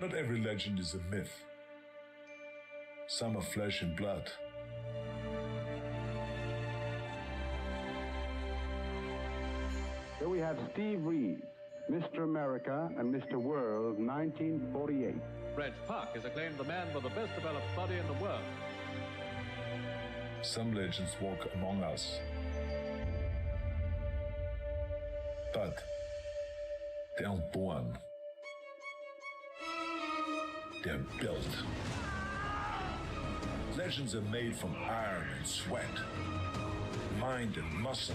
Not every legend is a myth. Some are flesh and blood. Here we have Steve Reeves, Mr. America and Mr. World, 1948. Reg Park is acclaimed the man with the best developed body in the world. Some legends walk among us. But they aren't born. They're built. Legends are made from iron and sweat, mind and muscle,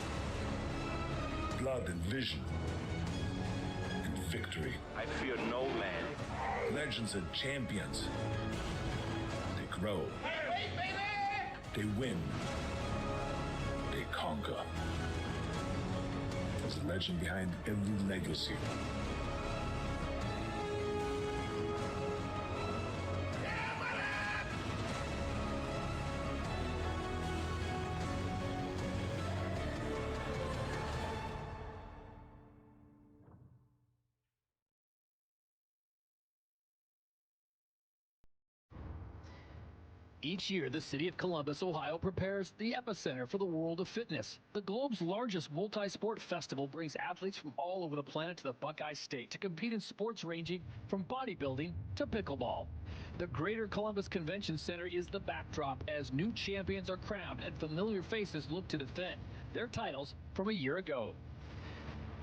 blood and vision, and victory. I fear no man. Legends are champions. They grow. They win. They conquer. There's a legend behind every legacy. Each year, the city of Columbus, Ohio, prepares the epicenter for the world of fitness. The globe's largest multi-sport festival brings athletes from all over the planet to the Buckeye State to compete in sports ranging from bodybuilding to pickleball. The Greater Columbus Convention Center is the backdrop as new champions are crowned and familiar faces look to defend their titles from a year ago.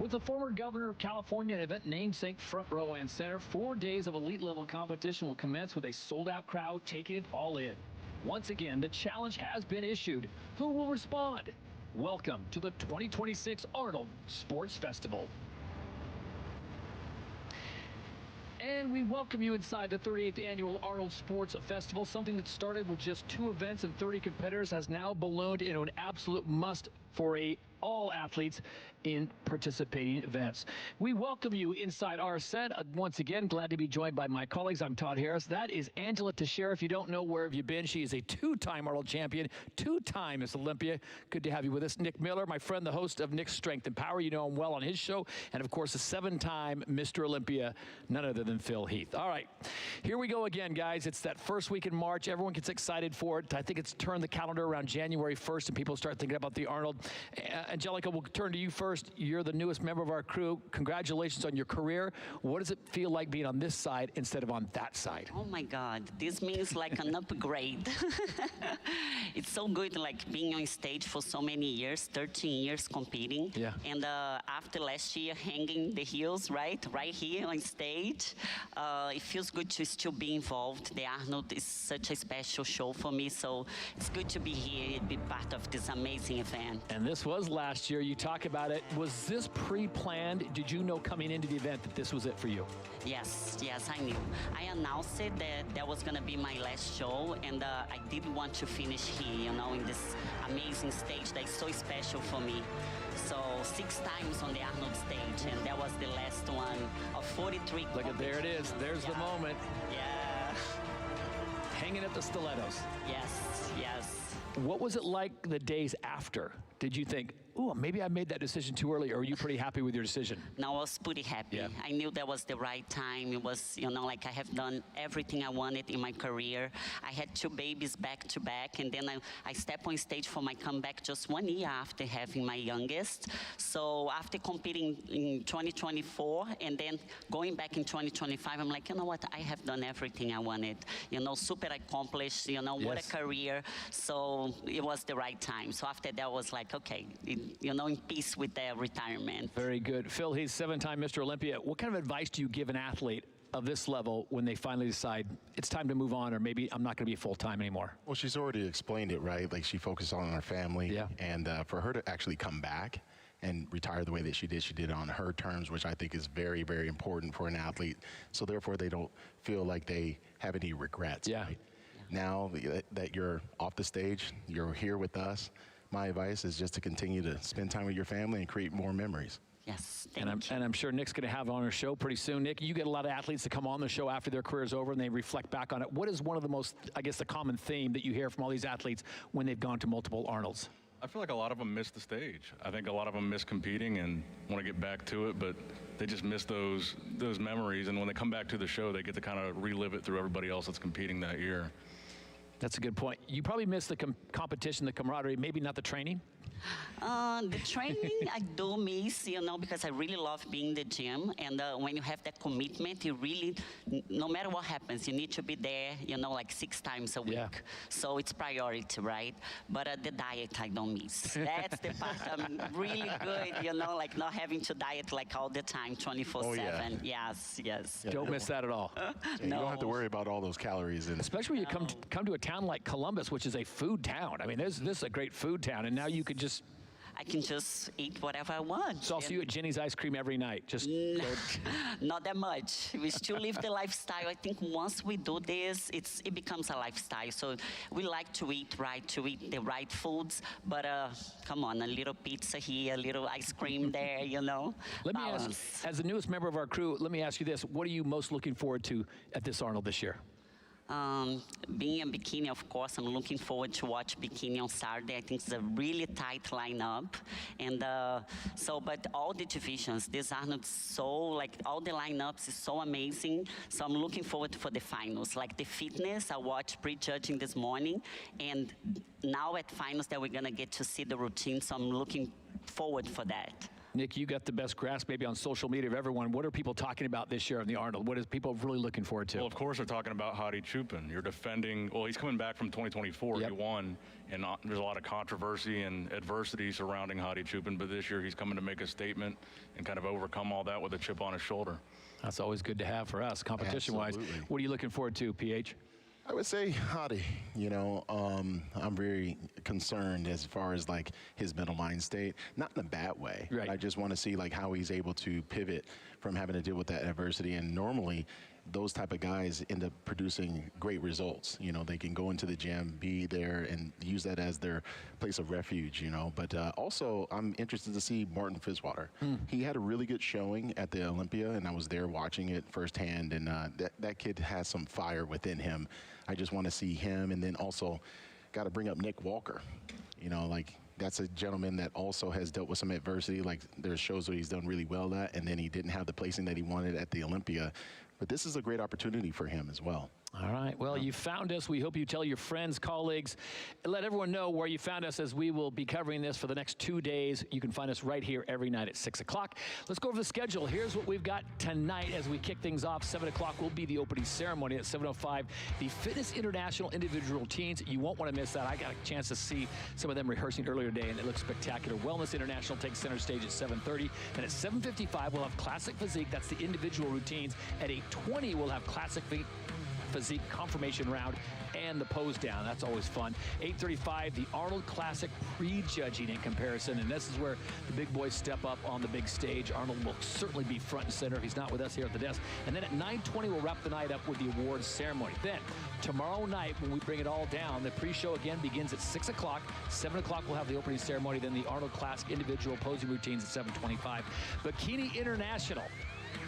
With the former governor of California and event namesake front row and center, 4 days of elite-level competition will commence with a sold-out crowd taking it all in. Once again, the challenge has been issued. Who will respond? Welcome to the 2026 Arnold Sports Festival. And we welcome you inside the 38th Annual Arnold Sports Festival. Something that started with just 2 events and 30 competitors has now ballooned into an absolute must for all athletes in participating events. We welcome you inside our set. Once again, glad to be joined by my colleagues. I'm Todd Harris. That is Angela Teixeira. If you don't know, where have you been? She is a 2-time Arnold champion, 2-time Miss Olympia. Good to have you with us. Nick Miller, my friend, the host of Nick's Strength and Power. You know him well on his show. And of course, a 7-time Mr. Olympia, none other than Phil Heath. All right, here we go again, guys. It's that first week in March. Everyone gets excited for it. I think it's turned the calendar around January 1st and people start thinking about the Arnold. Angelica, we'll turn to you first. You're the newest member of our crew. Congratulations on your career. What does it feel like being on this side instead of on that side? Oh my God, this means like an upgrade. It's so good, like being on stage for so many years, 13 years competing. Yeah. And after last year, hanging the heels, right here on stage, it feels good to still be involved. The Arnold is such a special show for me, so it's good to be here and be part of this amazing event. And this was last year. You talk about it. Was this pre-planned? Did you know coming into the event that this was it for you? Yes, I knew. I announced it that was going to be my last show, and I did want to finish here, you know, in this amazing stage that is so special for me. So 6 times on the Arnold stage, and that was the last one of 43. Look at, there it is. There's the moment. Yeah. Hanging at the stilettos. Yes. What was it like the days after? Did you think, oh, maybe I made that decision too early, or were you pretty happy with your decision? No, I was pretty happy. Yeah. I knew that was the right time. It was, you know, like I have done everything I wanted in my career. I had 2 babies back to back, and then I stepped on stage for my comeback just 1 year after having my youngest. So after competing in 2024 and then going back in 2025, I'm like, you know what, I have done everything I wanted. You know, super accomplished, you know, what a career. So it was the right time. So after that, I was like, okay, you know, in peace with their retirement. Very good. Phil, he's 7-time Mr. Olympia. What kind of advice do you give an athlete of this level when they finally decide it's time to move on, or maybe I'm not going to be full-time anymore? Well, she's already explained it, right? Like, she focused on her family. Yeah. And for her to actually come back and retire the way that she did it on her terms, which I think is very, very important for an athlete. So therefore, they don't feel like they have any regrets. Yeah. Right? Now that you're off the stage, you're here with us, my advice is just to continue to spend time with your family and create more memories. Yes, and I'm sure Nick's going to have on our show pretty soon. Nick, you get a lot of athletes that come on the show after their career's over and they reflect back on it. What is one of the most, I guess, the common theme that you hear from all these athletes when they've gone to multiple Arnolds? I feel like a lot of them miss the stage. I think a lot of them miss competing and want to get back to it, but they just miss those memories. And when they come back to the show, they get to kind of relive it through everybody else that's competing that year. That's a good point. You probably miss the competition, the camaraderie, maybe not the training. The training I do miss, because I really love being in the gym. And when you have that commitment, you really, no matter what happens, you need to be there, like 6 times a week. Yeah. So it's priority, right? But the diet I don't miss. That's the part I'm really good, like not having to diet like all the time, 24/7. Yes. Yeah, Don't miss that at all. You don't have to worry about all those calories. Especially when you come to a town like Columbus, which is a food town. I mean, this is a great food town, and now you could just... I can just eat whatever I want. So I'll see you at Jenny's Ice Cream every night. Just not that much. We still live the lifestyle. I think once we do this, it becomes a lifestyle. So we like to eat right, to eat the right foods. But come on, a little pizza here, a little ice cream there, Let me ask, as the newest member of our crew, let me ask you this. What are you most looking forward to at this Arnold this year? Being in Bikini, of course, I'm looking forward to watch Bikini on Saturday. I think it's a really tight lineup. And but all the divisions, this Arnold all the lineups is so amazing. So I'm looking forward for the finals. Like the fitness, I watched pre-judging this morning. And now at finals that we're going to get to see the routine. So I'm looking forward for that. Nick, you got the best grasp maybe on social media of everyone. What are people talking about this year in the Arnold? What is people really looking forward to? Well, of course, they're talking about Hadi Chupin. You're defending, well, he's coming back from 2024. Yep. He won, and there's a lot of controversy and adversity surrounding Hadi Chupin, but this year he's coming to make a statement and kind of overcome all that with a chip on his shoulder. That's always good to have for us, competition-wise. What are you looking forward to, PH? I would say Hadi. I'm very concerned as far as like his mental mind state, not in a bad way. Right. I just want to see like how he's able to pivot from having to deal with that adversity. And normally, those type of guys end up producing great results. They can go into the gym, be there, and use that as their place of refuge. But also, I'm interested to see Martin Fitzwater. He had a really good showing at the Olympia, and I was there watching it firsthand. And that kid has some fire within him. I just want to see him, and then also got to bring up Nick Walker. That's a gentleman that also has dealt with some adversity. Like there's shows where he's done really well at, and then he didn't have the placing that he wanted at the Olympia. But this is a great opportunity for him as well. All right. Well, you found us. We hope you tell your friends, colleagues, let everyone know where you found us, as we will be covering this for the next 2 days. You can find us right here every night at 6 o'clock. Let's go over the schedule. Here's what we've got tonight as we kick things off. 7 o'clock will be the opening ceremony. At 7:05, the Fitness International individual routines. You won't want to miss that. I got a chance to see some of them rehearsing earlier today, and it looks spectacular. Wellness International takes center stage at 7:30. And at 7:55, we'll have Classic Physique. That's the individual routines. At 8:20, we'll have Classic Physique confirmation round and the pose down. That's always fun. 8:35, the Arnold Classic pre-judging in comparison, and this is where the big boys step up on the big stage. Arnold will certainly be front and center if he's not with us here at the desk. And then at 9:20, we'll wrap the night up with the awards ceremony. Then tomorrow night, when we bring it all down, the pre-show again begins at 6 o'clock. 7 o'clock, we'll have the opening ceremony. Then the Arnold Classic individual posing routines at 7:25. Bikini International.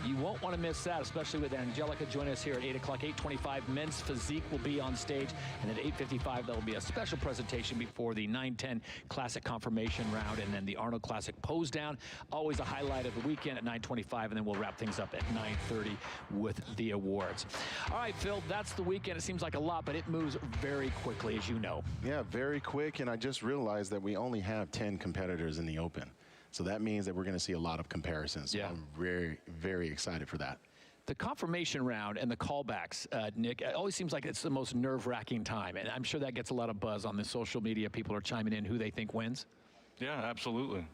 You won't want to miss that, especially with Angelica joining us here at 8 o'clock. 8:25, men's physique will be on stage. And at 8:55, there will be a special presentation before the 9:10 Classic confirmation round. And then the Arnold Classic pose down, always a highlight of the weekend at 9:25. And then we'll wrap things up at 9:30 with the awards. All right, Phil, that's the weekend. It seems like a lot, but it moves very quickly, as you know. Yeah, very quick. And I just realized that we only have 10 competitors in the Open. So that means that we're going to see a lot of comparisons. So I'm very, very excited for that. The confirmation round and the callbacks, Nick, it always seems like it's the most nerve-wracking time. And I'm sure that gets a lot of buzz on the social media. People are chiming in who they think wins. Yeah, absolutely.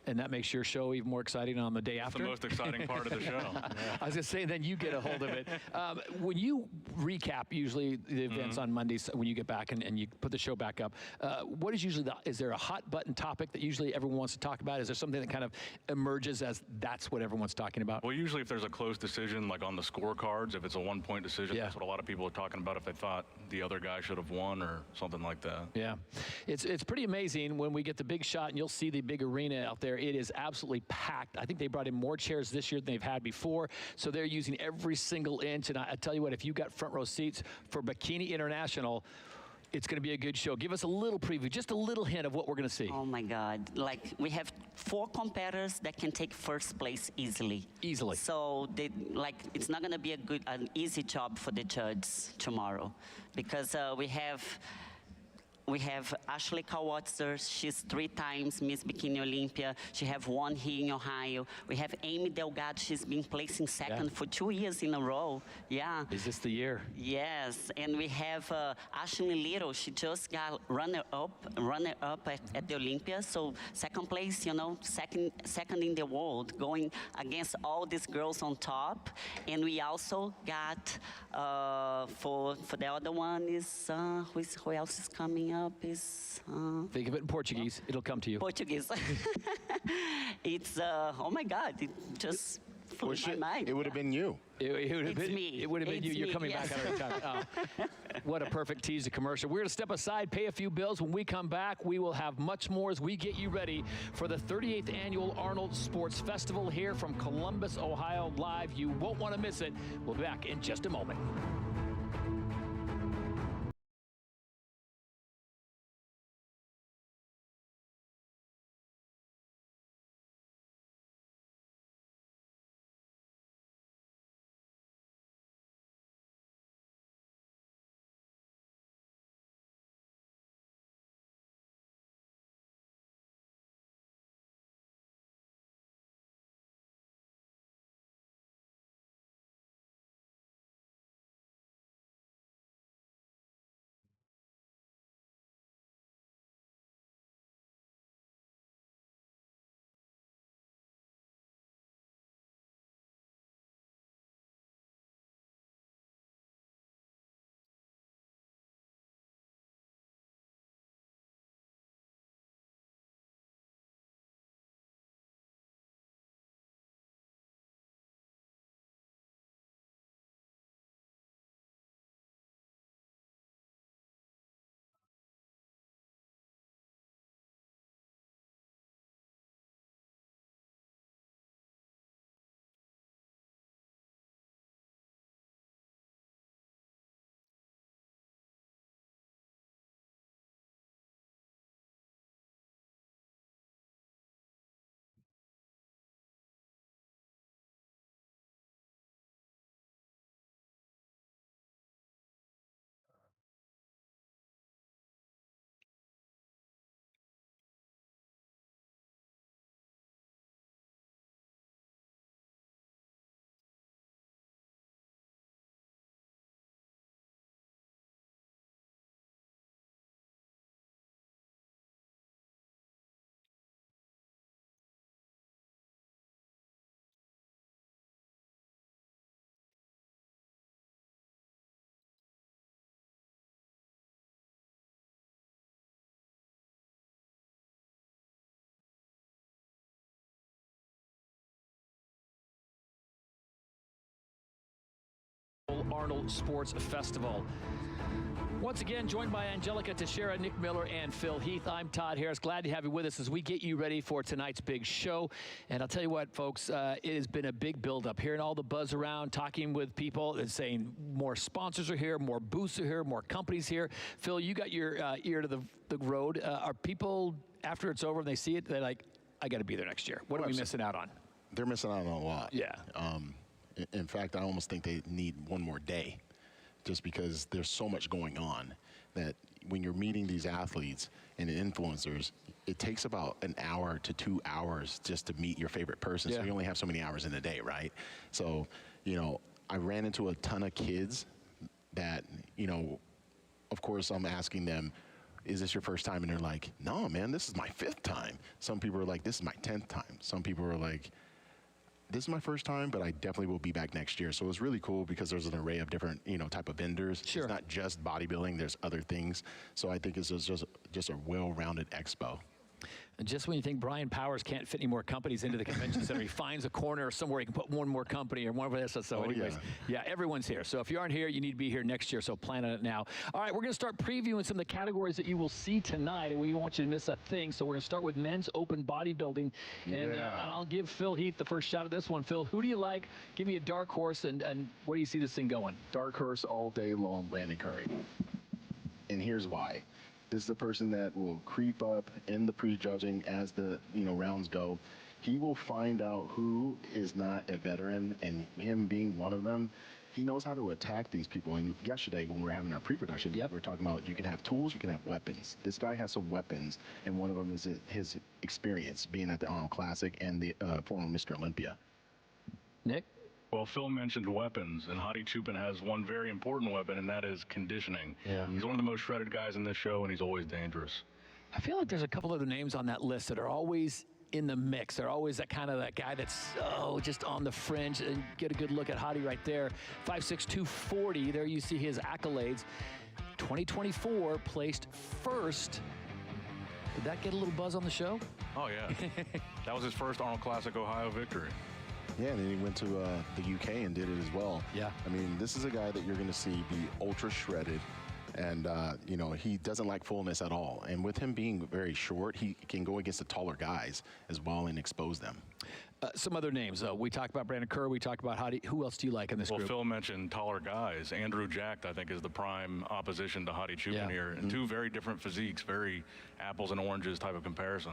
And that makes your show even more exciting on the day after? It's the most exciting part of the show. Yeah. I was going to say, then you get a hold of it. When you recap usually the events on Mondays, when you get back and you put the show back up, what is usually is there a hot button topic that usually everyone wants to talk about? Is there something that kind of emerges as that's what everyone's talking about? Well, usually if there's a close decision, like on the scorecards, if it's a one-point decision, that's what a lot of people are talking about if they thought the other guy should have won or something like that. Yeah. It's pretty amazing when we get the big shot and you'll see the big arena out there. It is absolutely packed. I think they brought in more chairs this year than they've had before, so they're using every single inch. And I tell you what, if you got front row seats for Bikini International, It's going to be a good show. Give us a little preview, just a little hint of what we're going to see. Oh my God! Like we have 4 competitors that can take first place easily. Easily. So it's not going to be an easy job for the judges tomorrow, because we have Ashley Kowalzer. She's 3 times Miss Bikini Olympia. She have won here in Ohio. We have Amy Delgado. She's been placing second for 2 years in a row. Yeah. Is this the year? Yes. And we have Ashley Little. She just got runner-up at the Olympia. So second place, you know, second in the world, going against all these girls on top. And we also got for the other one is who else is coming up is think of it in Portuguese. It'll come to you. Portuguese. It's oh my God! It just flew my mind. It would have been you. It would have been me. It would have been It's you. You're me, coming yes. back out of retirement. Oh. What a perfect tease to commercial. We're going to step aside, pay a few bills. When we come back, we will have much more as we get you ready for the 38th annual Arnold Sports Festival here from Columbus, Ohio, live. You won't want to miss it. We'll be back in just a moment. Arnold Sports Festival. Once again, joined by Angelica, Teixeira, Nick Miller, and Phil Heath. I'm Todd Harris. Glad to have you with us as we get you ready for tonight's big show. And I'll tell you what, folks, it has been a big build-up. Hearing all the buzz around, talking with people, and saying more sponsors are here, more booths are here, more companies here. Phil, you got your ear to the road. Are people, after it's over and they see it, they're like, I got to be there next year? What are we missing out on? They're missing out on a lot. Yeah. In fact, I almost think they need one more day, just because there's so much going on that when you're meeting these athletes and influencers, it takes about an hour to 2 hours just to meet your favorite person. Yeah. So you only have so many hours in a day, right? So, you know, I ran into a ton of kids that, you know, of course I'm asking them, is this your first time? And they're like, no, man, this is my 5th time. Some people are like, this is my 10th time. Some people are like, this is my first time, but I definitely will be back next year. So it was really cool because there's an array of different, you know, type of vendors. Sure. It's not just bodybuilding, there's other things. So I think it's just a well-rounded expo. And just when you think Brian Powers can't fit any more companies into the convention center, he finds a corner somewhere he can put one more company or one of this. So anyways, yeah, everyone's here. So if you aren't here, you need to be here next year. So plan on it now. All right, we're going to start previewing some of the categories that you will see tonight, and we want you to miss a thing. So we're going to start with men's open bodybuilding. And I'll give Phil Heath the first shot at this one. Phil, who do you like? Give me a dark horse, and where do you see this thing going? Dark horse all day long, Landon Curry. and here's why. This is a person that will creep up in the prejudging as the rounds go. He will find out who is not a veteran, and him being one of them, he knows how to attack these people. And yesterday, when we were having our pre-production, we were talking about you can have tools, you can have weapons. This guy has some weapons, and one of them is his experience being at the Arnold Classic and the former Mr. Olympia. Nick? Well, Phil mentioned weapons, and Hadi Chupin has one very important weapon, and that is conditioning. Yeah. He's one of the most shredded guys in this show, and he's always dangerous. I feel like there's a couple other names on that list that are always in the mix. They're always that guy that's just on the fringe. And get a good look at Hadi right there. 5'6", 240. There you see his accolades. 2024 placed first. Did that get a little buzz on the show? Oh, yeah. That was his first Arnold Classic Ohio victory. Yeah, and then he went to the UK and did it as well. Yeah. I mean, this is a guy that you're going to see be ultra shredded. And, he doesn't like fullness at all. And with him being very short, he can go against the taller guys as well and expose them. Some other names, though. We talked about Brandon Kerr. We talked about Hadi. Who else do you like in this group? Well, Phil mentioned taller guys. Andrew Jacked, I think, is the prime opposition to Hadi Chupin here. And two very different physiques, very apples and oranges type of comparison.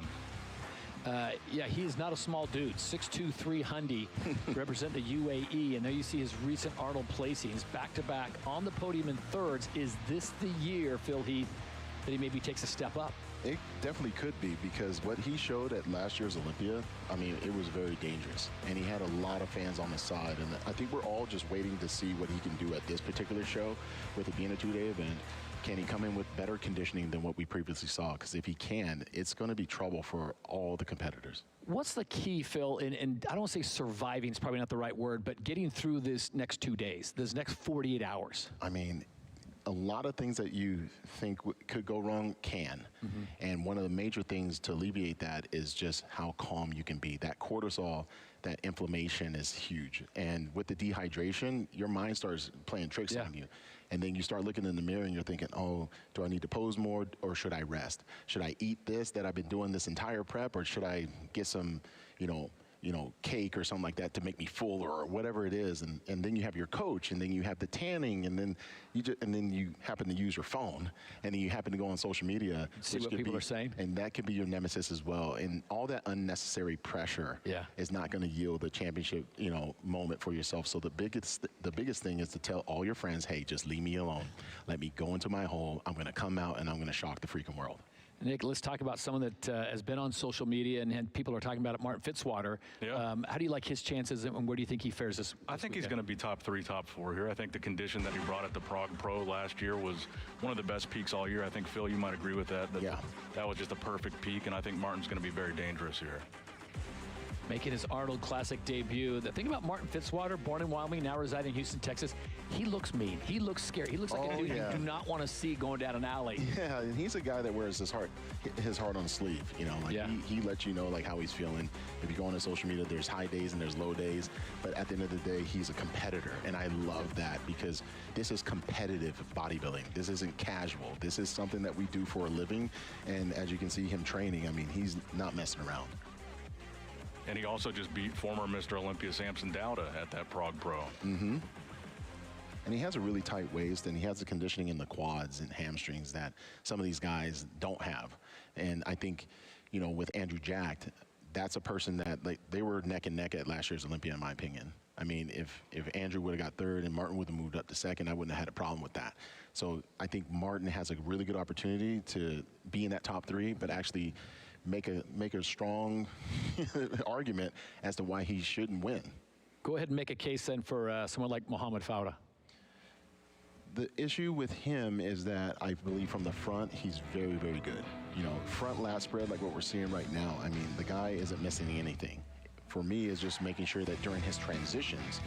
He is not a small dude. 6'2", 300, represent the UAE. And there you see his recent Arnold placings, back-to-back on the podium in thirds. Is this the year, Phil Heath, that he maybe takes a step up? It definitely could be, because what he showed at last year's Olympia, I mean, it was very dangerous. And he had a lot of fans on his side. And I think we're all just waiting to see what he can do at this particular show with it being a two-day event. Can he come in with better conditioning than what we previously saw? Because if he can, it's going to be trouble for all the competitors. What's the key, Phil, in I don't want to say surviving is probably not the right word, but getting through this next 2 days, this next 48 hours? I mean, a lot of things that you think could go wrong can. Mm-hmm. And one of the major things to alleviate that is just how calm you can be. That cortisol, that inflammation is huge. And with the dehydration, your mind starts playing tricks on you. And then you start looking in the mirror and you're thinking, oh, do I need to pose more or should I rest? Should I eat this that I've been doing this entire prep, or should I get some, cake or something like that to make me fuller or whatever it is? And then you have your coach, and then you have the tanning, and then you happen to use your phone, and then you happen to go on social media. See what people are saying. And that could be your nemesis as well. And all that unnecessary pressure is not going to yield a championship, moment for yourself. So the biggest thing is to tell all your friends, hey, just leave me alone. Let me go into my hole. I'm going to come out and I'm going to shock the freaking world. Nick, let's talk about someone that has been on social media and people are talking about it, Martin Fitzwater. Yeah. How do you like his chances, and where do you think he fares this I think he's going to be top 3, top 4 here. I think the condition that he brought at the Prague Pro last year was one of the best peaks all year. I think, Phil, you might agree with that. That was just a perfect peak, and I think Martin's going to be very dangerous here. Making his Arnold Classic debut. The thing about Martin Fitzwater, born in Wyoming, now residing in Houston, Texas, he looks mean. He looks scary. He looks like a dude you do not want to see going down an alley. Yeah, and he's a guy that wears his heart on the sleeve. He lets you know how he's feeling. If you go on his social media, there's high days and there's low days. But at the end of the day, he's a competitor, and I love that, because this is competitive bodybuilding. This isn't casual. This is something that we do for a living. And as you can see him training, I mean, he's not messing around. And he also just beat former Mr. Olympia Samson Dauda at that Prague Pro. Mm-hmm. And he has a really tight waist, and he has the conditioning in the quads and hamstrings that some of these guys don't have. And I think, with Andrew Jacked, that's a person that, they were neck and neck at last year's Olympia, in my opinion. I mean, if Andrew would have got third and Martin would have moved up to second, I wouldn't have had a problem with that. So I think Martin has a really good opportunity to be in that top 3, but actually make a strong argument as to why he shouldn't win. Go ahead and make a case then for someone like Mohamed Fouda. The issue with him is that I believe from the front, he's very, very good. Front lat spread like what we're seeing right now, I mean, the guy isn't missing anything. For me, is just making sure that during his transitions,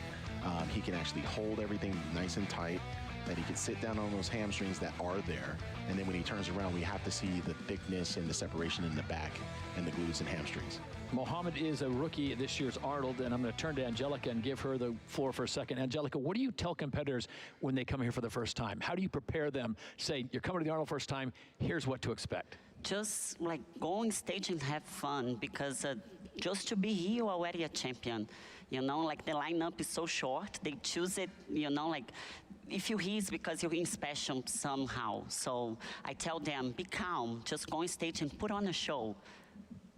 he can actually hold everything nice and tight, that he can sit down on those hamstrings that are there, and then when he turns around, we have to see the thickness and the separation in the back and the glutes and hamstrings. Mohamed is a rookie at this year's Arnold, and I'm going to turn to Angelica and give her the floor for a second. Angelica, what do you tell competitors when they come here for the first time? How do you prepare them? Say, you're coming to the Arnold first time, here's what to expect. Just go on stage and have fun, because just to be here already a champion. You know, like the lineup is so short. They choose it, you know, like if you're here, it's because you're in special somehow. So I tell them, be calm, just go on stage and put on a show.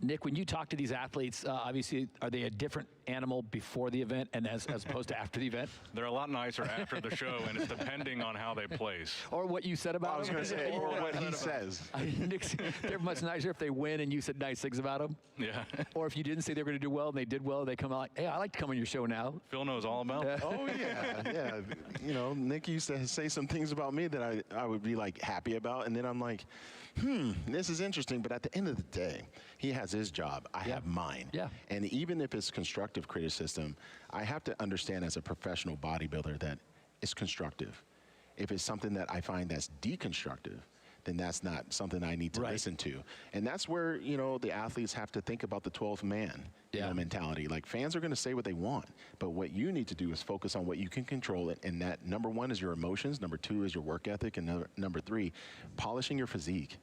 Nick, when you talk to these athletes, obviously, are they a different animal before the event and as opposed to after the event? They're a lot nicer after the show, and it's depending on how they place. Or what you said about them? I was going to say, or what he says. Nick's, they're much nicer if they win and you said nice things about them. Yeah. Or if you didn't say they were going to do well and they did well, they come out like, hey, I like to come on your show now. Phil knows all about it. Oh, yeah, yeah. You know, Nick used to say some things about me that I would be, like, happy about, and then I'm like, this is interesting, but at the end of the day, he has his job. I have mine. Yeah. And even if it's constructive criticism, I have to understand as a professional bodybuilder that it's constructive. If it's something that I find that's deconstructive, then that's not something I need to listen to. And that's where, you know, the athletes have to think about the 12th man you know, mentality. Like, fans are going to say what they want, but what you need to do is focus on what you can control. And that, number one, is your emotions. Number two is your work ethic. And number three, polishing your physique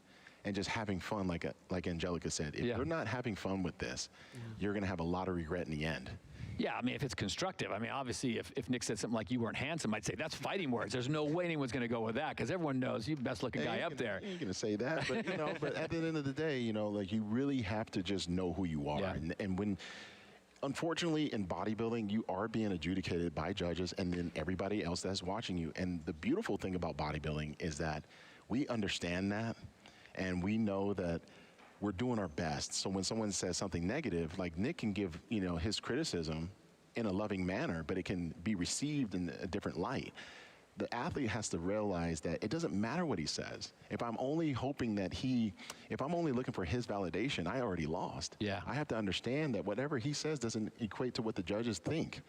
and just having fun, like Angelica said. If you're not having fun with this, you're going to have a lot of regret in the end. Yeah, I mean, if it's constructive. I mean, obviously, if Nick said something like you weren't handsome, I'd say that's fighting words. There's no way anyone's going to go with that because everyone knows you're the best-looking guy up there. You're going to say that, but, you know, but at the end of the day, you know, like, you really have to just know who you are. Yeah. And when, unfortunately, in bodybuilding, you are being adjudicated by judges and then everybody else that's watching you. And the beautiful thing about bodybuilding is that we understand that, and we know that we're doing our best. So when someone says something negative, like, Nick can give, you know, his criticism in a loving manner, but it can be received in a different light. The athlete has to realize that it doesn't matter what he says. If I'm only hoping that if I'm only looking for his validation, I already lost. Yeah. I have to understand that whatever he says doesn't equate to what the judges think.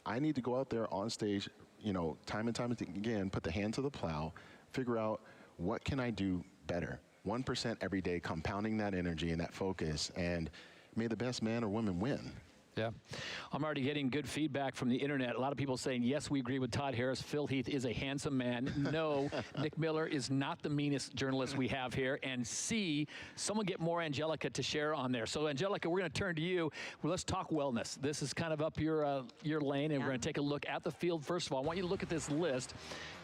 I need to go out there on stage, you know, time and time again, put the hand to the plow, figure out what can I do better. 1% every day, compounding that energy and that focus, and may the best man or woman win. Yeah. I'm already getting good feedback from the internet. A lot of people saying, yes, we agree with Todd Harris. Phil Heath is a handsome man. No, Nick Miller is not the meanest journalist we have here. And C, someone get more Angelica to share on there. So, Angelica, we're going to turn to you. Well, let's talk wellness. This is kind of up your lane, and we're going to take a look at the field. First of all, I want you to look at this list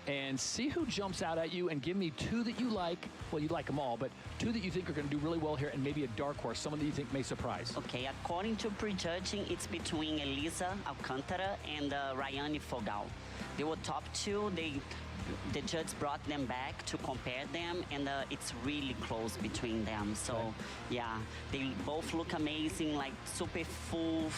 and see who jumps out at you and give me two that you like. Well, you like them all, but two that you think are going to do really well here, and maybe a dark horse, someone that you think may surprise. Okay, according to prejudging, it's between Elisa Alcantara and Rayane Fogal. They were top two. The judge brought them back to compare them, and it's really close between them. So, yeah, they both look amazing, like super full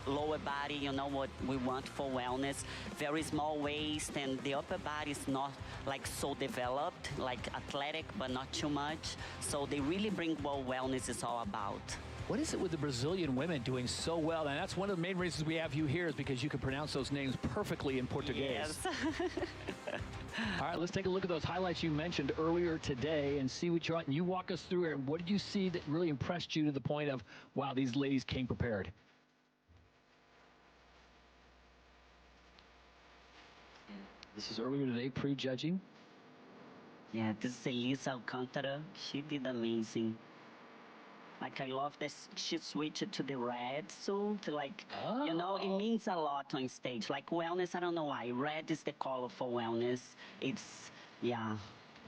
lower body, you know what we want for wellness. Very small waist, and the upper body is not like so developed, like athletic, but not too much. So they really bring what wellness is all about. What is it with the Brazilian women doing so well? And that's one of the main reasons we have you here, is because you can pronounce those names perfectly in Portuguese. Yes. All right, let's take a look at those highlights you mentioned earlier today and see what you walk us through it. And what did you see that really impressed you to the point of, wow, these ladies came prepared? This is earlier today, pre-judging. Yeah, this is Elisa Alcantara. She did amazing. Like, I love that she switched to the red suit. Like, you know, it means a lot on stage. Like, wellness, I don't know why. Red is the color for wellness. It's, yeah.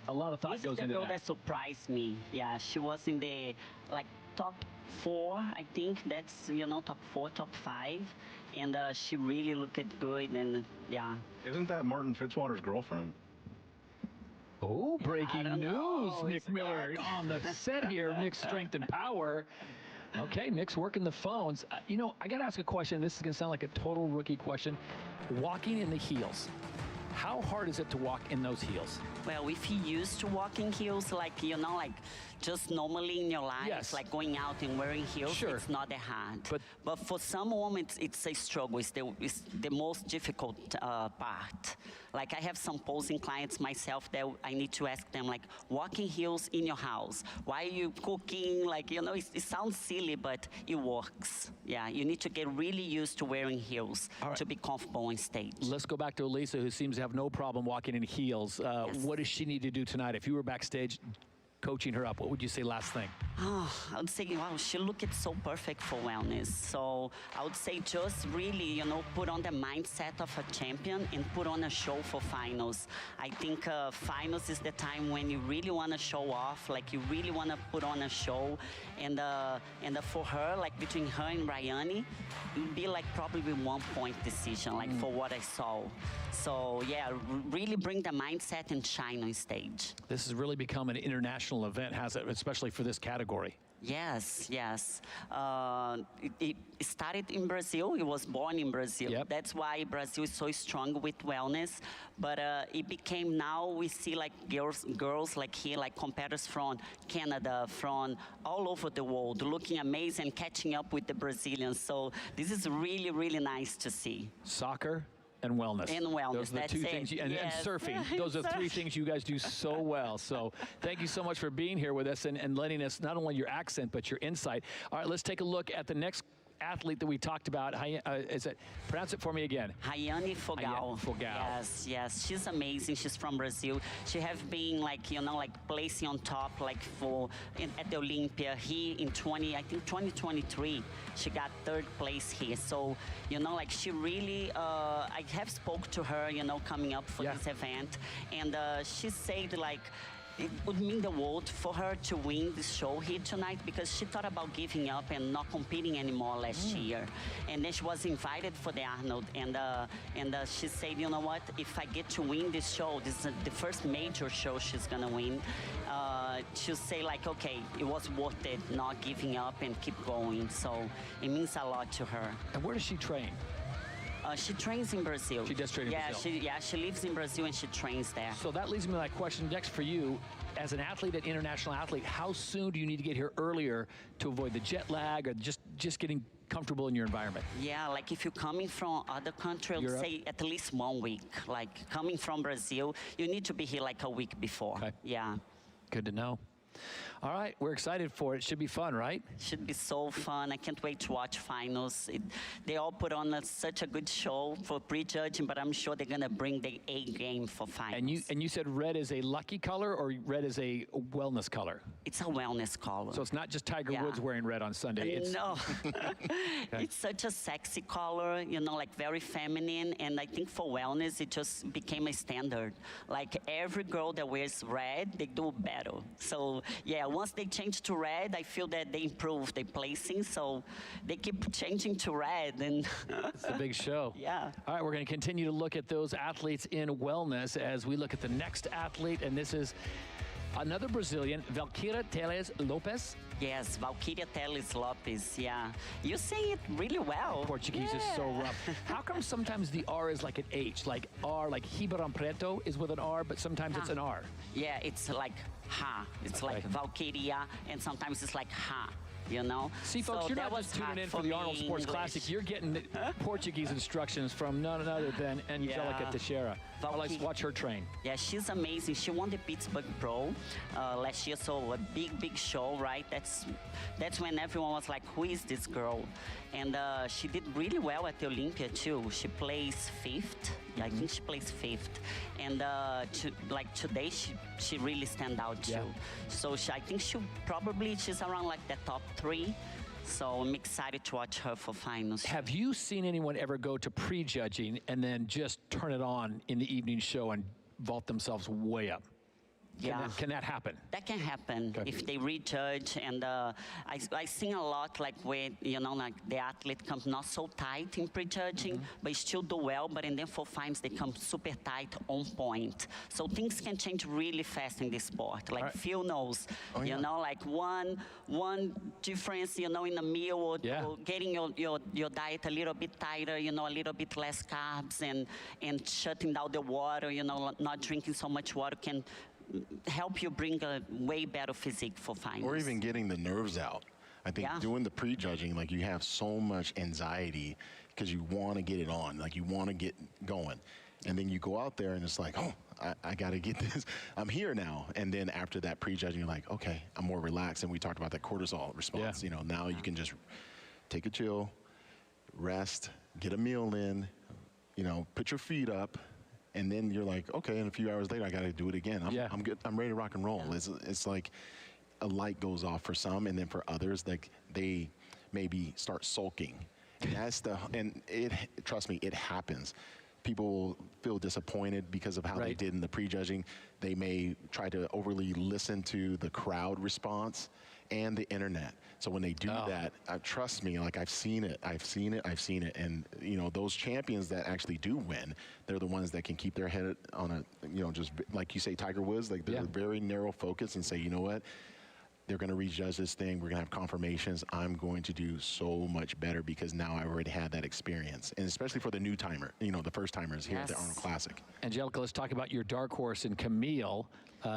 A lot of thought goes into that. This is the girl that surprised me. Yeah, she was in the, like, top 4, I think. That's, you know, top 4, top 5. And she really looked good, and, yeah. Isn't that Martin Fitzwater's girlfriend? Oh, breaking news. Nick Miller on the set here. Nick's Strength and Power. Okay, Nick's working the phones. You know, I got to ask a question. This is going to sound like a total rookie question. Walking in the heels. How hard is it to walk in those heels? Well, if you used to walking heels, like, you know, like just normally in your life, like going out and wearing heels, it's not that hard. But for some women, it's a struggle. It's the most difficult part. Like, I have some posing clients myself that I need to ask them, like, walking heels in your house. Why are you cooking? Like, you know, it sounds silly, but it works. Yeah, you need to get really used to wearing heels to be comfortable on stage. Let's go back to Elisa, who seems to have no problem walking in heels. What does she need to do tonight? If you were backstage, coaching her up? What would you say last thing? Oh, I would say, wow, she looked so perfect for wellness. So I would say just really, you know, put on the mindset of a champion and put on a show for finals. I think finals is the time when you really want to show off, like you really want to put on a show. And for her, like between her and Rayane, it would be like probably 1 point decision, like for what I saw. So yeah, really bring the mindset and shine on stage. This has really become an international event, has it? Especially for this category. Yes, yes. It started in Brazil. It was born in Brazil. Yep. That's why Brazil is so strong with wellness. But it became, now we see like girls like here, like competitors from Canada, from all over the world, looking amazing, catching up with the Brazilians. So this is really, really nice to see. Soccer and wellness. And wellness, those are the that's two it. things. And Yes. surfing. Those are three things you guys do so well. So thank you so much for being here with us and letting us not only your accent, but your insight. All right, let's take a look at the next athlete that we talked about. Pronounce it for me again. Rayane Fogal. Fogal. Yes, yes. She's amazing. She's from Brazil. She have been like, you know, like placing on top, like at the Olympia here in 2023. She got 3rd place here. So, you know, like she really, I have spoke to her, you know, coming up for this event. And she said like, it would mean the world for her to win this show here tonight because she thought about giving up and not competing anymore last year. And then she was invited for the Arnold, and she said, you know what, if I get to win this show, this is the first major show she's gonna win, she'll say like, okay, it was worth it not giving up and keep going. So it means a lot to her. And where does she train? She trains in Brazil. She does train in Brazil? She lives in Brazil and she trains there. So that leads me to my question next for you. As an athlete, an international athlete, how soon do you need to get here earlier to avoid the jet lag or just getting comfortable in your environment? Yeah, like if you're coming from other country, I would say at least 1 week. Like coming from Brazil, you need to be here like a week before. Okay. Yeah. Good to know. All right, we're excited for it. Should be fun, right? Should be so fun. I can't wait to watch finals. They all put on such a good show for pre-judging, but I'm sure they're gonna bring the A game for finals. And you said red is a lucky color or red is a wellness color? It's a wellness color. So it's not just Tiger Woods wearing red on Sunday. It's no, it's such a sexy color, you know, like very feminine. And I think for wellness, it just became a standard. Like every girl that wears red, they do better. So yeah, once they change to red, I feel that they improve their placing. So they keep changing to red. And it's a big show. Yeah. All right, we're going to continue to look at those athletes in wellness as we look at the next athlete. And this is another Brazilian, Valquiria Teles Lopes. Yes, Valquiria Teles Lopes, yeah. You say it really well. Portuguese is so rough. How come sometimes the R is like an H? Like R, like Ribeirão Preto is with an R, but sometimes it's an R. Yeah, it's like ha. It's like Valquiria, and sometimes it's like ha. You know? See, folks, you're not just tuning in for the Arnold Sports Classic. You're getting the Portuguese instructions from none other than Angelica Teixeira. Let's watch her train. Yeah, she's amazing. She won the Pittsburgh Pro last year, so a big show, right? That's when everyone was like, who is this girl? And she did really well at the Olympia, too. She plays 5th. Yeah, I think she plays 5th. And like today, she really stand out, too. So I think she's around like the top 3. So I'm excited to watch her for finals. Have you seen anyone ever go to prejudging and then just turn it on in the evening show and vault themselves way up? Can that happen? That can happen if they rejudge. And I seen a lot like when, you know, like the athlete comes not so tight in prejudging, but still do well, but then for finals they come super tight on point. So things can change really fast in this sport. Like Phil knows, you know, like one difference, you know, in a meal or getting your diet a little bit tighter, you know, a little bit less carbs and shutting down the water, you know, not drinking so much water can help you bring a way better physique for finals. Or even getting the nerves out. I think doing the prejudging, like you have so much anxiety because you want to get it on, like you want to get going. And then you go out there and it's like, oh, I got to get this. I'm here now. And then after that prejudging, you're like, okay, I'm more relaxed. And we talked about that cortisol response. You know, now you can just take a chill, rest, get a meal in, you know, put your feet up, And then you're like, okay, and a few hours later, I got to do it again. I'm good. I'm ready to rock and roll. It's like a light goes off for some, and then for others, like they maybe start sulking. And that's trust me, it happens. People feel disappointed because of how they did in the prejudging. They may try to overly listen to the crowd response and the internet. So when they do that, trust me, like I've seen it. And, you know, those champions that actually do win, they're the ones that can keep their head on a, you know, just like you say, Tiger Woods, like they're very narrow focus and say, you know what? They're going to rejudge this thing. We're going to have confirmations. I'm going to do so much better because now I already had that experience. And especially for the new timer, you know, the first timers here at the Arnold Classic. Angelica, let's talk about your dark horse in Camille,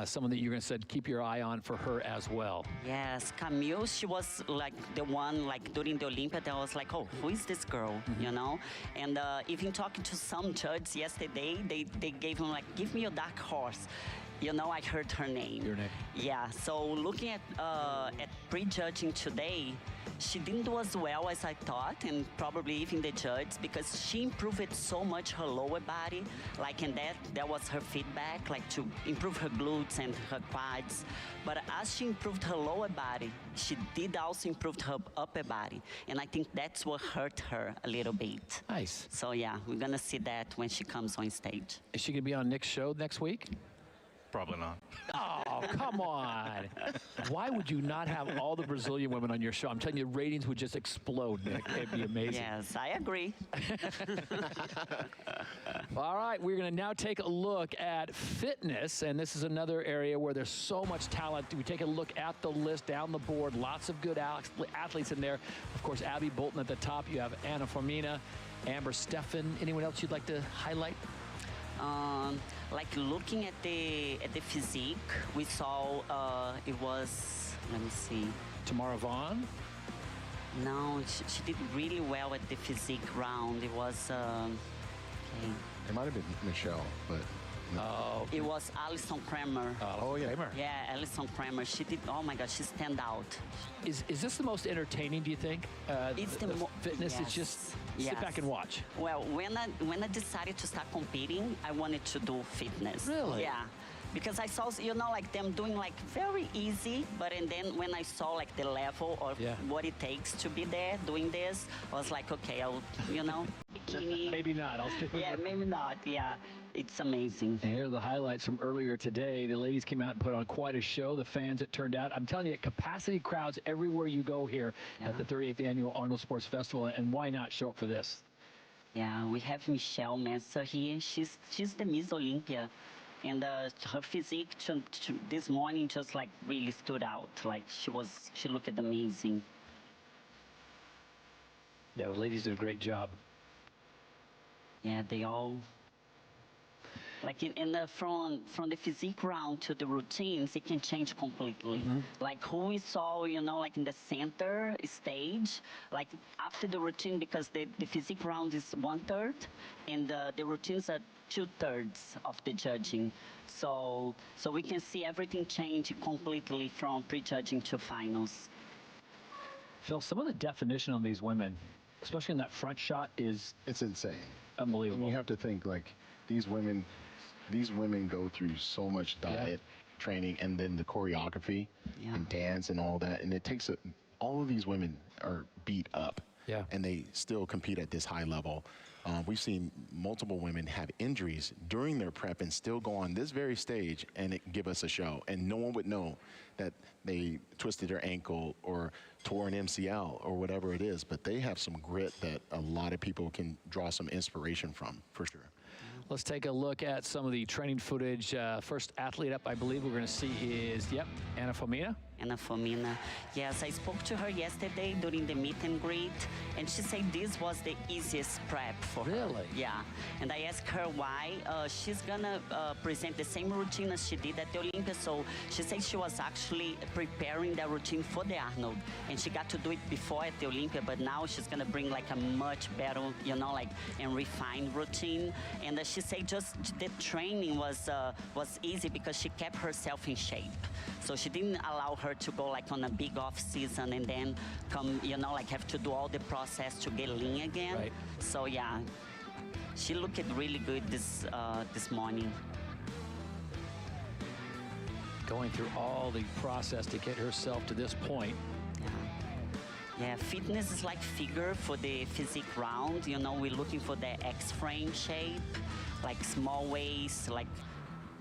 someone that you're going to say keep your eye on for her as well. Yes, Camille, she was like the one, like during the Olympia, that was like, oh, who is this girl, you know? And even talking to some judges yesterday, they gave him like, give me your dark horse. You know, I heard her name. Your name. Yeah, so looking at prejudging today, she didn't do as well as I thought, and probably even the judges, because she improved it so much, her lower body, like, and that was her feedback, like to improve her glutes and her quads. But as she improved her lower body, she did also improve her upper body, and I think that's what hurt her a little bit. Nice. So yeah, we're gonna see that when she comes on stage. Is she gonna be on Nick's show next week? Probably not. Oh, come on. Why would you not have all the Brazilian women on your show? I'm telling you, ratings would just explode, Nick. It'd be amazing. Yes, I agree. All right, we're going to now take a look at fitness, and this is another area where there's so much talent. We take a look at the list down the board. Lots of good athletes in there. Of course, Abby Bolton at the top. You have Anna Formina, Amber Steffen. Anyone else you'd like to highlight? Like looking at the physique, we saw it was, let me see. Tamara Vaughn? No, she did really well at the physique round. It was, okay. It might have been Michelle, but... Oh, it was Allison Kramer. Oh, yeah. Kramer. Yeah, Allison Kramer. She did, oh my God, she stand out. Is this the most entertaining, do you think? It's the fitness, yes. it's just sit back and watch. Well, when I decided to start competing, I wanted to do fitness. Really? Yeah. Because I saw, you know, like them doing like very easy, and then when I saw like the level of what it takes to be there doing this, I was like, okay, I'll, you know. Maybe not. I'll stick with Yeah, maybe not. Yeah, it's amazing. And here are the highlights from earlier today. The ladies came out and put on quite a show. The fans, it turned out. I'm telling you, capacity crowds everywhere you go here at the 38th Annual Arnold Sports Festival. And why not show up for this? Yeah, we have Michelle Messer here. She's the Miss Olympia. And her physique this morning just like really stood out. Like she looked amazing. Yeah, the ladies did a great job. Yeah, they all, like from the physique round to the routines, it can change completely. Like who we saw, you know, like in the center stage, like after the routine, because the physique round is 1/3, and the routines are 2/3 of the judging. So we can see everything change completely from prejudging to finals. Phil, some of the definition on these women, especially in that front shot, it's insane. Unbelievable. And you have to think, like, these women go through so much diet, training, and then the choreography and dance and all that. And it takes all of these women are beat up. Yeah. And they still compete at this high level. We've seen multiple women have injuries during their prep and still go on this very stage and give us a show. And no one would know that they twisted their ankle or tore an MCL or whatever it is. But they have some grit that a lot of people can draw some inspiration from, for sure. Let's take a look at some of the training footage. First athlete up, I believe we're going to see is, Anna Formina. Anna Formina. Yes, I spoke to her yesterday during the meet and greet, and she said this was the easiest prep for her. Really? Yeah. And I asked her why. She's gonna present the same routine as she did at the Olympia, so she said she was actually preparing that routine for the Arnold, and she got to do it before at the Olympia, but now she's gonna bring like a much better, you know, like, and refined routine. And she said just the training was easy because she kept herself in shape. So she didn't allow her to go like on a big off season and then come, you know, like have to do all the process to get lean again. Right. So yeah. she looked really good this morning. Going through all the process to get herself to this point. Yeah, fitness is like figure for the physique round. You know, we're looking for the X-frame shape, like small waist, like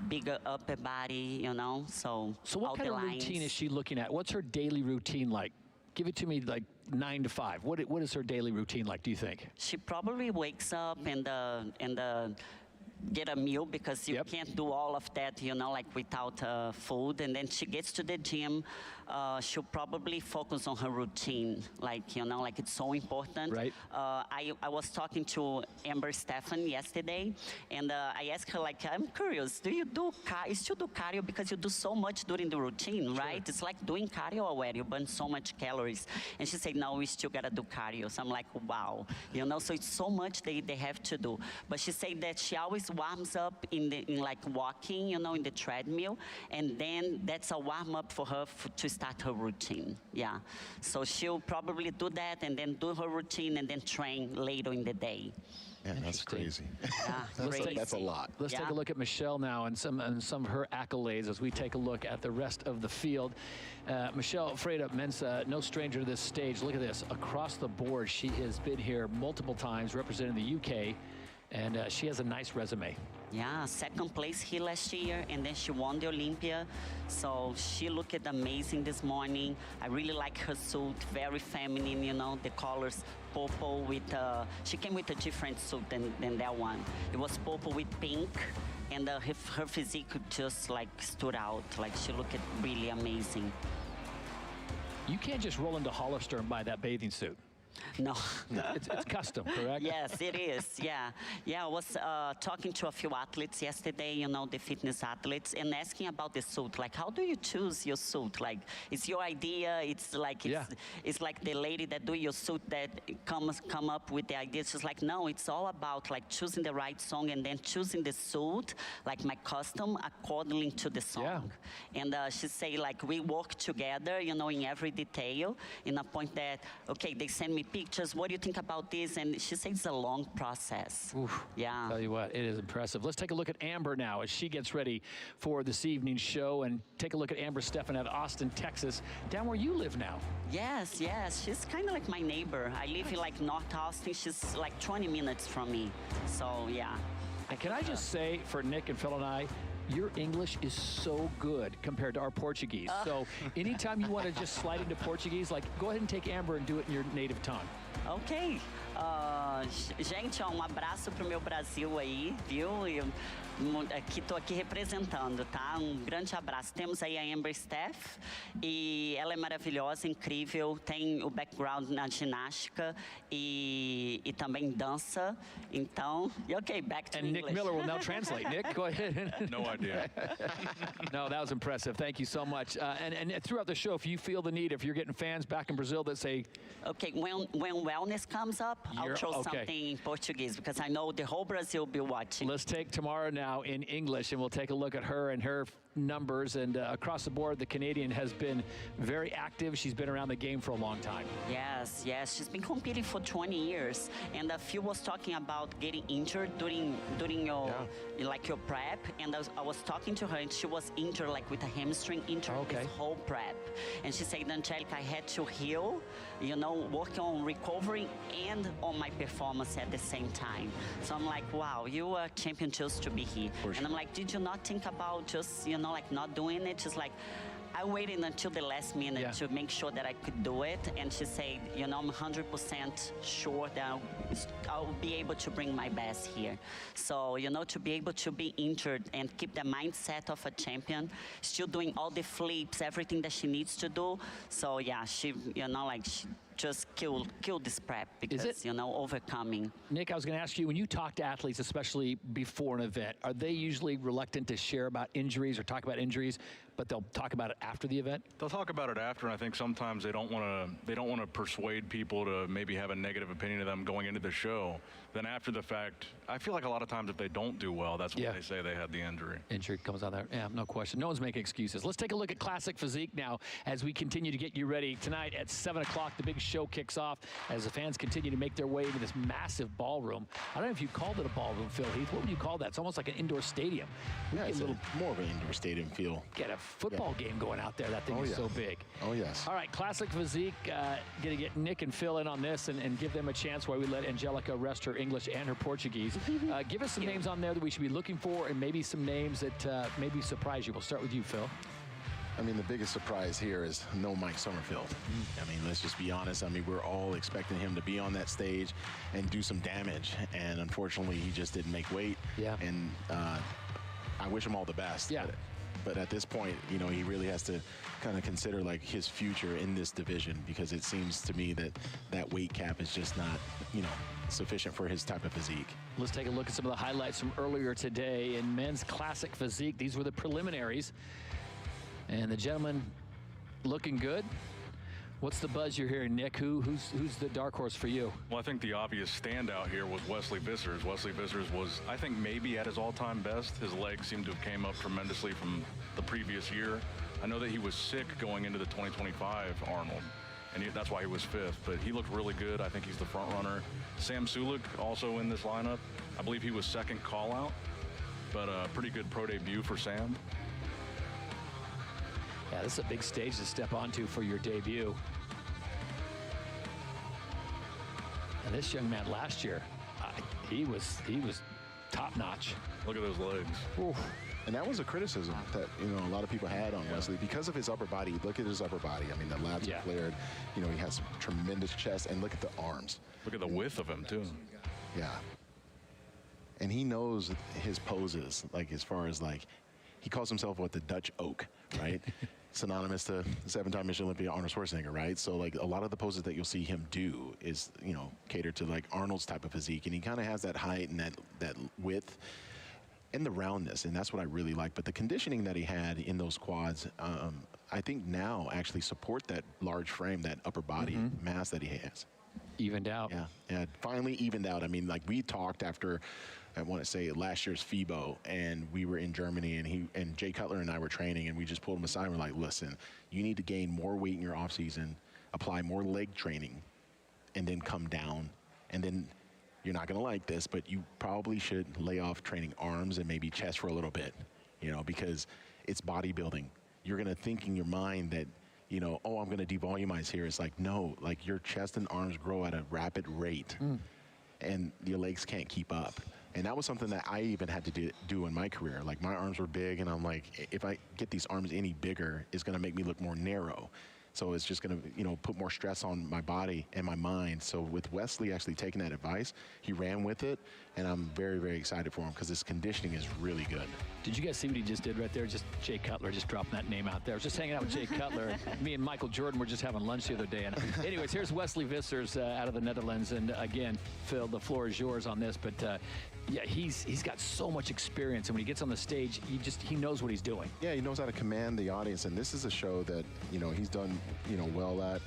bigger upper body, you know, so what kind of routine is she looking at? What's her daily routine like? Give it to me like 9 to 5. What is her daily routine like, do you think? She probably wakes up and get a meal because you can't do all of that, you know, like without food. And then she gets to the gym. She'll probably focus on her routine, like, you know, like it's so important. Right. I was talking to Amber Stefan yesterday, and I asked her, like, I'm curious, do you still do cardio because you do so much during the routine, right? It's like doing cardio where you burn so much calories. And she said, no, we still gotta do cardio. So I'm like, wow, you know, so it's so much they have to do. But she said that she always warms up in like walking, you know, in the treadmill, and then that's a warm up for her to start her routine. Yeah, so she'll probably do that and then do her routine and then train later in the day. Yeah, that's crazy. Yeah, That's a lot. Let's take a look at Michelle now and some of her accolades as we take a look at the rest of the field. Michelle Freida-Mensah, no stranger to this stage. Look at this. Across the board, she has been here multiple times representing the UK. And she has a nice resume. Yeah, second place here last year, and then she won the Olympia. So she looked amazing this morning. I really like her suit, very feminine, you know, the colors purple with, she came with a different suit than that one. It was purple with pink, and her physique just like stood out. Like she looked really amazing. You can't just roll into Hollister and buy that bathing suit. No. It's custom, correct? Yes, it is, yeah. Yeah, I was talking to a few athletes yesterday, you know, the fitness athletes, and asking about the suit. Like, how do you choose your suit? Like, it's your idea, it's like the lady that do your suit that come up with the idea. She's like, no, it's all about like choosing the right song and then choosing the suit, like my custom, accordingly to the song. Yeah. And she say, like, we work together, you know, in every detail, in a point that, okay, they send me pictures, what do you think about this? And she says it's a long process. Oof. Yeah. Tell you what, it is impressive. Let's take a look at Amber now as she gets ready for this evening's show, and take a look at Amber Stefan at Austin, Texas, down where you live now. Yes, yes. She's kind of like my neighbor. I live in like North Austin. She's like 20 minutes from me. So, yeah. And can I just say, for Nick and Phil and I, your English is so good compared to our Portuguese. So anytime you want to just slide into Portuguese, like, go ahead and take Amber and do it in your native tongue. Ok. Gente, ó, abraço pro meu Brasil aí, viu? Tô aqui representando, tá? Grande abraço. Temos aí a Amber Steph, e ela é maravilhosa, incrível, tem o background na ginástica e também dança. Então, okay, back to English. And Nick Miller will now translate. Nick, go ahead. No idea. No, that was impressive. Thank you so much. And throughout the show, if you feel the need, if you're getting fans back in Brazil that say... Okay, when wellness comes up, I'll throw something in Portuguese because I know the whole Brazil will be watching. Let's take Tamara now in English, and we'll take a look at her and her numbers. And across the board, the Canadian has been very active. She's been around the game for a long time. Yes, yes. She's been competing for 20 years. And Phil was talking about getting injured during your like your prep. And I was talking to her, and she was injured like with a hamstring injury this whole prep. And she said, Angelica, I had to heal, you know, work on recovering and on my performance at the same time. So I'm like, wow, you are champion just to be here. And I'm like, did you not think about just, you know, like not doing it? She's like, I waited until the last minute to make sure that I could do it. And she said, you know, I'm 100% sure that I'll be able to bring my best here. So, you know, to be able to be injured and keep the mindset of a champion, still doing all the flips, everything that she needs to do. So, yeah, she, you know, like, she just kill this prep because, you know, overcoming. Nick, I was going to ask you, when you talk to athletes, especially before an event, are they usually reluctant to share about injuries or talk about injuries, but they'll talk about it after the event? They'll talk about it after, and I think sometimes they don't want to persuade people to maybe have a negative opinion of them going into the show. Then after the fact, I feel like a lot of times if they don't do well, that's when they say they had the injury. Injury comes out there. Yeah, no question. No one's making excuses. Let's take a look at Classic Physique now as we continue to get you ready tonight at 7 o'clock, the big show kicks off as the fans continue to make their way into this massive ballroom. I don't know if you called it a ballroom, Phil Heath. What would you call that? It's almost like an indoor stadium. Yeah, it's more of an indoor stadium feel. Get a football game going out there. That thing is so big. Oh, yes. All right, Classic Physique. Going to get Nick and Phil in on this and give them a chance while we let Angelica rest her English and her Portuguese. Give us some names on there that we should be looking for and maybe some names that maybe surprise you. We'll start with you, Phil. I mean, the biggest surprise here is no Mike Summerfield. I mean, let's just be honest. I mean, we're all expecting him to be on that stage and do some damage. And unfortunately, he just didn't make weight. Yeah. And I wish him all the best. Yeah. But at this point, you know, he really has to kind of consider like his future in this division, because it seems to me that that weight cap is just not, you know, sufficient for his type of physique. Let's take a look at some of the highlights from earlier today in men's Classic Physique. These were the preliminaries. And the gentleman looking good. What's the buzz you're hearing, Nick? Who's the dark horse for you? Well, I think the obvious standout here was Wesley Vissers. Wesley Vissers was, I think, maybe at his all-time best. His legs seemed to have came up tremendously from the previous year. I know that he was sick going into the 2025 Arnold, and that's why he was 5th, but he looked really good. I think he's the front runner. Sam Sulek also in this lineup. I believe he was 2nd call-out, but a pretty good pro debut for Sam. Yeah, this is a big stage to step onto for your debut. And this young man last year, he was top-notch. Look at those legs. Ooh. And that was a criticism that, you know, a lot of people had on Wesley because of his upper body. Look at his upper body. I mean, the lats are flared. You know, he has some tremendous chest, and look at the arms. Look at the width of him, too. Yeah. And he knows his poses, like as far as like, he calls himself what, the Dutch oak, right? Synonymous to 7-time Michelin Olympia Arnold Schwarzenegger, right? So like a lot of the poses that you'll see him do is, you know, catered to like Arnold's type of physique, and he kind of has that height and that width and the roundness, and that's what I really like. But the conditioning that he had in those quads, I think now actually support that large frame, that upper body mass that he has. Evened out. Yeah, finally evened out. I mean, like we talked after, I want to say last year's FIBO, and we were in Germany, and Jay Cutler and I were training, and we just pulled him aside and we're like, listen, you need to gain more weight in your off season, apply more leg training, and then come down. And then you're not going to like this, but you probably should lay off training arms and maybe chest for a little bit, you know, because it's bodybuilding. You're going to think in your mind that, you know, oh, I'm going to devolumize here. It's like, no, like your chest and arms grow at a rapid rate, and your legs can't keep up. And that was something that I even had to do in my career. Like my arms were big, and I'm like, if I get these arms any bigger, it's going to make me look more narrow. So it's just going to, you know, put more stress on my body and my mind. So with Wesley actually taking that advice, he ran with it, and I'm very, very excited for him because his conditioning is really good. Did you guys see what he just did right there? Just Jay Cutler, just dropping that name out there. I was just hanging out with Jay Cutler. Me and Michael Jordan were just having lunch the other day. And anyways, here's Wesley Vissers out of the Netherlands. And again, Phil, the floor is yours on this. But yeah, he's got so much experience, and when he gets on the stage, he knows what he's doing. Yeah, he knows how to command the audience, and this is a show that, you know, he's done, you know, well at,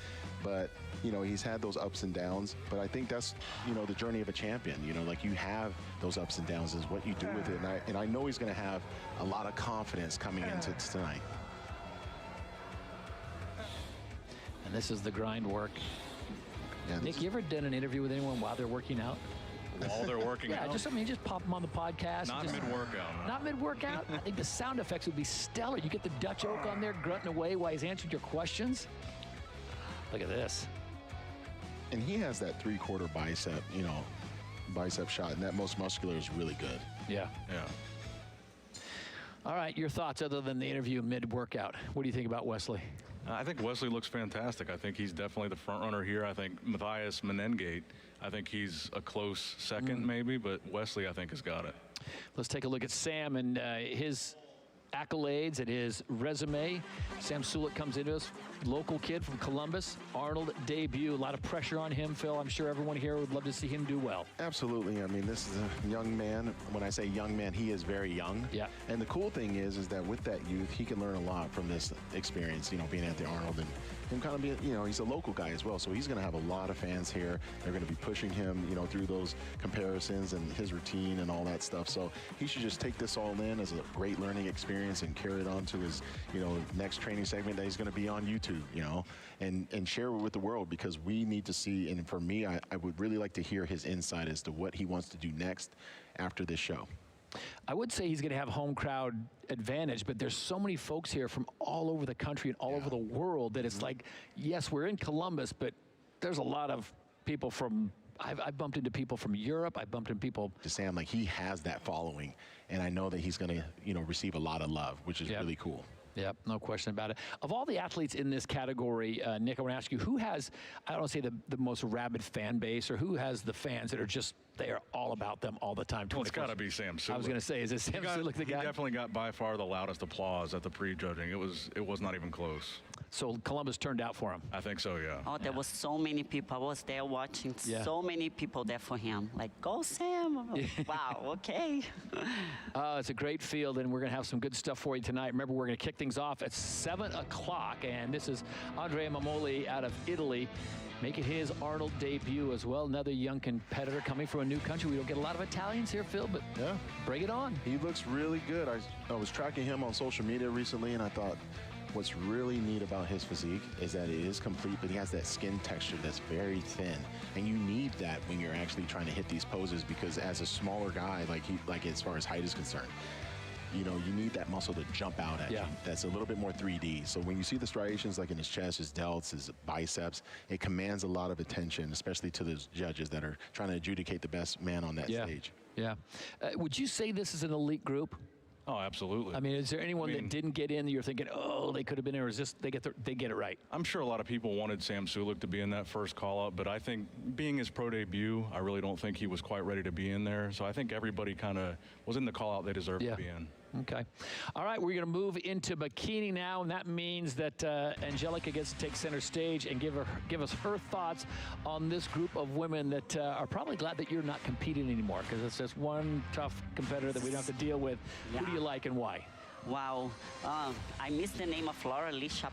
but, you know, he's had those ups and downs, but I think that's, you know, the journey of a champion. You know, like you have those ups and downs is what you do with it, and I know he's going to have a lot of confidence coming into tonight. And this is the grind work. Yeah, Nick, you ever done an interview with anyone while they're working out? While they're working out? Yeah, just pop them on the podcast. Not mid-workout. Not mid-workout? I think the sound effects would be stellar. You get the Dutch oak on there grunting away while he's answering your questions. Look at this. And he has that 3/4 bicep, you know, bicep shot, and that most muscular is really good. Yeah. Yeah. All right, your thoughts other than the interview mid-workout. What do you think about Wesley? I think Wesley looks fantastic. I think he's definitely the front runner here. I think Matheus Menengate, I think he's a close second maybe, but Wesley, I think, has got it. Let's take a look at Sam and his accolades and his resume. Sam Sulek comes into us, local kid from Columbus. Arnold debut, a lot of pressure on him, Phil. I'm sure everyone here would love to see him do well. Absolutely. I mean, this is a young man. When I say young man, he is very young. Yeah. And the cool thing is that with that youth, he can learn a lot from this experience, you know, being at the Arnold, and him kind of being, you know, he's a local guy as well. So he's going to have a lot of fans here. They're going to be pushing him, you know, through those comparisons and his routine and all that stuff. So he should just take this all in as a great learning experience. experience and carry it on to his, next training segment that he's going to be on YouTube, and share it with the world, because we need to see, and for me, I would really like to hear his insight as to what he wants to do next after this show. I would say he's going to have home crowd advantage, but there's so many folks here from all over the country and all over the world that it's like, yes, we're in Columbus, but there's a lot of people from, I've bumped into people from Europe. I've bumped into people. To say, like, he has that following, and I know that he's going to, receive a lot of love, which is really cool. Yep, no question about it. Of all the athletes in this category, Nick, I want to ask you, who has, I don't want to say the most rabid fan base, or who has the fans that are just, they are all about them all the time? Well, it's got to be Sam Sulek. I was going to say, is it Sam Sulek the guy? He definitely got by far the loudest applause at the pre-judging. It was not even close. So Columbus turned out for him. I think so, yeah. Oh, there was so many people. I was there watching. So many people there for him. Like, go Sam. Wow, okay. It's a great field, and we're going to have some good stuff for you tonight. Remember, we're going to kick things off at 7 o'clock, and this is Andrea Mamoli out of Italy, making his Arnold debut as well. Another young competitor coming from a new country. We don't get a lot of Italians here, Phil, but bring it on. He looks really good. I was tracking him on social media recently, and I thought, what's really neat about his physique is that it is complete, but he has that skin texture that's very thin, and you need that when you're actually trying to hit these poses, because as a smaller guy, like as far as height is concerned, you need that muscle to jump out at you. That's a little bit more 3D. So when you see the striations, like in his chest, his delts, his biceps, it commands a lot of attention, especially to those judges that are trying to adjudicate the best man on that stage. Yeah. Would you say this is an elite group? Oh, absolutely. I mean, is there anyone that didn't get in that you're thinking, oh, they could have been there, or is this, they get it right? I'm sure a lot of people wanted Sam Sulek to be in that first call-up, but I think being his pro debut, I really don't think he was quite ready to be in there. So I think everybody kind of was in the call-out they deserved to be in. Okay. All right, we're going to move into bikini now, and that means that Angelica gets to take center stage and give us her thoughts on this group of women that are probably glad that you're not competing anymore, because it's just one tough competitor that we don't have to deal with. Who do you like and why? Wow. I missed the name of Laysha,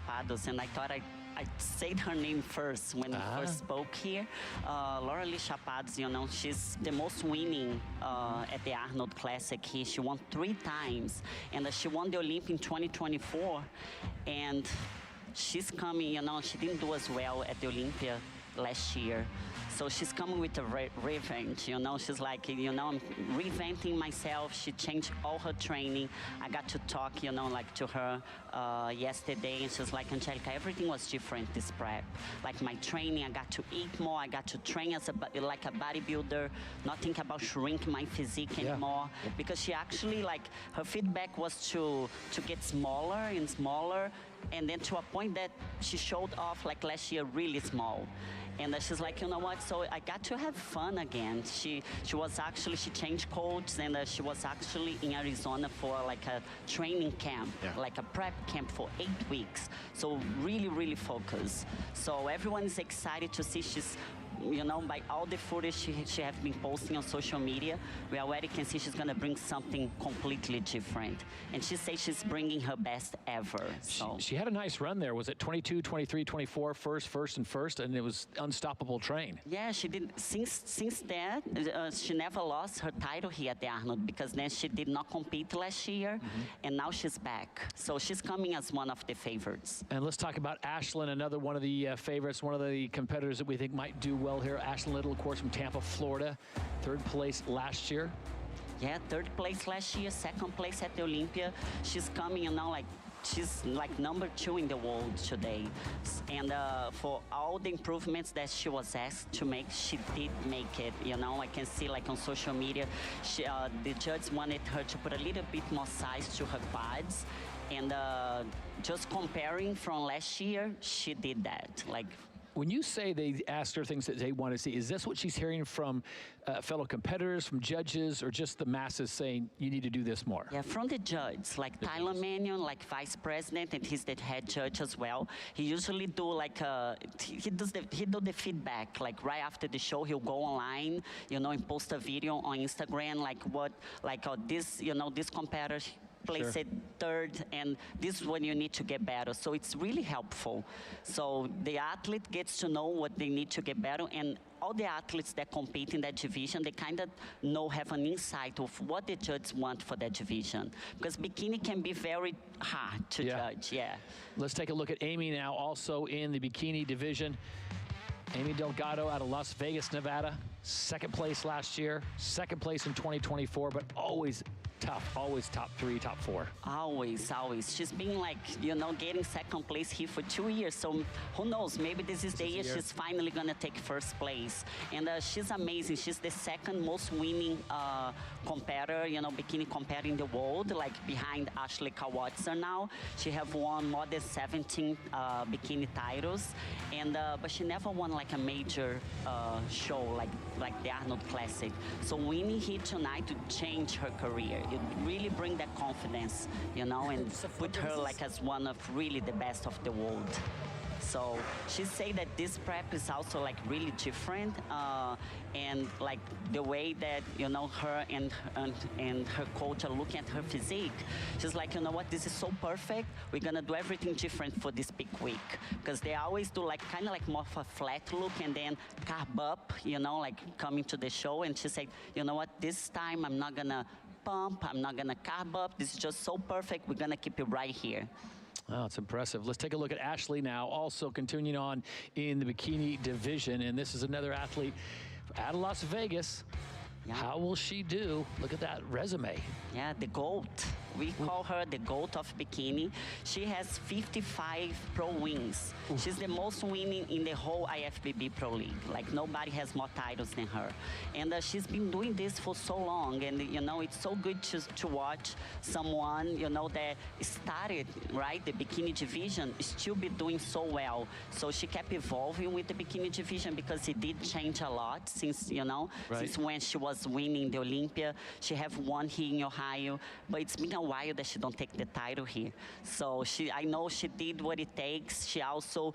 and I thought I'd said her name first when we first spoke here. Laysha, she's the most winning at the Arnold Classic here. She won 3 times, and she won the Olympic in 2024. And she's coming, she didn't do as well at the Olympia last year. So she's coming with a revenge, She's like, I'm reinventing myself. She changed all her training. I got to talk, to her yesterday, and she's like, Angelica, everything was different this prep. Like my training, I got to eat more. I got to train as like a bodybuilder, not think about shrinking my physique anymore. Because she actually, her feedback was to get smaller and smaller, and then to a point that she showed off like last year really small. And she's like, you know what? So I got to have fun again. She changed coaches, and she was actually in Arizona for like a training camp, like a prep camp for 8 weeks. So really, really focused. So everyone is excited to see she's, by all the footage she has been posting on social media, we already can see she's going to bring something completely different. And she says she's bringing her best ever. So she had a nice run there. Was it 22, 23, 24, first, and it was unstoppable train? Yeah, she did. Since then, she never lost her title here at the Arnold, because then she did not compete last year, and now she's back. So she's coming as one of the favorites. And let's talk about Ashlyn, another one of the favorites, one of the competitors that we think might do well here. Ashlyn Little, of course, from Tampa, Florida, 3rd place last year. Yeah, 3rd place last year, 2nd place at the Olympia. She's coming, she's like number 2 in the world today. And for all the improvements that she was asked to make, she did make it. I can see like on social media, the judge wanted her to put a little bit more size to her quads. And just comparing from last year, she did that. When you say they asked her things that they want to see, is this what she's hearing from fellow competitors, from judges, or just the masses saying, you need to do this more? Yeah, from the judge, like Tyler Mannion, like vice president, and he's the head judge as well. He usually do he do the feedback, like right after the show, he'll go online, and post a video on Instagram, this competitor, placed third, and this is when you need to get better. So it's really helpful. So the athlete gets to know what they need to get better, and all the athletes that compete in that division, they kind of have an insight of what the judges want for that division. Because bikini can be very hard to judge, Let's take a look at Amy now, also in the bikini division. Amy Delgado out of Las Vegas, Nevada. Second place last year, second place in 2024, but always tough, always top 3, top 4. Always, always. She's been like, getting second place here for 2 years. So who knows, maybe this is the year she's finally gonna take first place. And she's amazing. She's the second most winning competitor, bikini competitor in the world, like behind Ashley Kawatzer now. She have won more than 17 bikini titles. And but she never won like a major show like the Arnold Classic. So winning here tonight to change her career. It really bring that confidence, and put her like as one of really the best of the world. So she say that this prep is also like really different, and like the way that her and her coach are looking at her physique. She's like, you know what, this is so perfect. We're gonna do everything different for this peak week, because they always do like kind of like more of a flat look and then carb up, like coming to the show. And she said, you know what, this time I'm not gonna pump, I'm not gonna carb up. This is just so perfect. We're gonna keep it right here. Oh, it's impressive. Let's take a look at Ashley now, also continuing on in the bikini division. And this is another athlete out of Las Vegas. Yeah. How will she do? Look at that resume. Yeah, the GOAT. We call her the GOAT of bikini. She has 55 pro wins. She's the most winning in the whole IFBB Pro League. Like nobody has more titles than her. And she's been doing this for so long. And it's so good to watch someone, that started, right, the bikini division, still be doing so well. So she kept evolving with the bikini division because it did change a lot since, since when she was winning the Olympia. She have won here in Ohio, but it's been a while that she don't take the title here. So I know she did what it takes. She also,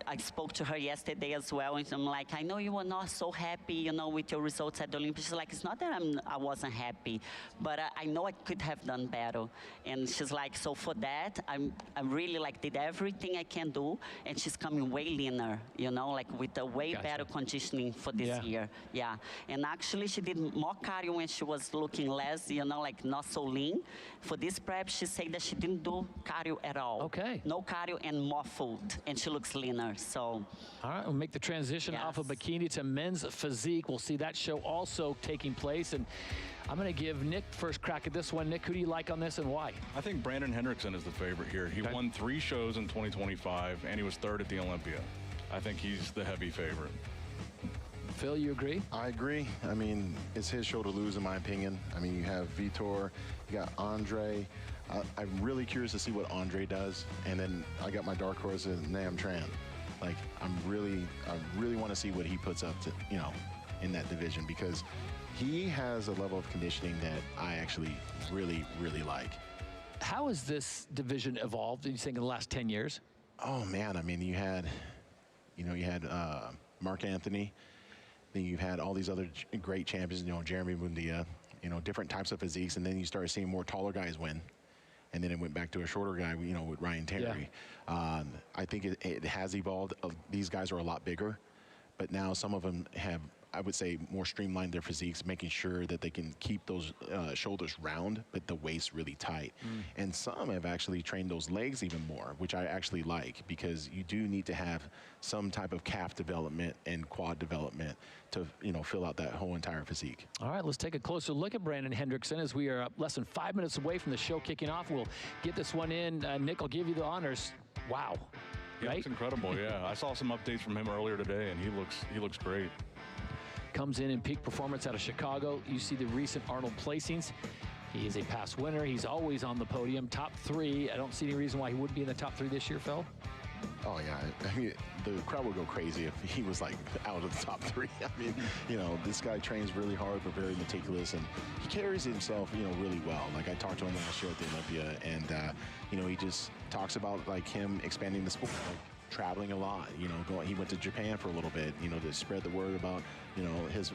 I spoke to her yesterday as well, and I'm like, I know you were not so happy, with your results at the Olympics. She's like, it's not that I wasn't happy, but I know I could have done better. And she's like, so for that, I really did everything I can do, and she's coming way leaner, like with a way better conditioning for this year. Yeah, and actually she did more cardio when she was looking less, like not so lean. For this prep, she said that she didn't do cardio at all. Okay. No cardio and more food, and she looks leaner. So, all right, we'll make the transition off of bikini to men's physique. We'll see that show also taking place, and I'm going to give Nick first crack at this one. Nick, who do you like on this and why? I think Brandon Hendrickson is the favorite here. He won 3 shows in 2025, and he was 3rd at the Olympia. I think he's the heavy favorite. Phil, you agree? I agree. I mean, it's his show to lose, in my opinion. I mean, you have Vitor, you got Andre. I'm really curious to see what Andre does, and then I got my dark horse in Nam Tran. Like, I really want to see what he puts up to, in that division, because he has a level of conditioning that I actually really, really like. How has this division evolved, do you think, in the last 10 years? Oh, man. I mean, you had Mark Anthony. Then you've had all these other great champions, Jeremy Bundia, different types of physiques, and then you started seeing more taller guys win. And then it went back to a shorter guy, with Ryan Terry. Yeah. I think it has evolved. These guys are a lot bigger, but now some of them have, I would say, more streamlined their physiques, making sure that they can keep those shoulders round, but the waist really tight. And some have actually trained those legs even more, which I actually like, because you do need to have some type of calf development and quad development to, fill out that whole entire physique. All right, let's take a closer look at Brandon Hendrickson as we are less than 5 minutes away from the show kicking off. We'll get this one in. Nick, I'll give you the honors. Wow. He looks incredible, yeah. I saw some updates from him earlier today, and he looks great. Comes in peak performance out of Chicago. You see the recent Arnold placings. He is a past winner. He's always on the podium. Top 3. I don't see any reason why he wouldn't be in the top 3 this year, Phil. Oh, yeah. I mean, the crowd would go crazy if he was, out of the top 3. I mean, this guy trains really hard but very meticulous, and he carries himself, really well. Like, I talked to him last year at the Olympia, and, he just talks about, him expanding the sport. traveling a lot. You know, he went to Japan for a little bit, you know, to spread the word about, you know, his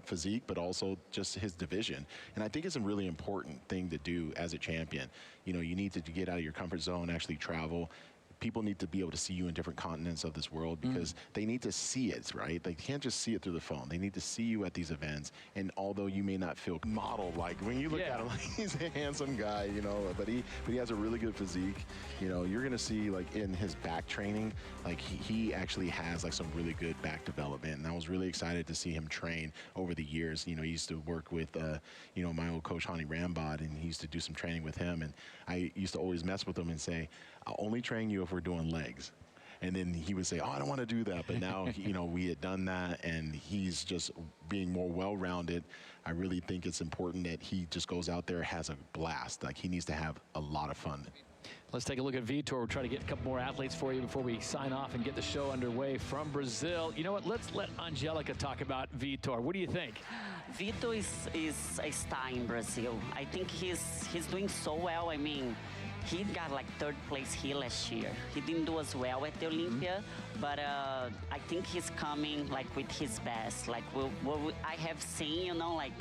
physique, but also just his division. And I think it's a really important thing to do as a champion. You know, you need to get out of your comfort zone, actually travel. People need to be able to see you in different continents of this world because they need to see it, right? They can't just see it through the phone. They need to see you at these events. And although you may not feel model, like when you look at him, like he's a handsome guy, you know, but he has a really good physique. You know, you're gonna see like in his back training, like he actually has like some really good back development. And I was really excited to see him train over the years. You know, he used to work with, you know, my old coach, Hadi Rambod, and he used to do some training with him. And I used to always mess with him and say, I'll only train you if we're doing legs. And then he would say, oh, I don't want to do that. But now, you know, we had done that, and he's just being more well-rounded. I really think it's important that he just goes out there, has a blast. Like, he needs to have a lot of fun. Let's take a look at Vitor. We'll try to get a couple more athletes for you before we sign off and get the show underway from Brazil. You know what? Let's let Angelica talk about Vitor. What do you think? Vitor is a star in Brazil. I think he's doing so well. I mean, he got like 3rd place here last year. He didn't do as well at the Olympia, but I think he's coming like with his best. Like what I have seen, you know, like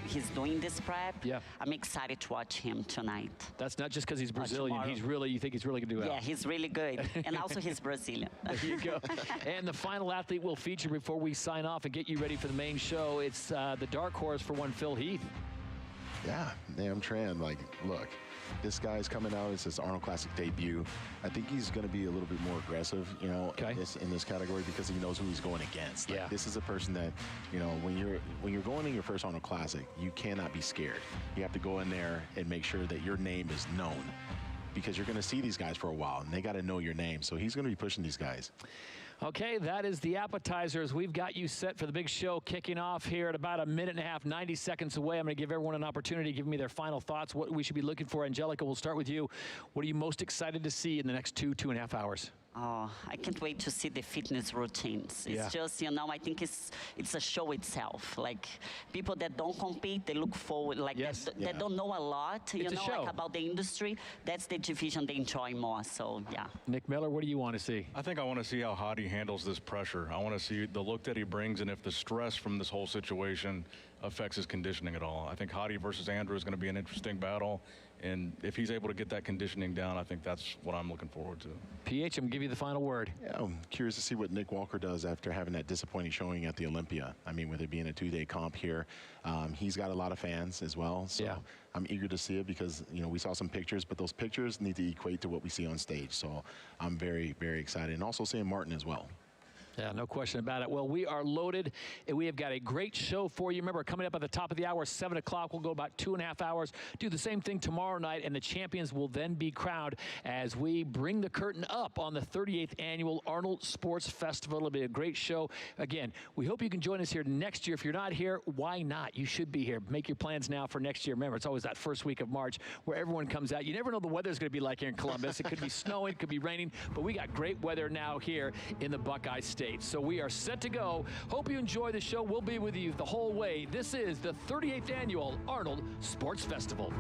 he's doing this prep. Yeah. I'm excited to watch him tonight. That's not just because he's Brazilian. You think he's really going to do well? Yeah, he's really good. And also he's Brazilian. There you go. And the final athlete we'll feature before we sign off and get you ready for the main show, it's the dark horse for one, Phil Heath. Yeah, I'm trying. Like, look, this guy's coming out. It's his Arnold Classic debut. I think he's going to be a little bit more aggressive, you know, in this category because he knows who he's going against. Like, this is a person that, you know, when you're going in your first Arnold Classic, you cannot be scared. You have to go in there and make sure that your name is known because you're going to see these guys for a while, and they got to know your name. So he's going to be pushing these guys. Okay, that is the appetizers. We've got you set for the big show kicking off here at about a minute and a half, 90 seconds away. I'm going to give everyone an opportunity to give me their final thoughts, what we should be looking for. Angelica, we'll start with you. What are you most excited to see in the next 2.5 hours? Oh, I can't wait to see the fitness routines. It's just, you know, I think it's a show itself. Like, people that don't compete, they look forward, like, that don't know a lot, you know, like about the industry. That's the division they enjoy more, so, yeah. Nick Miller, what do you want to see? I think I want to see how Hadi handles this pressure. I want to see the look that he brings and if the stress from this whole situation affects his conditioning at all. I think Hadi versus Andrew is going to be an interesting battle. And if he's able to get that conditioning down, I think that's what I'm looking forward to. PH, I'm going to give you the final word. Yeah, I'm curious to see what Nick Walker does after having that disappointing showing at the Olympia. I mean, with it being a 2-day comp here, he's got a lot of fans as well. So I'm eager to see it because, you know, we saw some pictures, but those pictures need to equate to what we see on stage. So I'm very, very excited. And also seeing Martin as well. Yeah, no question about it. Well, we are loaded, and we have got a great show for you. Remember, coming up at the top of the hour, 7 o'clock, we'll go about 2.5 hours, do the same thing tomorrow night, and the champions will then be crowned as we bring the curtain up on the 38th Annual Arnold Sports Festival. It'll be a great show. Again, we hope you can join us here next year. If you're not here, why not? You should be here. Make your plans now for next year. Remember, it's always that first week of March where everyone comes out. You never know the weather's going to be like here in Columbus. It could be snowing, it could be raining, but we got great weather now here in the Buckeye State. So we are set to go. Hope you enjoy the show. We'll be with you the whole way. This is the 38th Annual Arnold Sports Festival.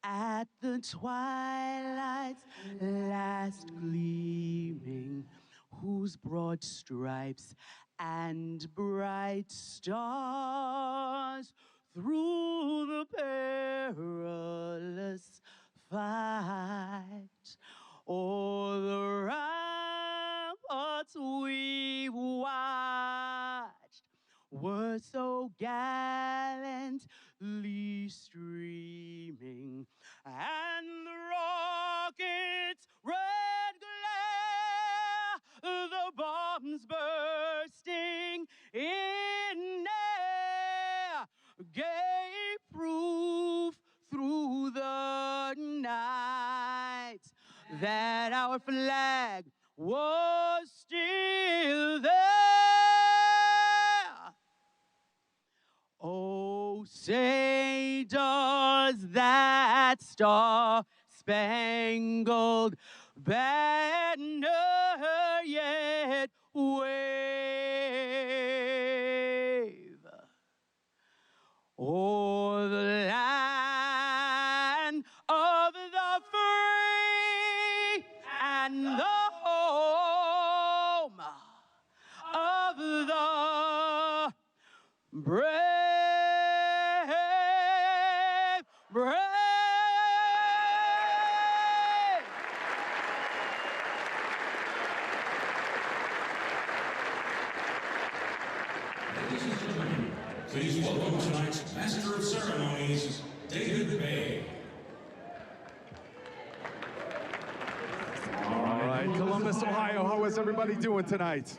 At the twilight's last gleaming, whose broad stripes and bright stars through the perilous fight o'er the ramparts we watched were so gallantly streaming, and the rockets' red glare, the bombs bursting in air, gave proof through the night that our flag was still there. Oh, say does that star-spangled banner yet wave o'er the land of the free and the home of the brave, brave. Please welcome tonight's Master of Ceremonies, David Bay. All right, Columbus, Ohio, how is everybody doing tonight?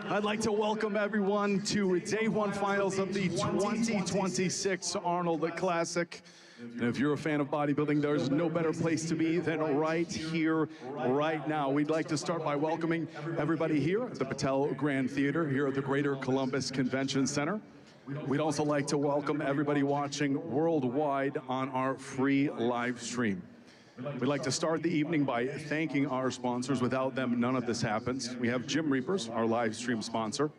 I'd like to welcome everyone to day one finals of the 2026 Arnold Classic. And if you're a fan of bodybuilding, there's no better place to be than right here, right now. We'd like to start by welcoming everybody here at the Patel Grand Theater, here at the Greater Columbus Convention Center. We'd also like to welcome everybody watching worldwide on our free live stream. We'd like to start the evening by thanking our sponsors. Without them, none of this happens. We have Gym Reapers, our live stream sponsor,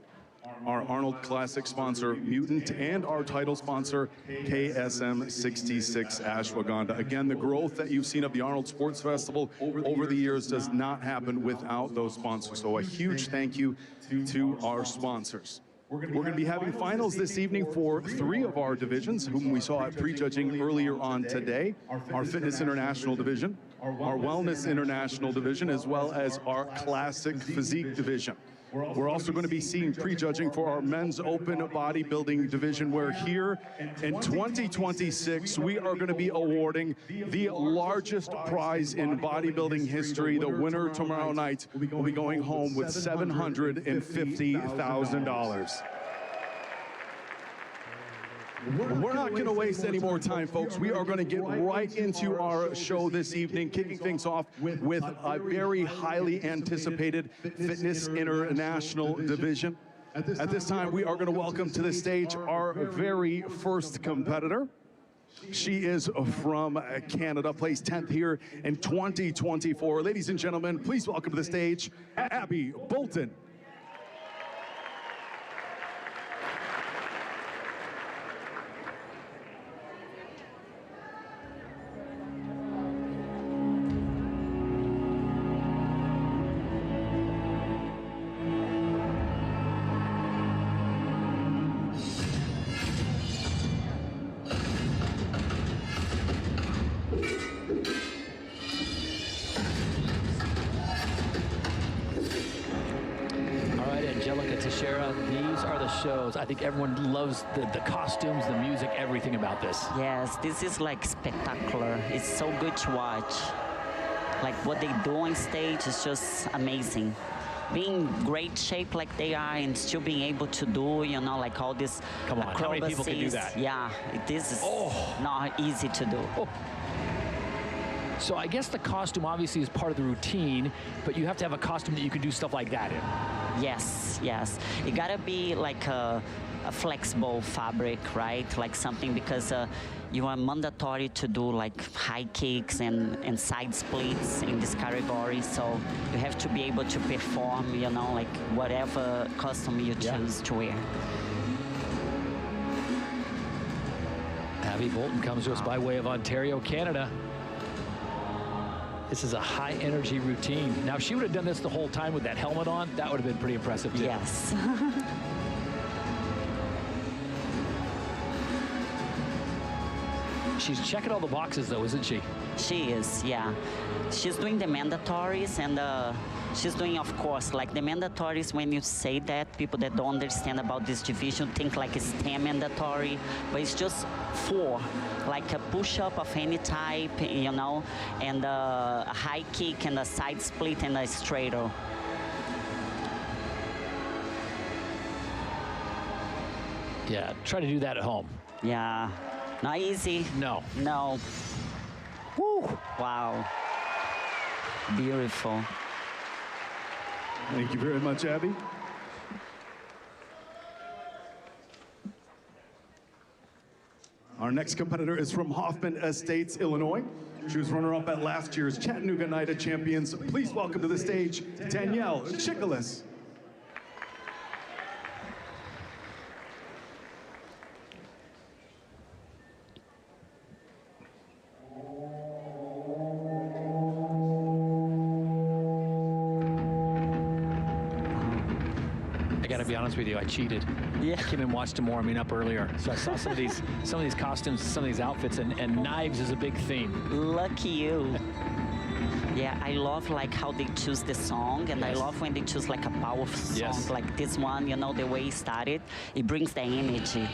our Arnold Classic sponsor, Mutant, and our title sponsor, KSM 66 Ashwagandha. Again, the growth that you've seen of the Arnold Sports Festival over the years does not happen without those sponsors. So a huge thank you to our sponsors. We're going to be having finals this evening for 3 of our divisions, whom we saw at prejudging earlier on today. Our Fitness International division, our Wellness International division, as well as our Classic Physique division. We're also going to be seeing prejudging for our Men's Open Bodybuilding division, where here in 2026, we are going to be awarding the largest prize in bodybuilding history. The winner tomorrow night will be going home with $750,000. We're not going to waste any more time, folks. We are going to get right into our show this evening, kicking things off with a very highly anticipated Fitness International division. At this time, we are going to welcome to the stage our very first competitor. She is from Canada, placed 10th here in 2024. Ladies and gentlemen, please welcome to the stage, Abby Bolton. I think everyone loves the costumes, the music, everything about this. Yes, this is like spectacular. It's so good to watch. Like what they do on stage is just amazing. Being in great shape like they are and still being able to do, you know, like all this acrobacies. How many people can do that? Yeah, this is not easy to do. So I guess the costume obviously is part of the routine, but you have to have a costume that you can do stuff like that in. Yes, yes. It gotta be like a flexible fabric, right? Like something, because you are mandatory to do like high kicks and side splits in this category. So you have to be able to perform, you know, like whatever costume you choose to wear. Abby Bolton comes to us by way of Ontario, Canada. This is a high-energy routine. Now, if she would have done this the whole time with that helmet on, that would have been pretty impressive, too. Yes. She's checking all the boxes, though, isn't she? She is, yeah. She's doing the mandatories, and she's doing, of course, like the mandatories. When you say that, people that don't understand about this division think like it's 10 mandatory, but it's just 4, like a push-up of any type, you know, and a high kick and a side split and a straighter. Yeah, try to do that at home. Yeah, not easy. No. No. Woo! Wow. Beautiful. Thank you very much, Abby. Our next competitor is from Hoffman Estates, Illinois. She was runner-up at last year's Chattanooga Night of Champions. Please welcome to the stage, Danielle Chicolis. To be honest with you, I cheated. Yeah. I came and watched them warming up earlier, so I saw some of these costumes, some of these outfits, and knives is a big theme. Lucky you. Yeah, I love like how they choose the song, and I love when they choose like a powerful song, like this one. You know, the way it started, it brings the energy.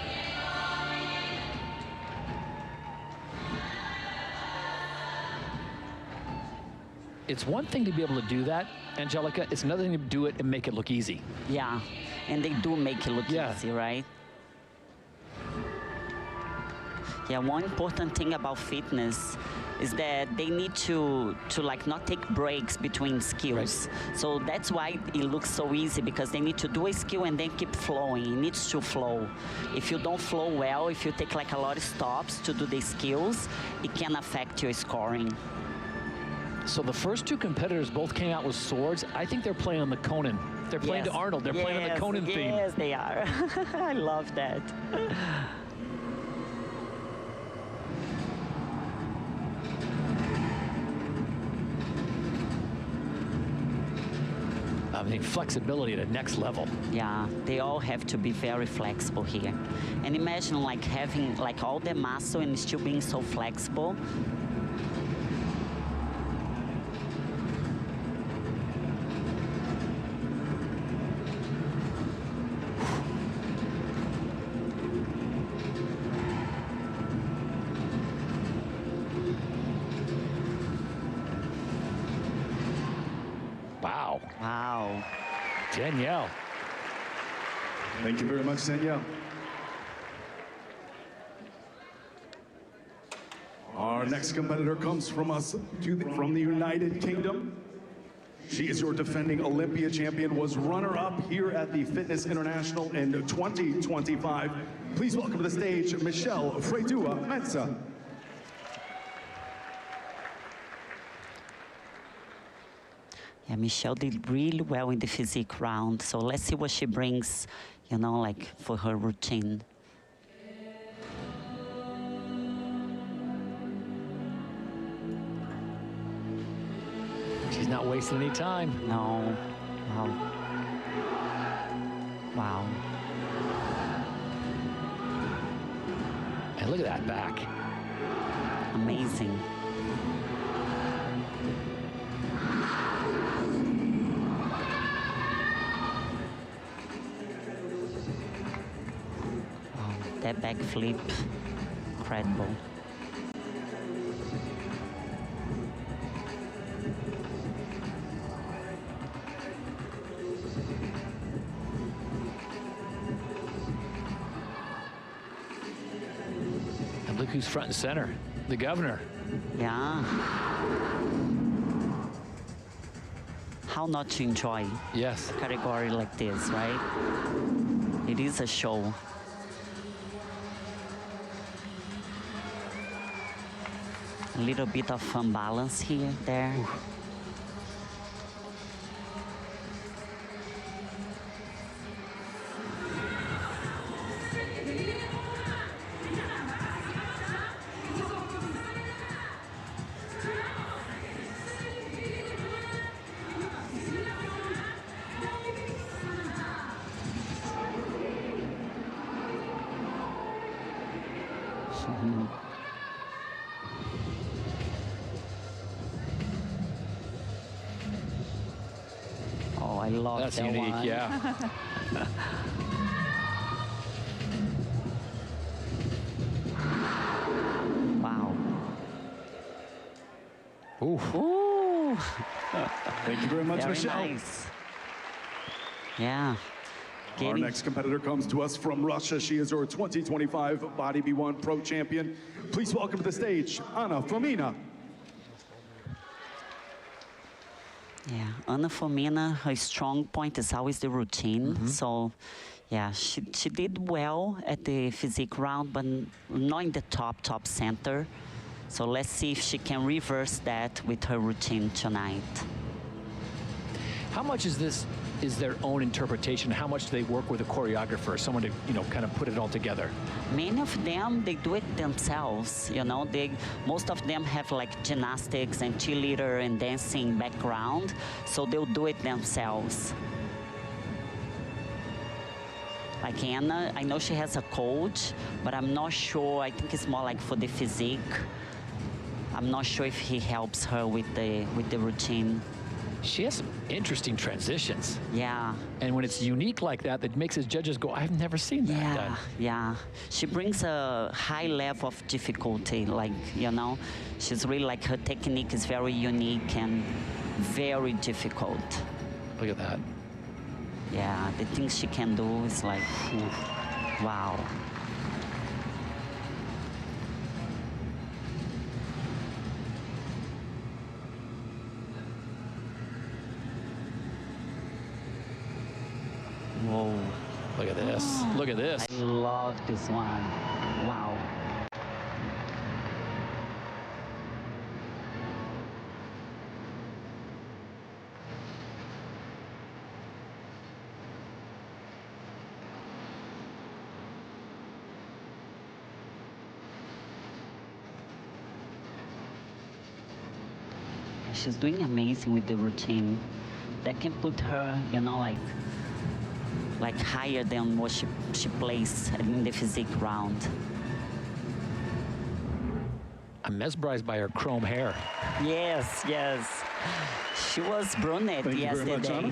It's one thing to be able to do that, Angelica. It's another thing to do it and make it look easy. Yeah, and they do make it look easy, right? Yeah, one important thing about fitness is that they need to like not take breaks between skills. Right. So that's why it looks so easy, because they need to do a skill and then keep flowing. It needs to flow. If you don't flow well, if you take like a lot of stops to do the skills, it can affect your scoring. So the first 2 competitors both came out with swords. I think they're playing on the Conan. They're playing to Arnold. They're playing on the Conan theme. Yes, they are. I love that. I mean, flexibility at the next level. Yeah, they all have to be very flexible here. And imagine like having like all the muscle and still being so flexible. Wow. Danielle. Thank you very much, Danielle. Our next competitor comes from from the United Kingdom. She is your defending Olympia champion, was runner-up here at the Fitness International in 2025. Please welcome to the stage, Michelle Freidua-Mensah. Yeah, Michelle did really well in the physique round, so let's see what she brings, you know, like for her routine. She's not wasting any time. No. Wow. Wow. And look at that back. Amazing. That back flip, incredible. And look who's front and center, the governor. Yeah. How not to enjoy a category like this, right? It is a show. A little bit of unbalance here, there. Ooh. I love That's that unique, one. yeah. Wow. Ooh. Ooh. Thank you very much, Very Michelle. nice. Yeah. Our next competitor comes to us from Russia. She is our 2025 Body B1 Pro Champion. Please welcome to the stage, Anna Fomina. Yeah, Anna Fomina, her strong point is always the routine. So, yeah, she did well at the physique round, but not in the top center. So let's see if she can reverse that with her routine tonight. How much is their own interpretation? How much do they work with a choreographer, someone to, you know, kind of put it all together? Many of them, they do it themselves, you know. Most of them have like gymnastics and cheerleader and dancing background, so they'll do it themselves. Like Anna, I know she has a coach, but I'm not sure. I think it's more like for the physique. I'm not sure if he helps her with the routine. She has some interesting transitions. Yeah. And when it's unique like that, that makes his judges go, I've never seen that done. Yeah. She brings a high level of difficulty, like, you know, she's really like, her technique is very unique and very difficult. Look at that. Yeah, the things she can do is like, wow. Whoa. Look at this. Look at this. I love this one. Wow. She's doing amazing with the routine. That can put her, you know, like higher than what she placed in the physique round. I'm mesmerized by her chrome hair. Yes. She was brunette yesterday.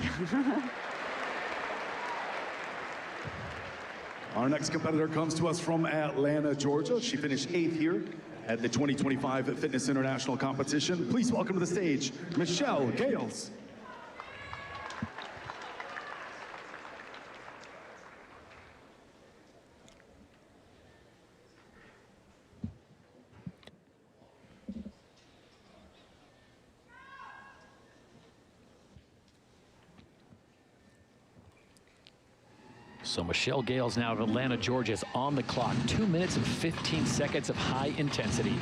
Our next competitor comes to us from Atlanta, Georgia. She finished 8th here at the 2025 Fitness International Competition. Please welcome to the stage, Michelle Gales. So Michelle Gales now of Atlanta, Georgia is on the clock. 2 minutes and 15 seconds of high intensity.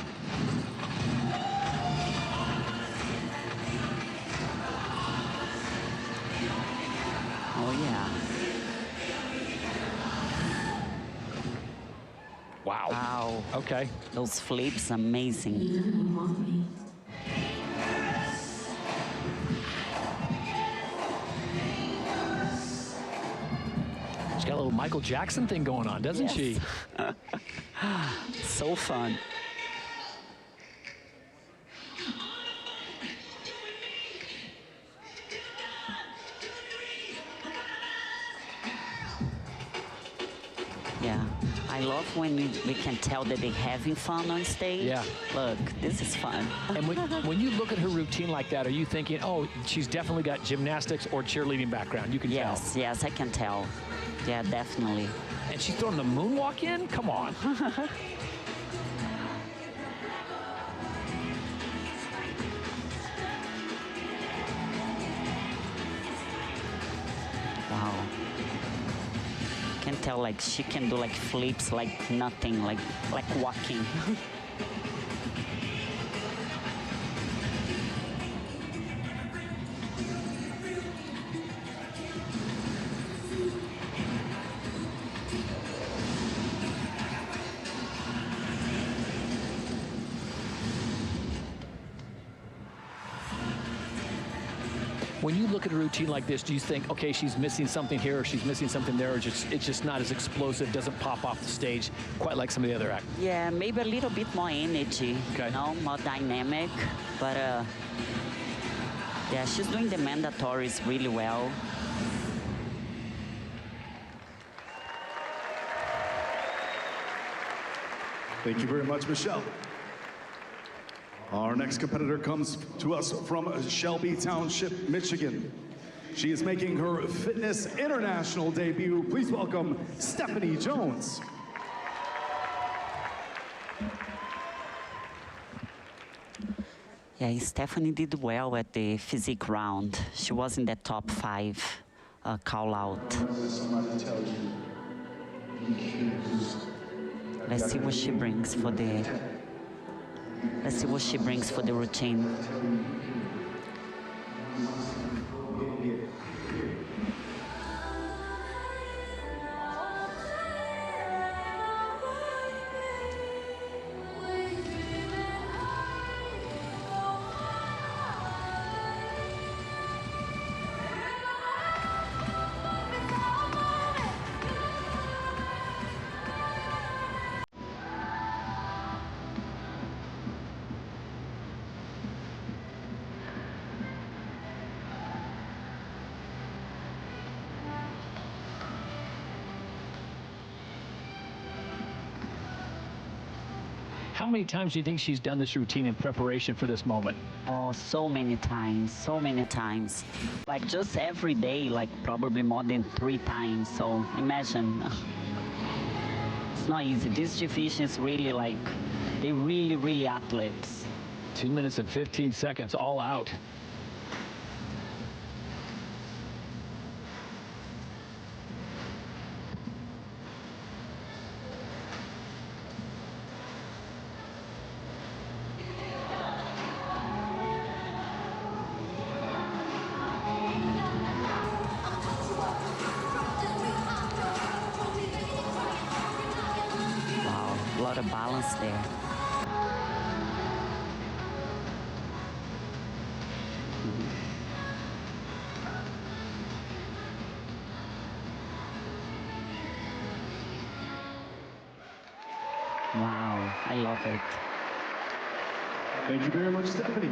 Oh, yeah. Wow. Wow. Okay. Those flips, amazing. She's got a little Michael Jackson thing going on, doesn't she? So fun. Yeah, I love when we can tell that they're having fun on stage. Yeah. Look, this is fun. And when you look at her routine like that, are you thinking, oh, she's definitely got gymnastics or cheerleading background? You can tell. Yes, I can tell. Yeah, definitely. And she's throwing the moonwalk in? Come on. Wow. Can tell like she can do like flips like nothing, like walking. When you look at a routine like this, do you think, okay, she's missing something here, or she's missing something there, or it's just not as explosive, doesn't pop off the stage quite like some of the other acts? Yeah, maybe a little bit more energy, okay. You know, more dynamic. But yeah, she's doing the mandatories really well. Thank you very much, Michelle. Our next competitor comes to us from Shelby Township, Michigan. She is making her fitness international debut. Please welcome Stephanie Jones. Yeah, Stephanie did well at the physique round. She was in the top 5 call out. Let's see what she brings for the. Let's see what she brings for the routine. How many times do you think she's done this routine in preparation for this moment? Oh, so many times, so many times. Like just every day, like probably more than 3 times. So imagine, it's not easy. This division is really like, they're really athletes. 2 minutes and 15 seconds, all out. A lot of balance there. Wow, I love it. Thank you very much, Stephanie.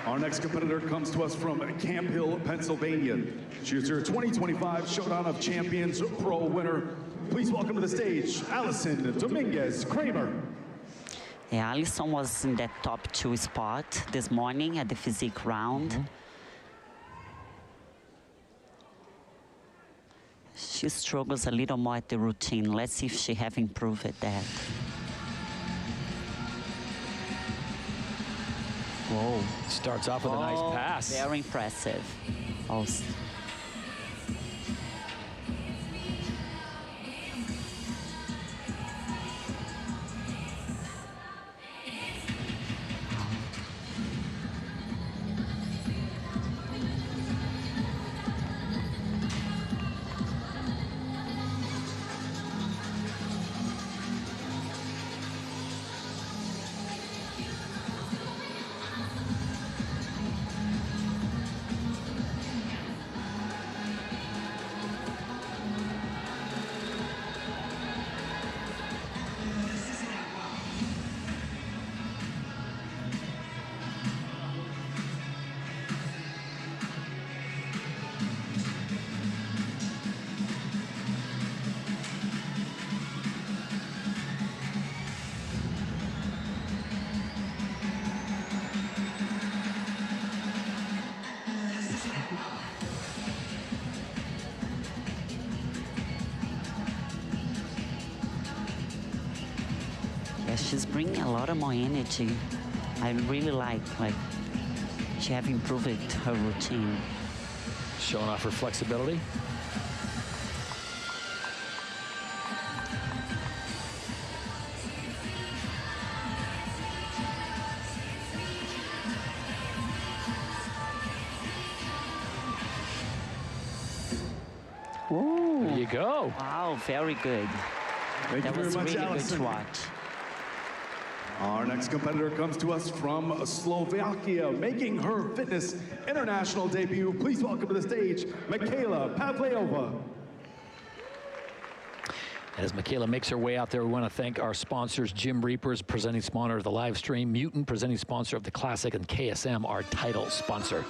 Our next competitor comes to us from Camp Hill, Pennsylvania. She is your 2025 Showdown of Champions Pro winner. Please welcome to the stage, Allison Dominguez Kramer. Yeah, Allison was in that top 2 spot this morning at the physique round. She struggles a little more at the routine. Let's see if she have improved at that. Whoa, starts off with a nice pass. Very impressive. Oh. Yeah, she's bringing a lot of more energy. I really like she have improved her routine. Showing off her flexibility. Ooh. There you go. Wow, very good. Thank you very much, really Allison. good to watch. Our next competitor comes to us from Slovakia, making her fitness international debut. Please welcome to the stage, Michaela Pavleova. As Michaela makes her way out there, we want to thank our sponsors, Gym Reapers, presenting sponsor of the live stream, Mutant, presenting sponsor of the Classic, and KSM, our title sponsor.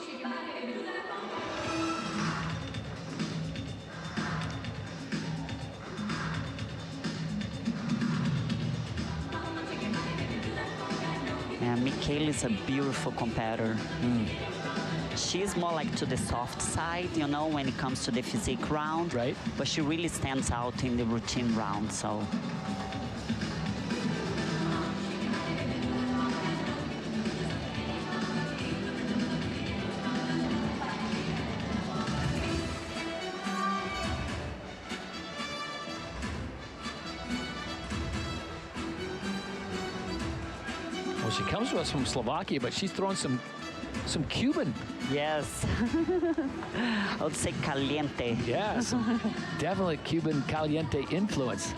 Yeah, Michaela is a beautiful competitor. She's more like to the soft side, you know, when it comes to the physique round. Right. But she really stands out in the routine round, so. Well, she comes to us from Slovakia, but she's throwing some Cuban. Yes. I would say caliente. Yeah, some definitely Cuban caliente influence.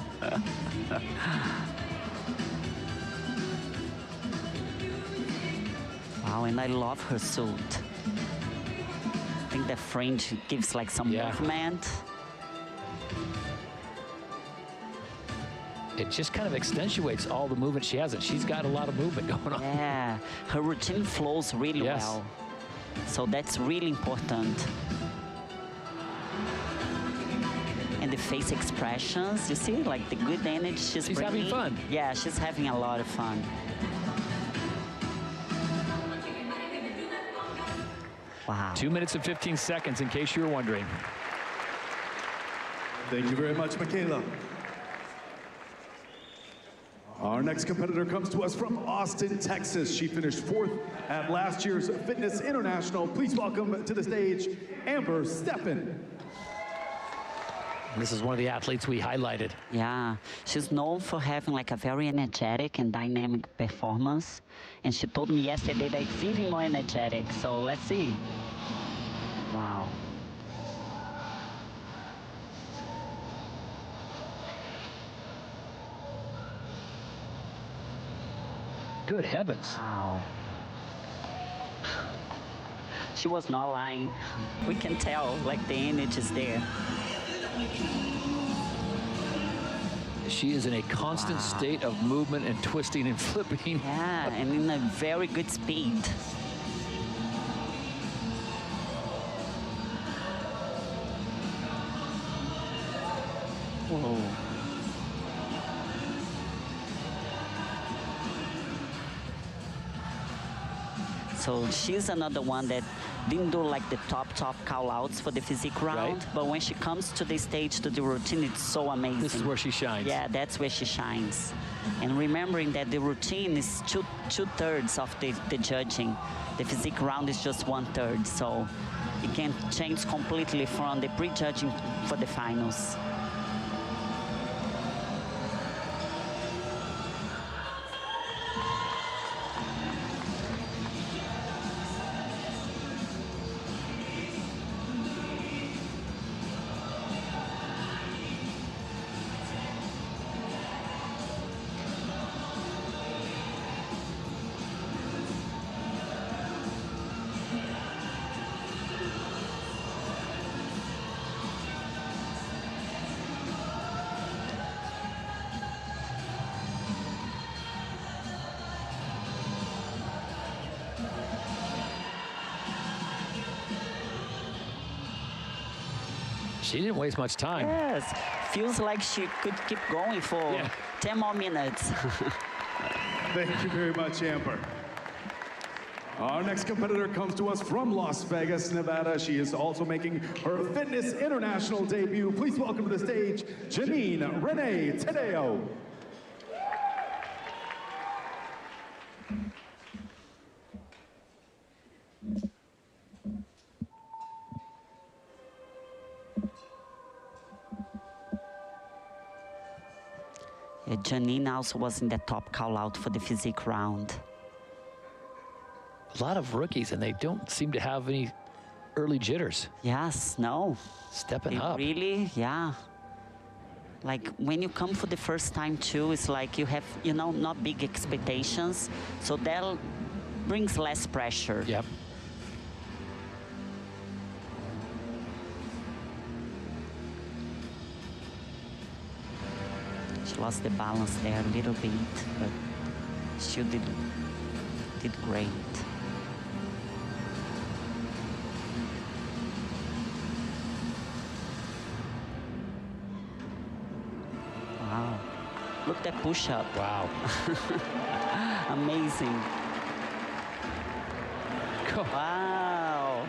Wow, and I love her suit. I think the fringe gives like some movement. It just kind of accentuates all the movement she has. She's got a lot of movement going on. Yeah, her routine flows really well. So that's really important. And the face expressions, you see, like the good energy she's bringing. Having fun. Yeah, she's having a lot of fun. Wow. 2 minutes and 15 seconds, in case you were wondering. Thank you very much, Michaela. Our next competitor comes to us from Austin, Texas. She finished 4th at last year's Fitness International. Please welcome to the stage, Amber Steffen. This is one of the athletes we highlighted. Yeah, she's known for having like a very energetic and dynamic performance. And she told me yesterday that it's even more energetic. So let's see. Wow. Good heavens. Wow. She was not lying. We can tell, like, the energy is there. She is in a constant state of movement and twisting and flipping. Yeah, and in a very good speed. Whoa. So she's another one that didn't do like the top callouts for the physique round, but when she comes to the stage to the routine, it's so amazing. This is where she shines. Yeah, that's where she shines. And remembering that the routine is two-thirds of the judging. The physique round is just 1/3, so it can change completely from the pre-judging for the finals. She didn't waste much time. Yes, feels like she could keep going for 10 more minutes. Thank you very much, Amber. Our next competitor comes to us from Las Vegas, Nevada. She is also making her Fitness International debut. Please welcome to the stage, Janine Renee Tadeo. Janine also was in the top call-out for the physique round. A lot of rookies, and they don't seem to have any early jitters. Yes, no. Stepping up. Really, yeah. Like, when you come for the first time, too, it's like you have, you know, not big expectations, so that brings less pressure. Yep. She lost the balance there a little bit, but she did great. Wow. Look at that push-up. Wow. Amazing. Wow.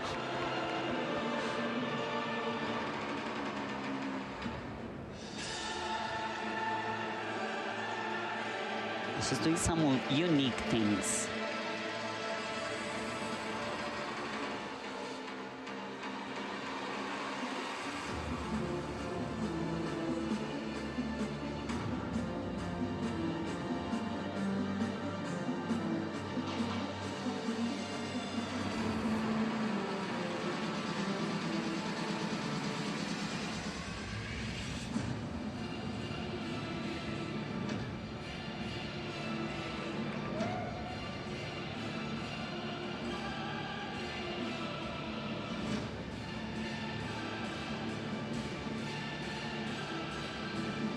She's doing some unique things.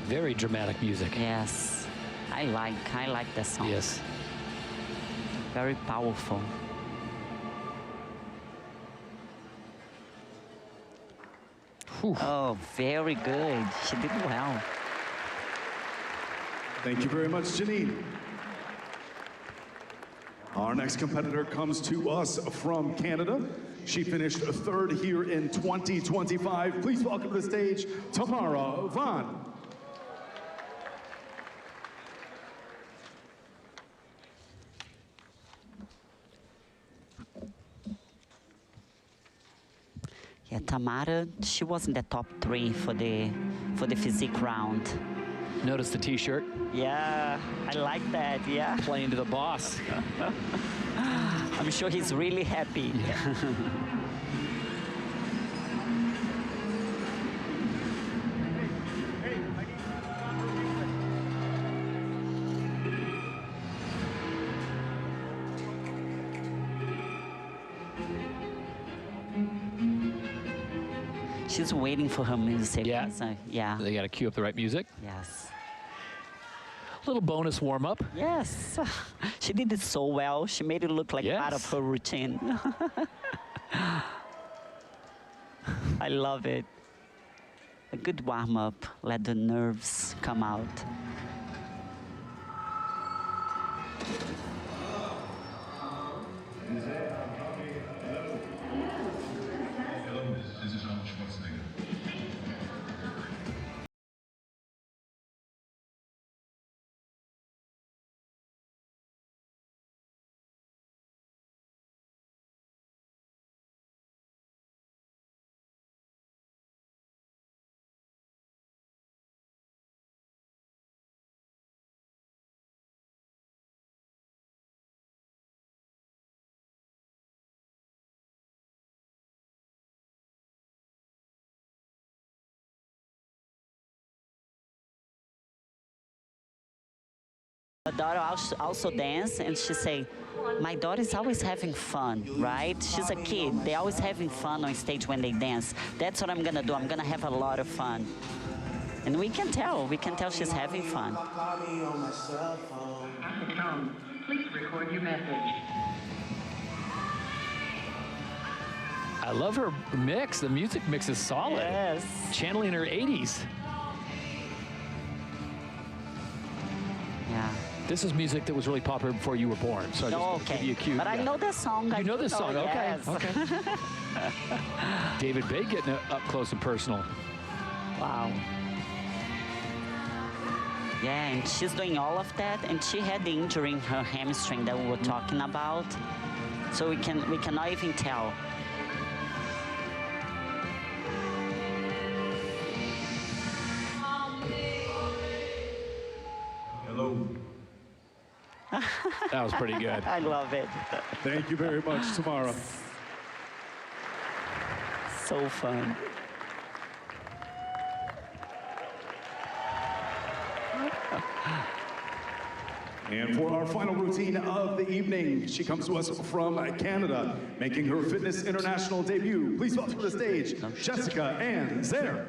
Very dramatic music. Yes, I like the song. Yes. Very powerful. Whew. Oh, very good. She did well. Thank you very much, Janine. Our next competitor comes to us from Canada. She finished third here in 2025. Please welcome to the stage, Tamara Van. Yeah, Tamara, she was in the top 3 for the physique round. Notice the T-shirt. Yeah, I like that. Yeah. Playing to the boss. I'm sure he's really happy. Yeah. She's waiting for her music. Yeah. So, yeah. They got to cue up the right music. Yes. Little bonus warm-up. Yes. She did it so well. She made it look like part of her routine. I love it. A good warm-up. Let the nerves come out. My daughter also dance, and she say, my daughter is always having fun, right? She's a kid. They're always having fun on stage when they dance. That's what I'm going to do. I'm going to have a lot of fun. And we can tell she's having fun. Please record your message. I love her mix. The music mix is solid. Yes. Channeling her 80s. Yeah. This is music that was really popular before you were born. So I just give you a cue. But I know this song. You know this song, yes. okay. David Bay getting up close and personal. Wow. Yeah, and she's doing all of that, and she had the injury in her hamstring that we were talking about. So we cannot even tell. Hello. That was pretty good. I love it. Thank you very much, Tamara. So fun. And for our final routine of the evening, she comes to us from Canada, making her Fitness International debut. Please welcome to the stage, Jessica and Zare.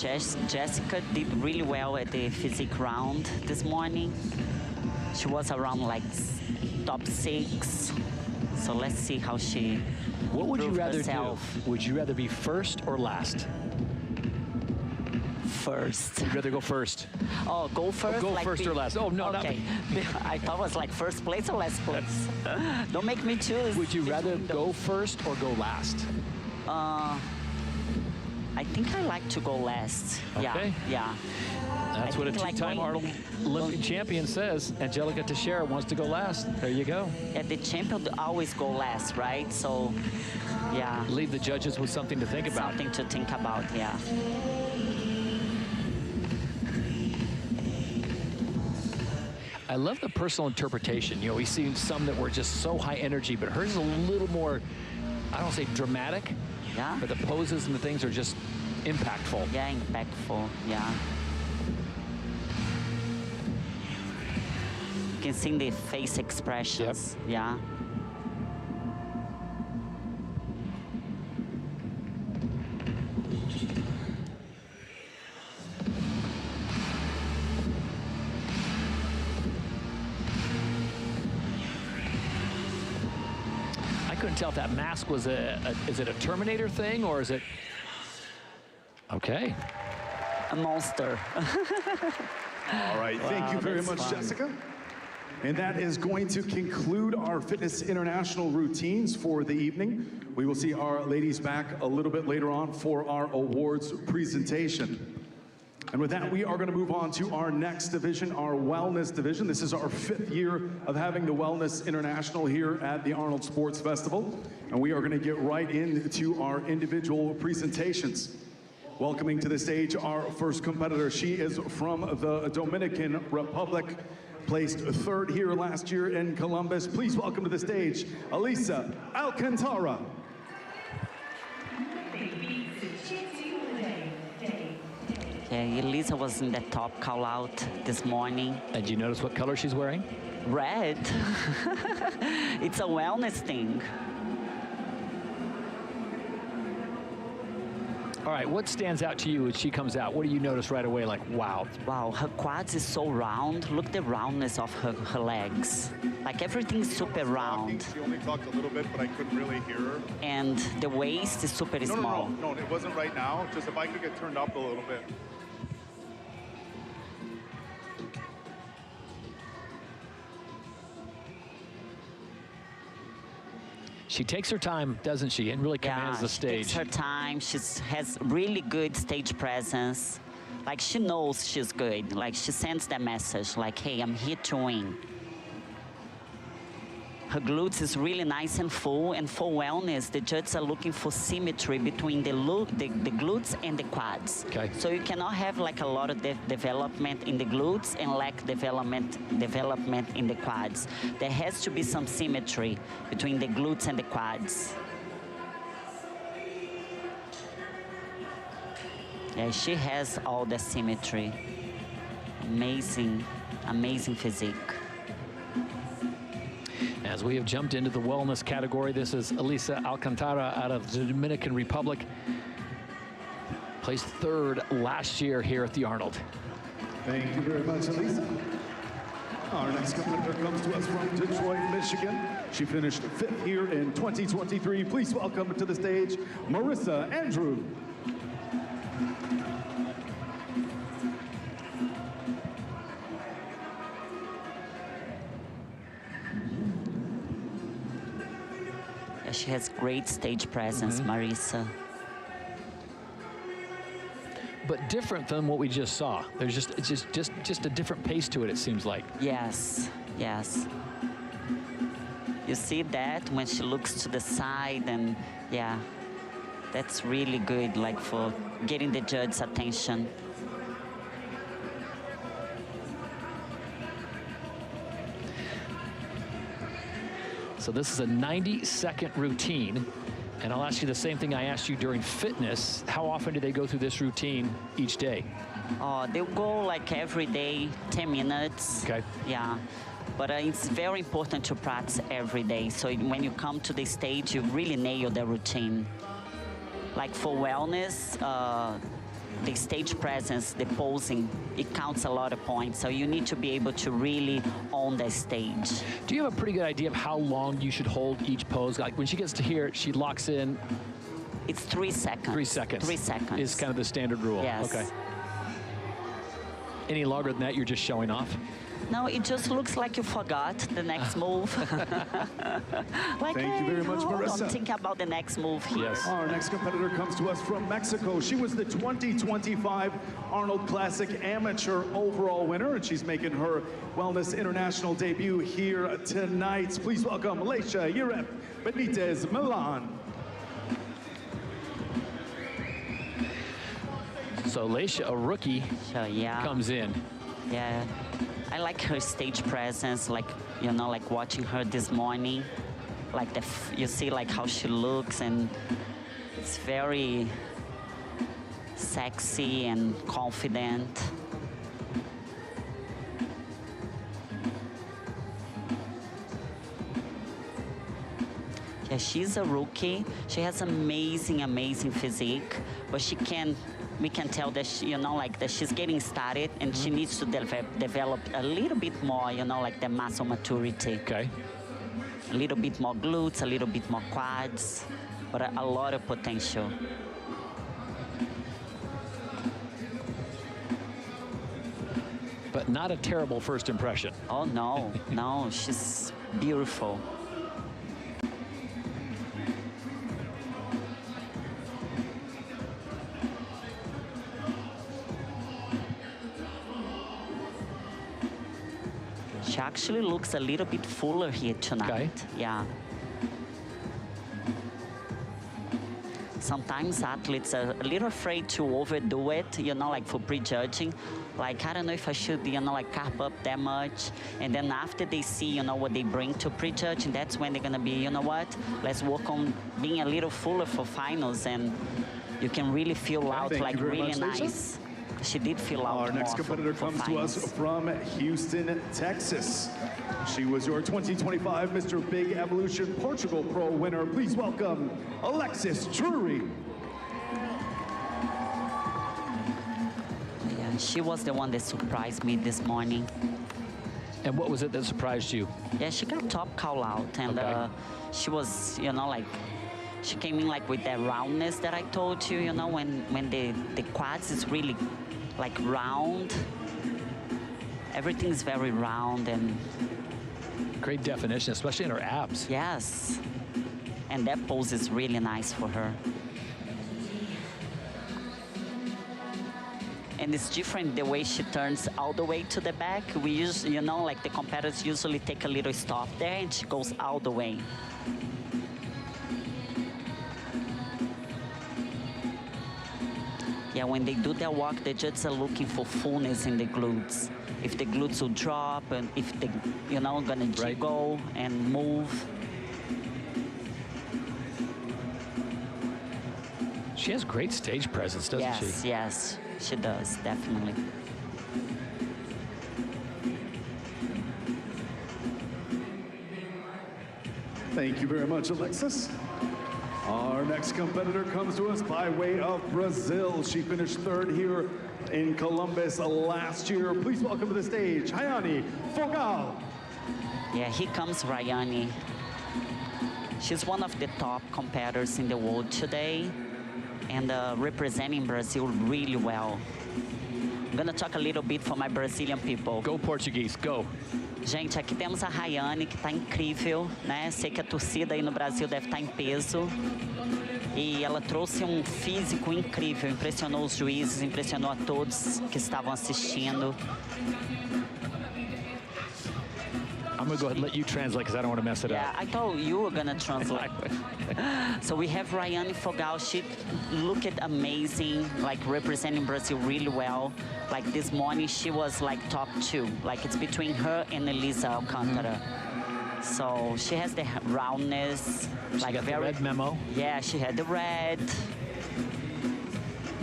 Jessica did really well at the physique round this morning. She was around like top 6. So let's see how she What would you rather herself. do? Would you rather be first or last? First. You'd rather go first. Oh, go first? Go first or last. Oh, no, okay. I thought it was like first place or last place. Don't make me choose. Would you rather go first or go last? I think I like to go last. Okay. Yeah. That's what a two-time Arnold Olympic champion says. Angelica Teixeira wants to go last. There you go. Yeah, the champion always go last, right? So, yeah. Leave the judges with something to think about. Something to think about, yeah. I love the personal interpretation. You know, we've seen some that were just so high energy, but hers is a little more, I don't say dramatic, yeah, but the poses and the things are just impactful. Yeah, impactful, yeah. You can see the face expressions, yeah. I couldn't tell if that mask was is it a Terminator thing or is it, okay. A monster. All right, thank you very much, fun. Jessica. And that is going to conclude our Fitness International routines for the evening. We will see our ladies back a little bit later on for our awards presentation. And with that, we are going to move on to our next division, our Wellness division. This is our 5th year of having the Wellness International here at the Arnold Sports Festival. And we are going to get right into our individual presentations. Welcoming to the stage our first competitor. She is from the Dominican Republic, placed 3rd here last year in Columbus. Please welcome to the stage, Elisa Alcantara. Yeah, Elisa was in the top call out this morning. And you notice what color she's wearing? Red. It's a wellness thing. All right, what stands out to you as she comes out? What do you notice right away, like, wow? Wow, her quads is so round. Look the roundness of her legs. Like everything's super round. She only talked a little bit, but I couldn't really hear her. And the waist is super small. No, it wasn't right now. Just if I could get turned up a little bit. She takes her time, doesn't she, and really commands the stage. She takes her time. She has really good stage presence. Like, she knows she's good. Like, she sends that message, like, hey, I'm here to win. Her glutes is really nice and full, and for wellness, the judges are looking for symmetry between the glutes and the quads. Okay. So you cannot have like a lot of development in the glutes and lack development in the quads. There has to be some symmetry between the glutes and the quads. Yeah, she has all the symmetry. Amazing, amazing physique. As we have jumped into the wellness category, this is Elisa Alcantara out of the Dominican Republic. Placed 3rd last year here at the Arnold. Thank you very much, Elisa. Our next competitor comes to us from Detroit, Michigan. She finished 5th here in 2023. Please welcome to the stage, Marissa Andrew. She has great stage presence, Marissa. But different than what we just saw. There's just a different pace to it, it seems like. Yes, yes. You see that when she looks to the side, and yeah, that's really good, like for getting the judge's attention. So this is a 90-second routine. And I'll ask you the same thing I asked you during fitness. How often do they go through this routine each day? They'll go like every day, 10 minutes. Okay. Yeah. But it's very important to practice every day. So when you come to the stage, you really nail the routine. Like for wellness, the stage presence, the posing, it counts a lot of points. So you need to be able to really own the stage. Do you have a pretty good idea of how long you should hold each pose? Like when she gets to here, she locks in. It's 3 seconds. 3 seconds. 3 seconds. Is kind of the standard rule. Yes. Okay. Any longer than that, you're just showing off? No, it just looks like you forgot the next move. Like, Thank you very much, Marissa. Don't think about the next move here. Yes. Our next competitor comes to us from Mexico. She was the 2025 Arnold Classic Amateur overall winner, and she's making her Wellness International debut here tonight. Please welcome Laysha Benitez Milan. So Laysha, a rookie, yeah. comes in. Yeah, I like her stage presence, like, you know, like watching her this morning, like you see like how she looks, and it's very sexy and confident. Yeah, she's a rookie. She has amazing, amazing physique, but we can tell that she, you know, like that she's getting started, and she needs to develop a little bit more, you know, like the muscle maturity. Okay. A little bit more glutes, a little bit more quads, but a lot of potential. But not a terrible first impression. Oh no, no, she's beautiful. She actually looks a little bit fuller here tonight. Okay. Yeah. Sometimes athletes are a little afraid to overdo it, you know, like for prejudging. Like, I don't know if I should, you know, like carb up that much. And then after they see, you know, what they bring to prejudge, and that's when they're gonna be, you know what, let's work on being a little fuller for finals, and you can really feel out like really nice. She did feel out. Our next competitor comes to us from Houston, Texas. She was your 2025 Mr. Big Evolution Portugal Pro winner. Please welcome Alexis Drury. Yeah, she was the one that surprised me this morning. And what was it that surprised you? Yeah, she got top call out, and she was, you know, like, she came in like with that roundness that I told you, you know, when the quads is really like round. Everything's very round and great definition, especially in her abs. Yes, and that pose is really nice for her. And it's different the way she turns all the way to the back. We usually, you know, like the competitors usually take a little stop there, and she goes all the way. Yeah, when they do their walk, the judges are looking for fullness in the glutes. If the glutes will drop, and if they, you know, gonna jiggle and move. She has great stage presence, doesn't she? Yes, yes, she does, definitely. Thank you very much, Alexis. Our next competitor comes to us by way of Brazil. She finished third here in Columbus last year. Please welcome to the stage, Rayane Fogal. Yeah, here comes Rayane. She's one of the top competitors in the world today, and representing Brazil really well. I'm gonna talk a little bit for my Brazilian people. Go Portuguese, go. Gente, aqui temos a Rayane, que tá incrível, né? Sei que a torcida aí no Brasil deve estar em peso. E ela trouxe um físico incrível, impressionou os juízes, impressionou a todos que estavam assistindo. I'm gonna go ahead and let you translate because I don't want to mess it up. Yeah, I thought you were gonna translate. So we have Rayane Fogal. She looked amazing, like representing Brazil really well. Like this morning, she was like top 2. Like it's between her and Elisa Alcantara. So she has the roundness, she like got very the red memo. Yeah, she had the red.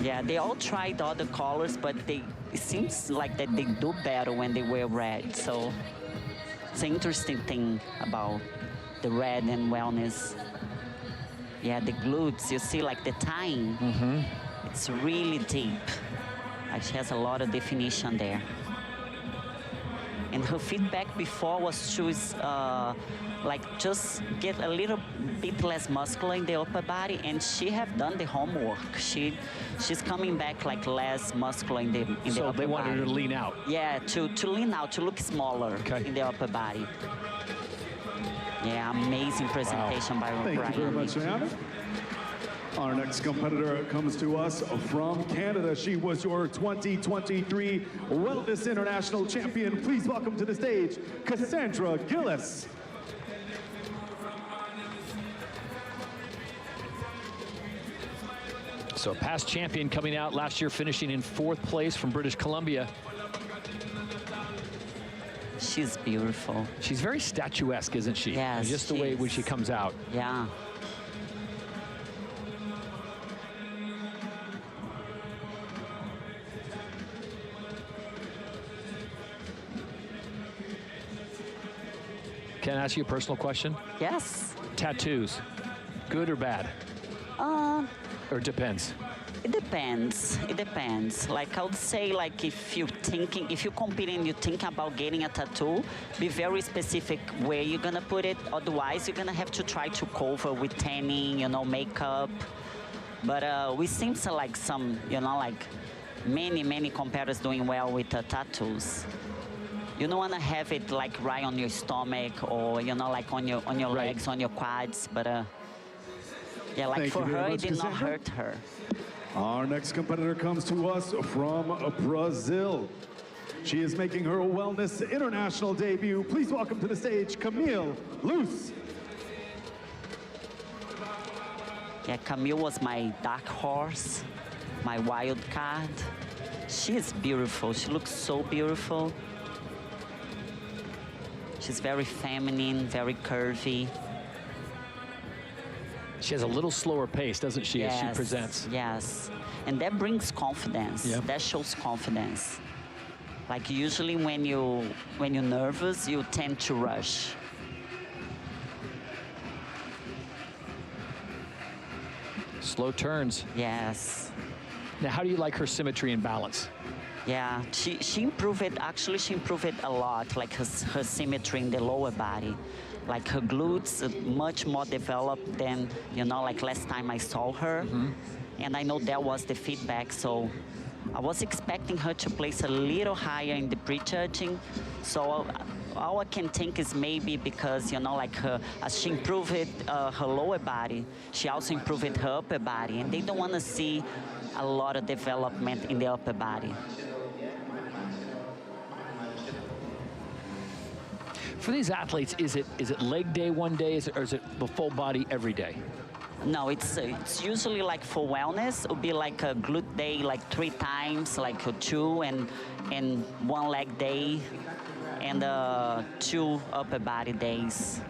Yeah, they all tried other colors, but it seems like that they do better when they wear red. So it's an interesting thing about the red and wellness. Yeah, the glutes, you see like the tying. It's really deep. Like she has a lot of definition there. And her feedback before was to like just get a little bit less muscular in the upper body, and she have done the homework. She's coming back like less muscular in the upper body. So they wanted her to lean out. Yeah, to lean out, to look smaller in the upper body. Yeah, amazing presentation by Rayane. Thank you very much, Rayane. Our next competitor comes to us from Canada. She was your 2023 Wellness International Champion. Please welcome to the stage, Cassandra Gillis. So a past champion coming out last year, finishing in 4th place from British Columbia. She's beautiful. She's very statuesque, isn't she? Yes, just the way when she comes out. Yeah. Can I ask you a personal question? Yes. Tattoos, good or bad? Or it depends? It depends. It depends. Like I would say, like if you're competing, you think about getting a tattoo, be very specific where you're gonna put it. Otherwise, you're gonna have to try to cover with tanning, you know, makeup. But we seem to like some, you know, like many competitors doing well with tattoos. You don't want to have it like right on your stomach or, you know, like on your legs, on your quads. But yeah, like Thank for her, much, it did not Cassandra. hurt her. Our next competitor comes to us from Brazil. She is making her Wellness International debut. Please welcome to the stage, Camille Luce. Yeah, Camille was my dark horse, my wild card. She is beautiful. She looks so beautiful. She's very feminine, very curvy. She has a little slower pace, doesn't she, as she presents? Yes, and that brings confidence. Yep. That shows confidence. Like usually when you're nervous, you tend to rush. Slow turns. Yes. Now, how do you like her symmetry and balance? Yeah, she improved it. Actually, she improved it a lot, like her symmetry in the lower body. Like her glutes are much more developed than, you know, like last time I saw her. And I know that was the feedback, so I was expecting her to place a little higher in the prejudging. So all I can think is maybe because, you know, like as she improved her lower body, she also improved her upper body, and they don't want to see a lot of development in the upper body. For these athletes, is it leg day one day, or is it the full body every day? No, it's usually like for wellness, it would be like a glute day, like 3 times, like 2 and 1 leg day, and 2 upper body days.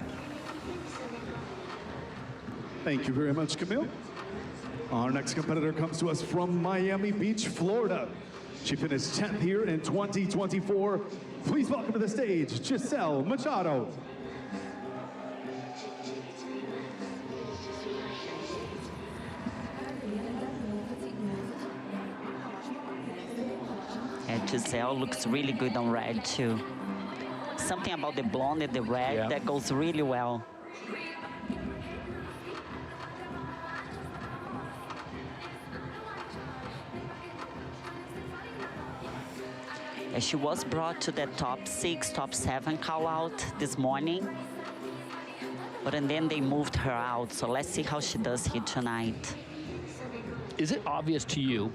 Thank you very much, Camille. Our next competitor comes to us from Miami Beach, Florida. She finished 10th here in 2024. Please welcome to the stage, Gisele Machado. And Gisele looks really good on red too. Something about the blonde and the red that goes really well. And she was brought to the top 6, top 7 call out this morning. But and then they moved her out. So let's see how she does here tonight. Is it obvious to you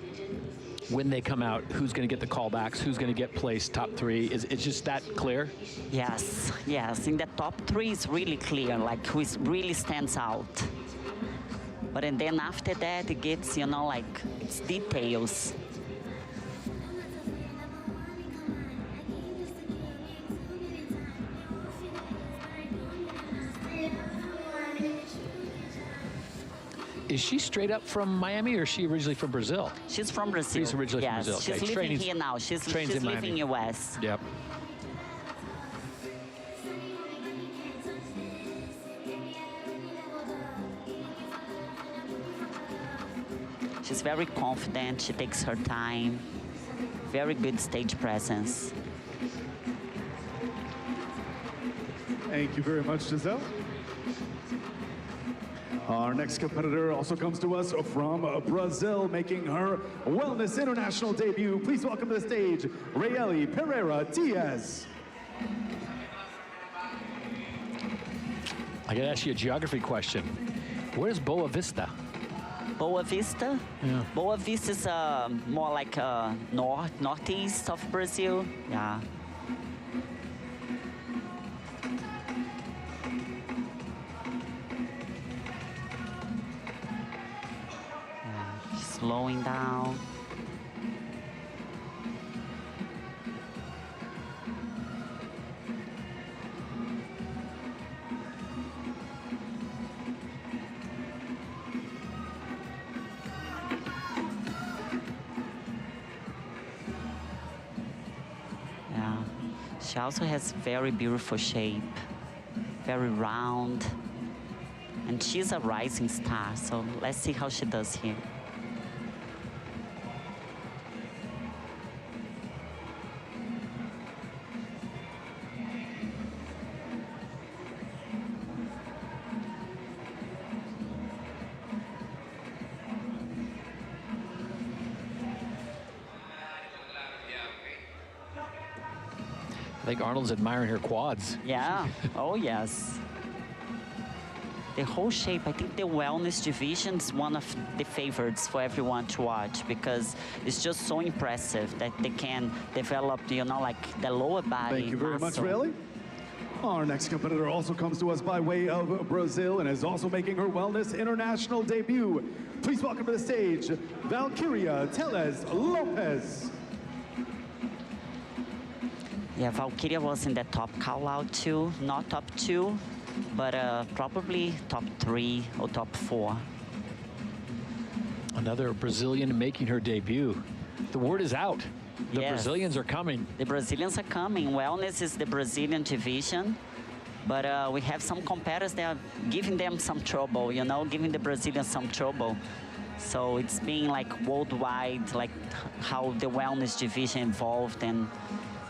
when they come out who's going to get the callbacks, who's going to get placed top 3? Is it just that clear? Yes, yes. In the top 3 is really clear, like who really stands out. But and then after that, it gets, you know, like it's details. Is she straight up from Miami, or is she originally from Brazil? She's from Brazil. She's originally from Brazil. She's Okay. living here now. She's living in US. Yep. She's very confident. She takes her time. Very good stage presence. Thank you very much, Gisele. Our next competitor also comes to us from Brazil, making her Wellness International debut. Please welcome to the stage, Raeli Pereira Diaz. I gotta ask you a geography question. Where's Boa Vista? Boa Vista? Yeah. Boa Vista is more like northeast of Brazil. Yeah. Slowing down. Yeah, she also has very beautiful shape, very round, and she's a rising star, so let's see how she does here. I think Arnold's admiring her quads. Yeah, oh yes. The whole shape, I think the wellness division is one of the favorites for everyone to watch because it's just so impressive that they can develop, you know, like the lower body. Thank you very muscle. much, Raeli. Our next competitor also comes to us by way of Brazil and is also making her Wellness International debut. Please welcome to the stage, Valquiria Teles Lopez. Yeah, Valquiria was in the top callout too, not top 2, but probably top 3 or top 4. Another Brazilian making her debut. The word is out. The Yes. Brazilians are coming. The Brazilians are coming. Wellness is the Brazilian division, but we have some competitors that are giving them some trouble, you know, giving the Brazilians some trouble. So it's been like worldwide, like how the wellness division evolved, and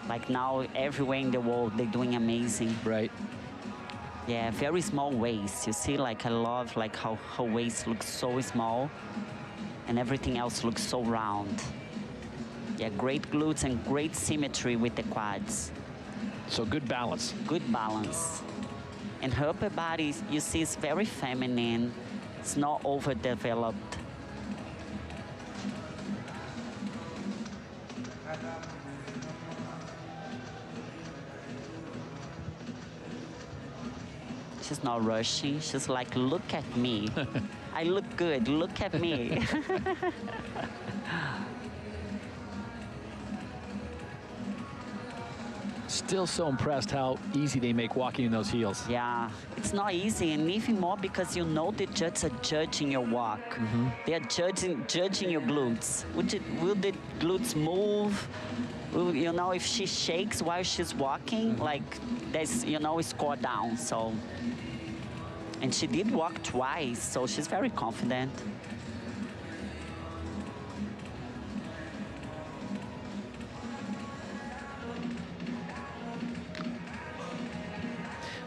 like now everywhere in the world they're doing amazing. Right. Yeah, very small waist. You see, like I love like how her waist looks so small and everything else looks so round. Yeah, great glutes and great symmetry with the quads. So good balance. Good balance. And her upper body, you see, is very feminine. It's not overdeveloped. She's not rushing. She's like, look at me. I look good. Look at me. Still so impressed how easy they make walking in those heels. Yeah, it's not easy, and even more because you know the judges are judging your walk. They are judging your glutes. Will the glutes move? Will, you know, if she shakes while she's walking, like there's, you know, score down. So, and she did walk twice, so she's very confident.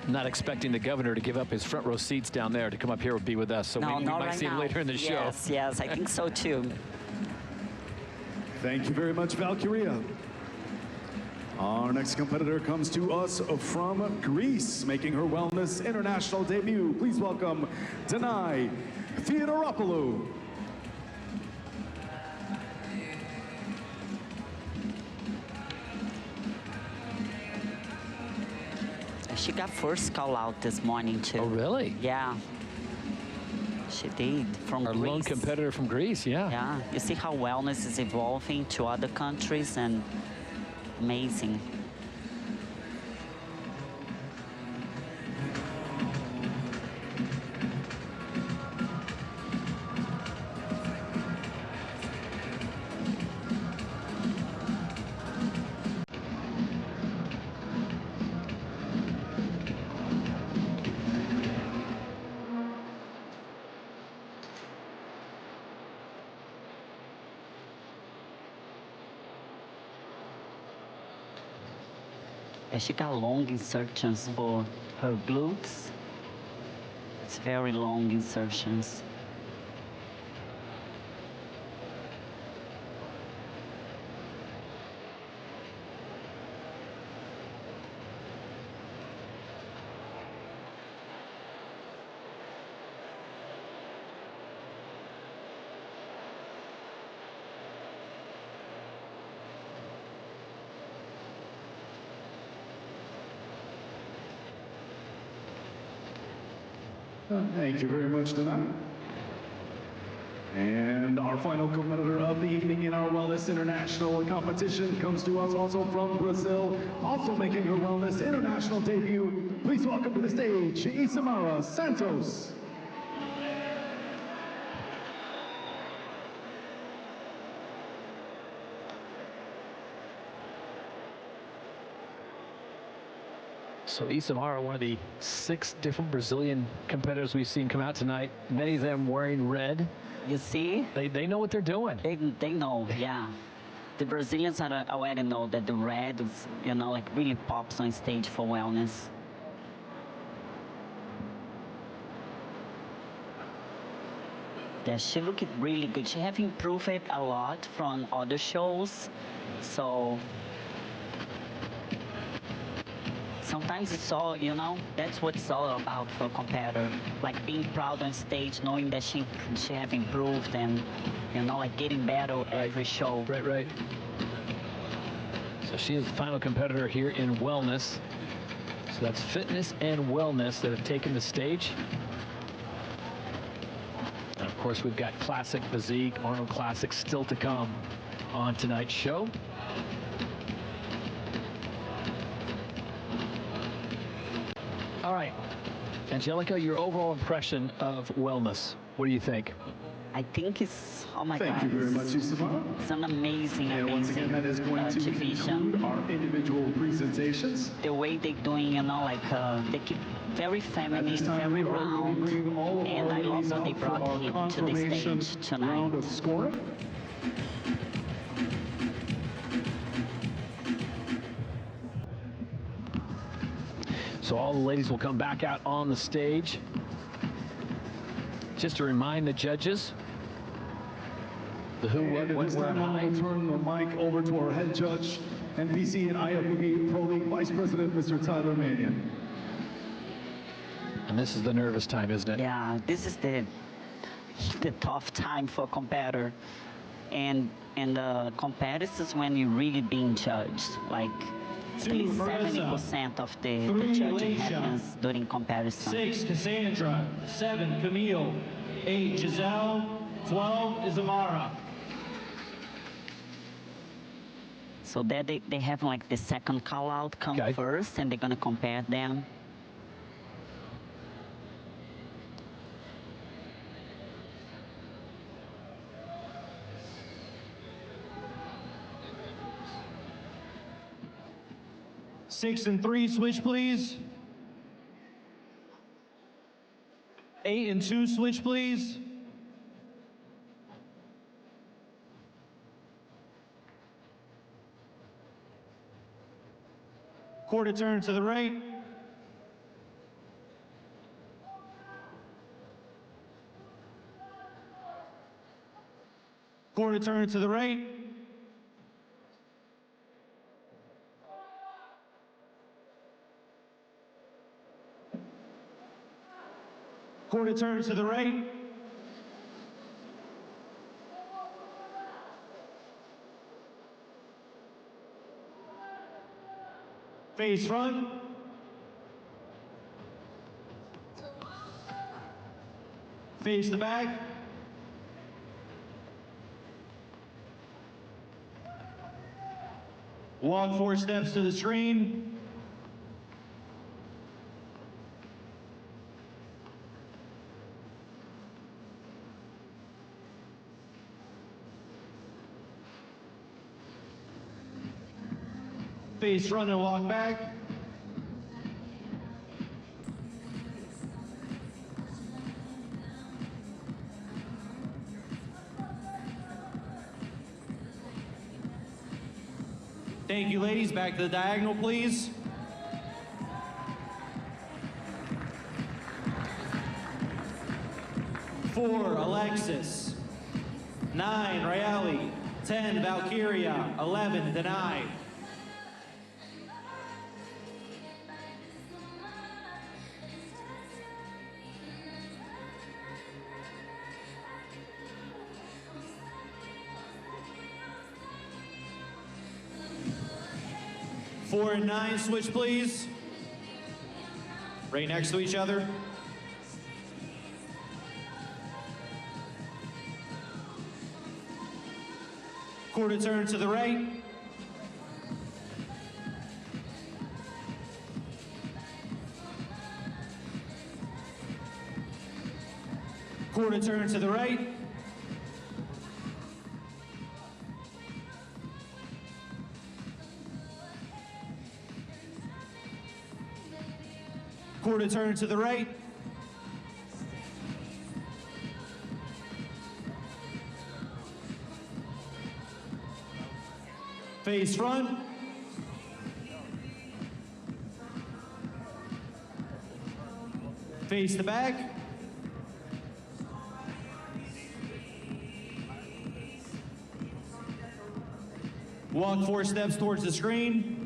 Not expecting the governor to give up his front row seats down there to come up here and be with us. So No, we not might right see him now. later in the show. Yes, yes, I think so too. Thank you very much, Valkyria. Our next competitor comes to us from Greece, making her Wellness International debut. Please welcome Danai Theodoropoulos. She got first call out this morning too. Oh, really? Yeah. She did, from Our Greece. lone competitor from Greece, yeah. Yeah, you see how wellness is evolving to other countries, and amazing. She got long insertions for her glutes. It's very long insertions. Thank you very much, Danai. And our final competitor of the evening in our Wellness International competition comes to us also from Brazil, also making her Wellness International debut. Please welcome to the stage, Isamara Santos. So Isamara, one of the 6 different Brazilian competitors we've seen come out tonight, many of them wearing red. You see? They know what they're doing. They know, yeah. The Brazilians already know that the red is, like really pops on stage for wellness. Yeah, she looked really good. She have improved it a lot from other shows. So sometimes it's all, that's what it's all about for a competitor. Like being proud on stage, knowing that she have improved and, like getting better every show. Right. So she is the final competitor here in wellness. So that's fitness and wellness that have taken the stage. And of course, we've got classic physique, Arnold Classic still to come on tonight's show. All right, Angelica, your overall impression of wellness, what do you think? I think it's, oh my God. Thank you very much, Isamara. It's an amazing, and once again, that is going to conclude our individual presentations. The way they're doing, they keep very feminine, very round, and I love what they brought him to the stage tonight. Round of scoring. So all the ladies will come back out on the stage. Just to remind the judges, the who, what, when, where, and I'm going to turn the mic over to our head judge and PC and IFBB Pro League Vice President, Mr. Tyler Mannion. And this is the nervous time, isn't it? Yeah, this is the tough time for a competitor. And the competitors when you're really being judged. Like, at least 70% of the judging happens during comparison. 6, Cassandra. 7, Camille. 8, Gisele. 12, Isamara. So that they have like the second call out come first, and they're gonna compare them. Six and 3, switch please. 8 and 2, switch please. Quarter turn to the right. Quarter turn to the right. Quarter turn to the right. Face front. Face the back. Walk 4 steps to the screen. Face front and walk back. Thank you, ladies. Back to the diagonal, please. 4, Alexis. 9, Raeli. 10, Valquiria. 11, Danai. Four and 9, switch please. Right next to each other. Quarter turn to the right. Quarter turn to the right. Quarter turn to the right. Face front. Face the back. Walk 4 steps towards the screen.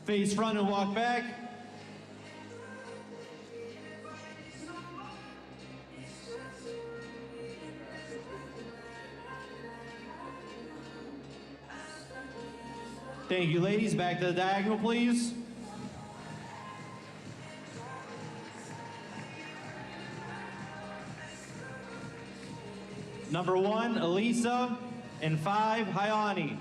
Face front and walk back. Thank you, ladies. Back to the diagonal, please. Number 1, Elisa, and 5, Rayane.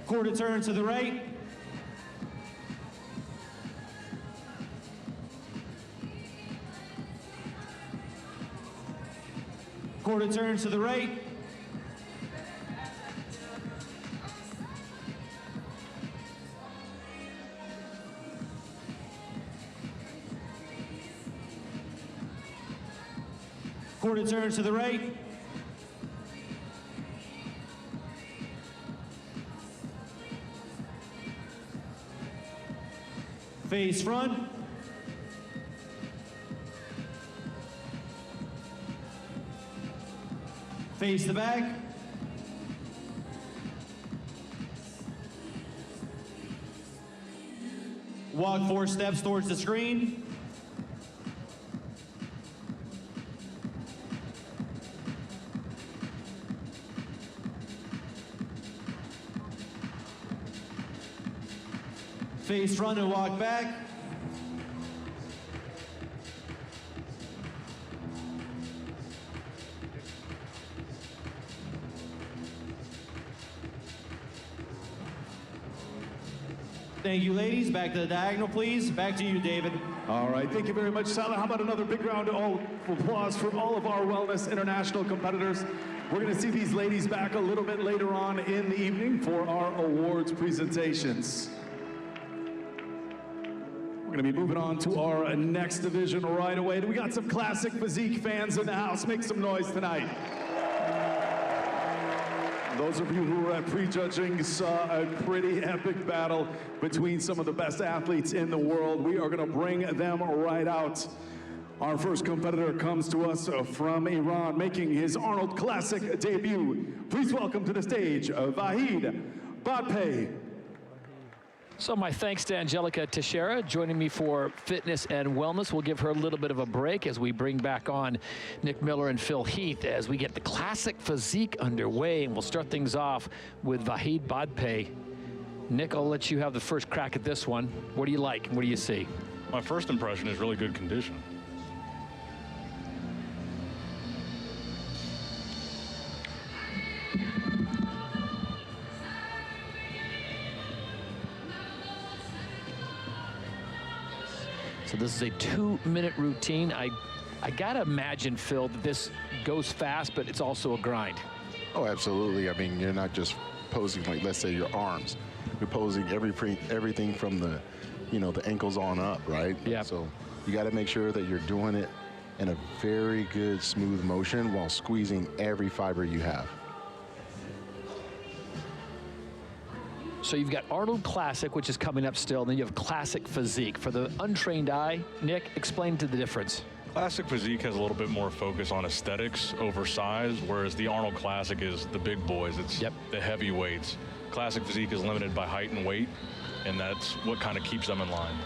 Quarter turn to the right. Quarter turn to the right. Quarter turn to the right. Face front. Face the back. Walk 4 steps towards the screen. Face front and walk back. Thank you, ladies. Back to the diagonal, please. Back to you, David. All right, thank you very much, Salah. How about another big round of applause from all of our Wellness International competitors? We're going to see these ladies back a little bit later on in the evening for our awards presentations. We're going to be moving on to our next division right away. We got some classic physique fans in the house. Make some noise tonight. Those of you who were at prejudging saw a pretty epic battle between some of the best athletes in the world. We are going to bring them right out. Our first competitor comes to us from Iran, making his Arnold Classic debut. Please welcome to the stage, Vahid Badpay. So my thanks to Angelica Teixeira joining me for fitness and wellness. We'll give her a little bit of a break as we bring back on Nick Miller and Phil Heath as we get the classic physique underway. And we'll start things off with Vahid Badpay. Nick, I'll let you have the first crack at this one. What do you like? What do you see? My first impression is really good condition. So this is a 2-minute routine. I I gotta imagine, Phil, that this goes fast, but it's also a grind. Oh, absolutely. I mean, you're not just posing like, let's say, your arms. You're posing everything from the, you know, the ankles on up, right? Yeah. So you got to make sure that you're doing it in a very good, smooth motion while squeezing every fiber you have. So you've got Arnold Classic, which is coming up still, and then you have Classic Physique. For the untrained eye, Nick, explain to the difference. Classic Physique has a little bit more focus on aesthetics over size, whereas the Arnold Classic is the big boys. It's the heavyweights. Classic Physique is limited by height and weight, and that's what kind of keeps them in line.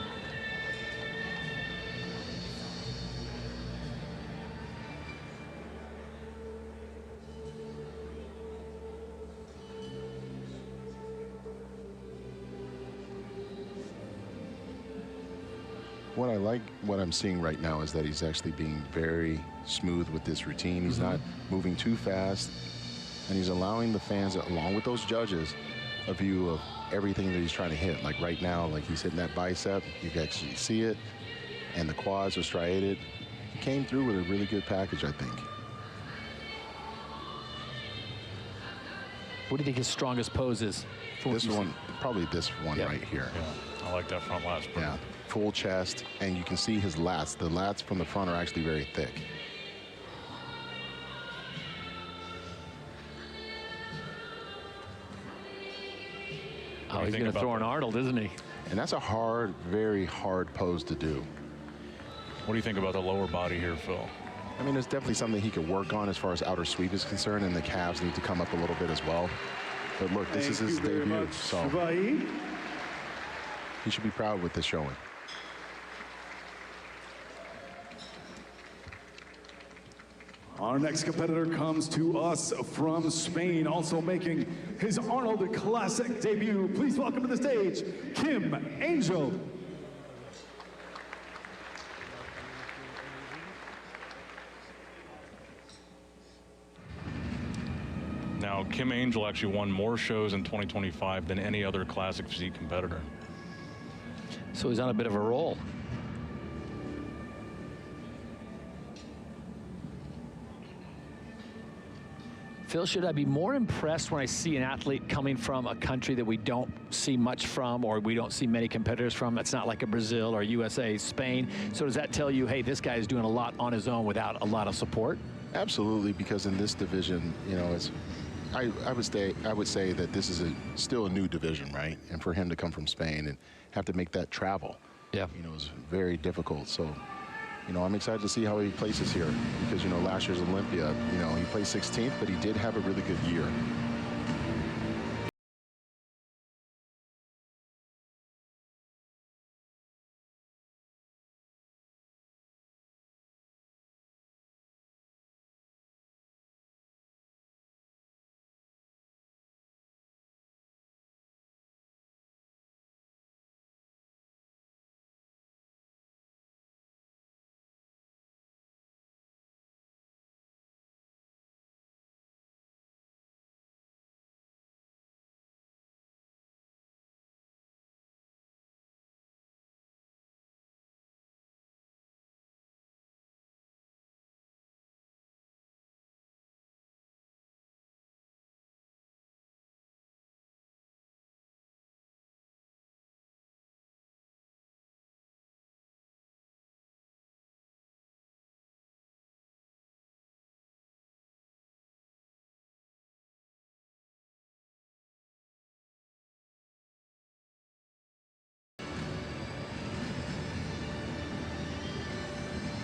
What I'm seeing right now is that he's actually being very smooth with this routine. He's not moving too fast, and he's allowing the fans, along with those judges, a view of everything that he's trying to hit. Like right now, like he's hitting that bicep, you can actually see it, and the quads are striated. He came through with a really good package, I think. What do you think his strongest pose is? This one, probably this one right here. Yeah, I like that front lats. Yeah, full chest, and you can see his lats. The lats from the front are actually very thick. Oh, he's going to throw an Arnold, isn't he? And that's a hard, very hard pose to do. What do you think about the lower body here, Phil? I mean, there's definitely something he could work on as far as outer sweep is concerned, and the calves need to come up a little bit as well. But look, this is his debut, so Vahid. he should be proud with this showing. Our next competitor comes to us from Spain, also making his Arnold Classic debut. Please welcome to the stage, Kim Angel. Now, Kim Angel actually won more shows in 2025 than any other Classic Physique competitor. So he's on a bit of a roll. Phil, should I be more impressed when I see an athlete coming from a country that we don't see much from, or we don't see many competitors from? It's not like a Brazil or USA, Spain. So does that tell you, hey, this guy is doing a lot on his own without a lot of support? Absolutely, because in this division, you know, it's I would say that this is still a new division, right? And for him to come from Spain and have to make that travel, you know, is very difficult. So, you know, I'm excited to see how he places here because, you know, last year's Olympia, you know, he placed 16th, but he did have a really good year.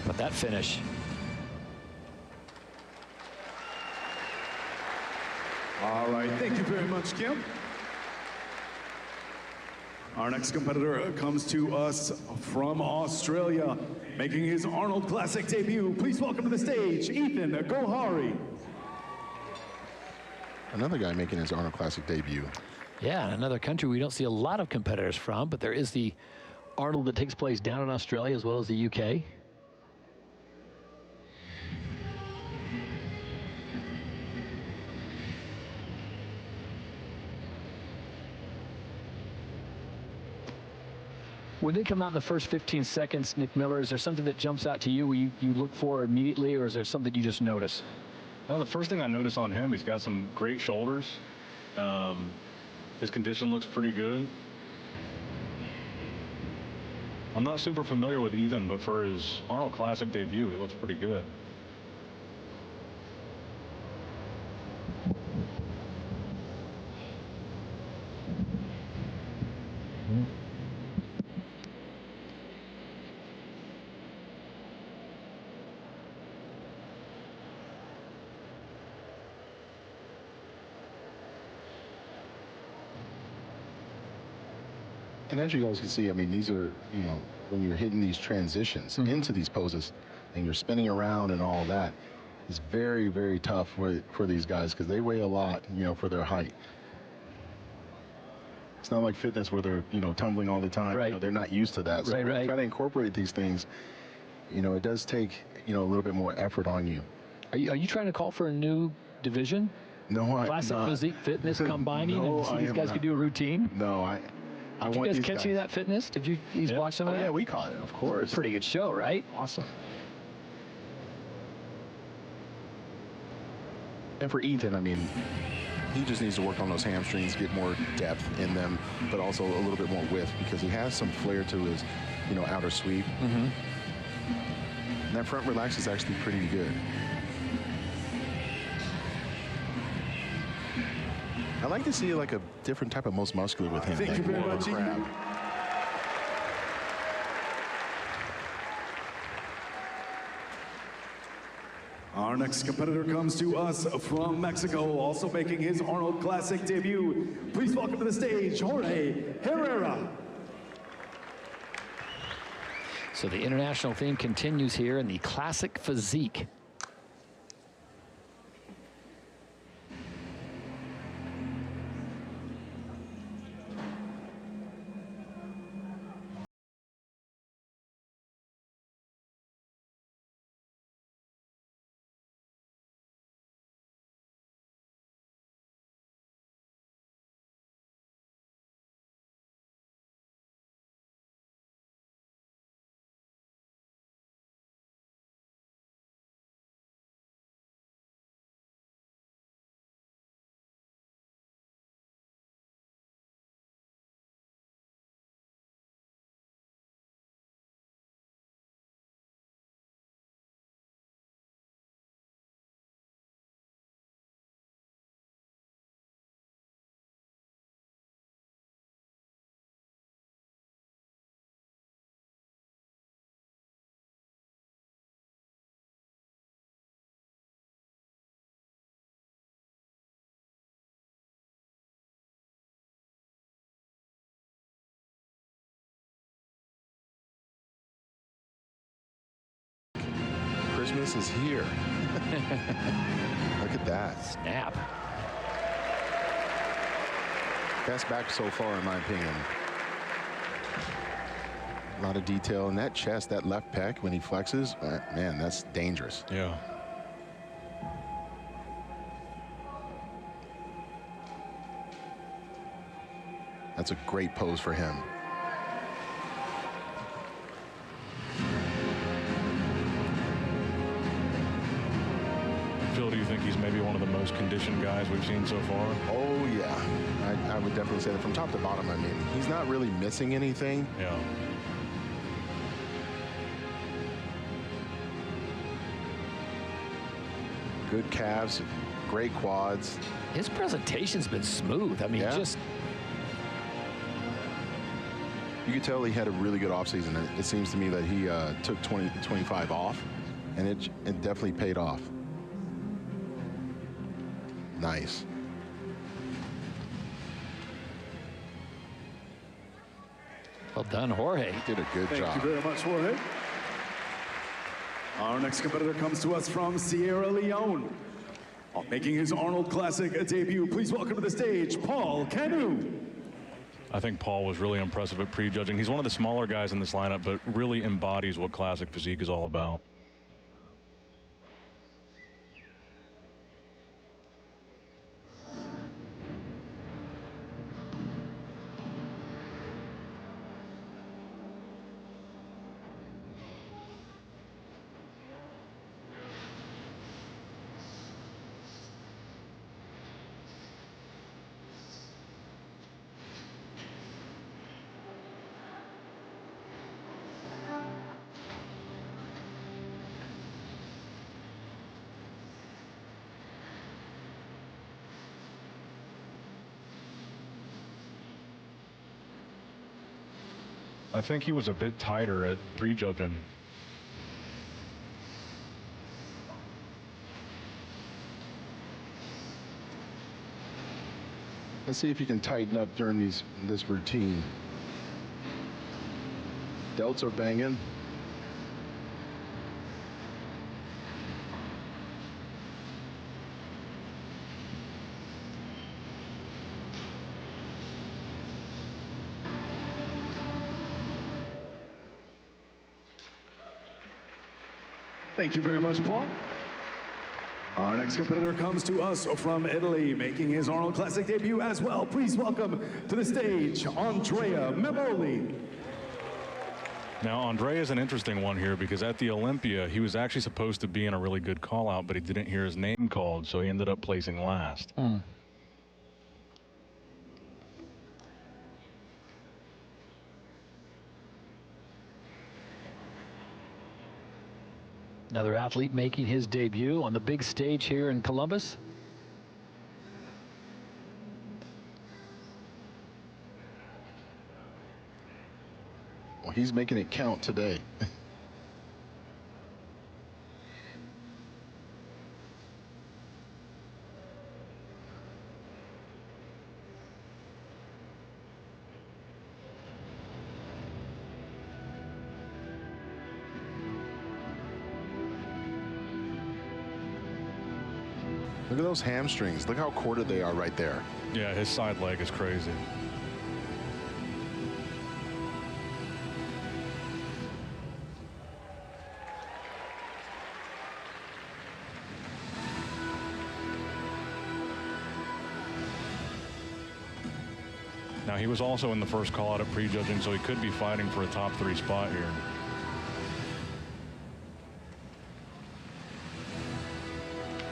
But that finish. All right, thank you very much, Kim. Our next competitor comes to us from Australia, making his Arnold Classic debut. Please welcome to the stage, Ethan Gohari. Another guy making his Arnold Classic debut. Yeah, another country we don't see a lot of competitors from, but there is the Arnold that takes place down in Australia as well as the UK. When they come out in the first 15 seconds, Nick Miller, is there something that jumps out to you you look for immediately, or is there something you just notice? Well, the first thing I noticed on him, he's got some great shoulders. His condition looks pretty good. I'm not super familiar with Ethan, but for his Arnold Classic debut, he looks pretty good. And as you guys can see, I mean, these are, you know, when you're hitting these transitions into these poses and you're spinning around and all that, it's very, very tough for these guys because they weigh a lot, you know, for their height. It's not like fitness where they're, you know, tumbling all the time. Right. You know, they're not used to that. So try to incorporate these things. You know, it does take, you know, a little bit more effort on you. Are you trying to call for a new division? No, I'm Classic not. physique fitness combining No, and see I these am guys not. could do a routine? No, I Did you want guys these catch any of that fitness? Did you watch some of that? Yeah, we caught it, of course. Pretty good show, right? Awesome. And for Ethan, I mean, he just needs to work on those hamstrings, get more depth in them, but also a little bit more width because he has some flair to his, you know, outer sweep. And that front relax is actually pretty good. I like to see like a different type of most muscular with him. Thank you very much, crab. Ethan. Our next competitor comes to us from Mexico, also making his Arnold Classic debut. Please welcome to the stage, Jorge Herrera. So the international theme continues here in the classic physique. Christmas is here. Look at that. Snap. Best back so far, in my opinion. A lot of detail in that chest, that left pec when he flexes. Man, that's dangerous. Yeah. That's a great pose for him. Phil, do you think he's maybe one of the most conditioned guys we've seen so far? Oh, yeah. I would definitely say that from top to bottom. I mean, he's not really missing anything. Yeah. Good calves, great quads. His presentation's been smooth. I mean, just... You could tell he had a really good offseason. It seems to me that he took 25 off, and it definitely paid off. Nice. Well done, Jorge. He did a good job. Thank you very much, Jorge. Our next competitor comes to us from Sierra Leone. Making his Arnold Classic debut, please welcome to the stage, Paul Canu. I think Paul was really impressive at prejudging. He's one of the smaller guys in this lineup, but really embodies what classic physique is all about. I think he was a bit tighter at prejudging. Let's see if you can tighten up during this routine. Delts are banging. Thank you very much, Paul. Our next competitor comes to us from Italy, making his Arnold Classic debut as well. Please welcome to the stage, Andrea Memoli. Now, Andrea is an interesting one here because at the Olympia, he was actually supposed to be in a really good call-out, but he didn't hear his name called, so he ended up placing last. Another athlete making his debut on the big stage here in Columbus. Well, he's making it count today. Look at those hamstrings. Look how corded they are right there. Yeah, his side leg is crazy. Now, he was also in the first call out at prejudging, so he could be fighting for a top 3 spot here.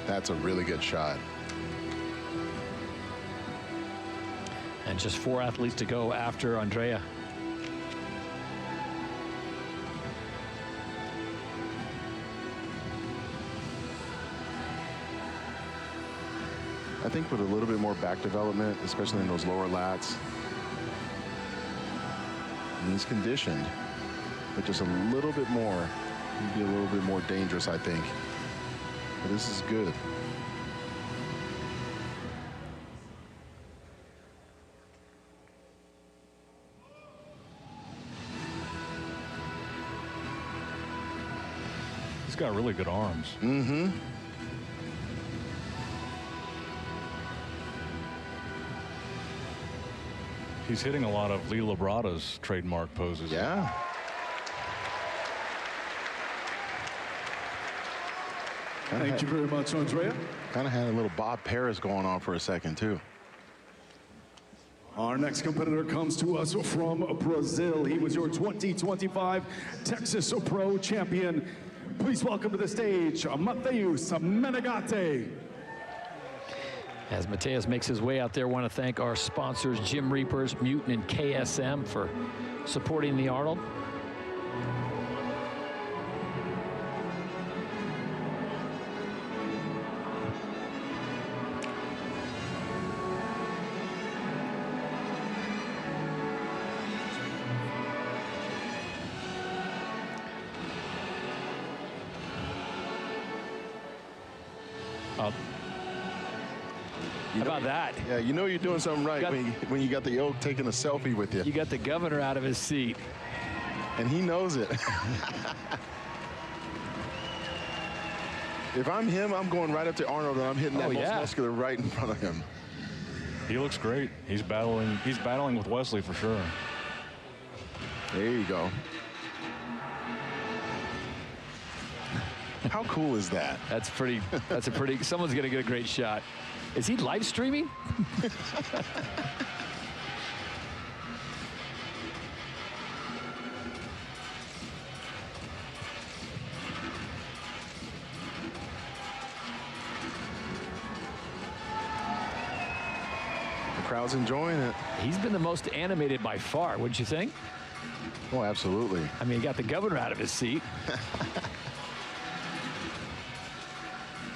That's a really good shot. And just 4 athletes to go after Andrea. I think with a little bit more back development, especially in those lower lats, and he's conditioned, but just a little bit more, he'd be a little bit more dangerous, I think. But this is good. He's got really good arms. Mm-hmm. He's hitting a lot of Lee Labrada's trademark poses. Yeah. Thank you very much, Andrea. Kind of had a little Bob Paris going on for a second, too. Our next competitor comes to us from Brazil. He was your 2025 Texas Pro Champion. Please welcome to the stage, Matheus Menegate. As Matheus makes his way out there, I want to thank our sponsors, Gym Reapers, Mutant, and KSM for supporting the Arnold. How about that? Yeah, you know you're doing something right when you got the oak taking a selfie with you. You got the governor out of his seat. And he knows it. If I'm him, I'm going right up to Arnold and I'm hitting that most muscular right in front of him. He looks great. He's battling with Wesley for sure. There you go. How cool is that? That's a pretty, someone's gonna get a great shot. Is he live streaming? The crowd's enjoying it. He's been the most animated by far, wouldn't you think? Oh, absolutely. I mean, he got the governor out of his seat.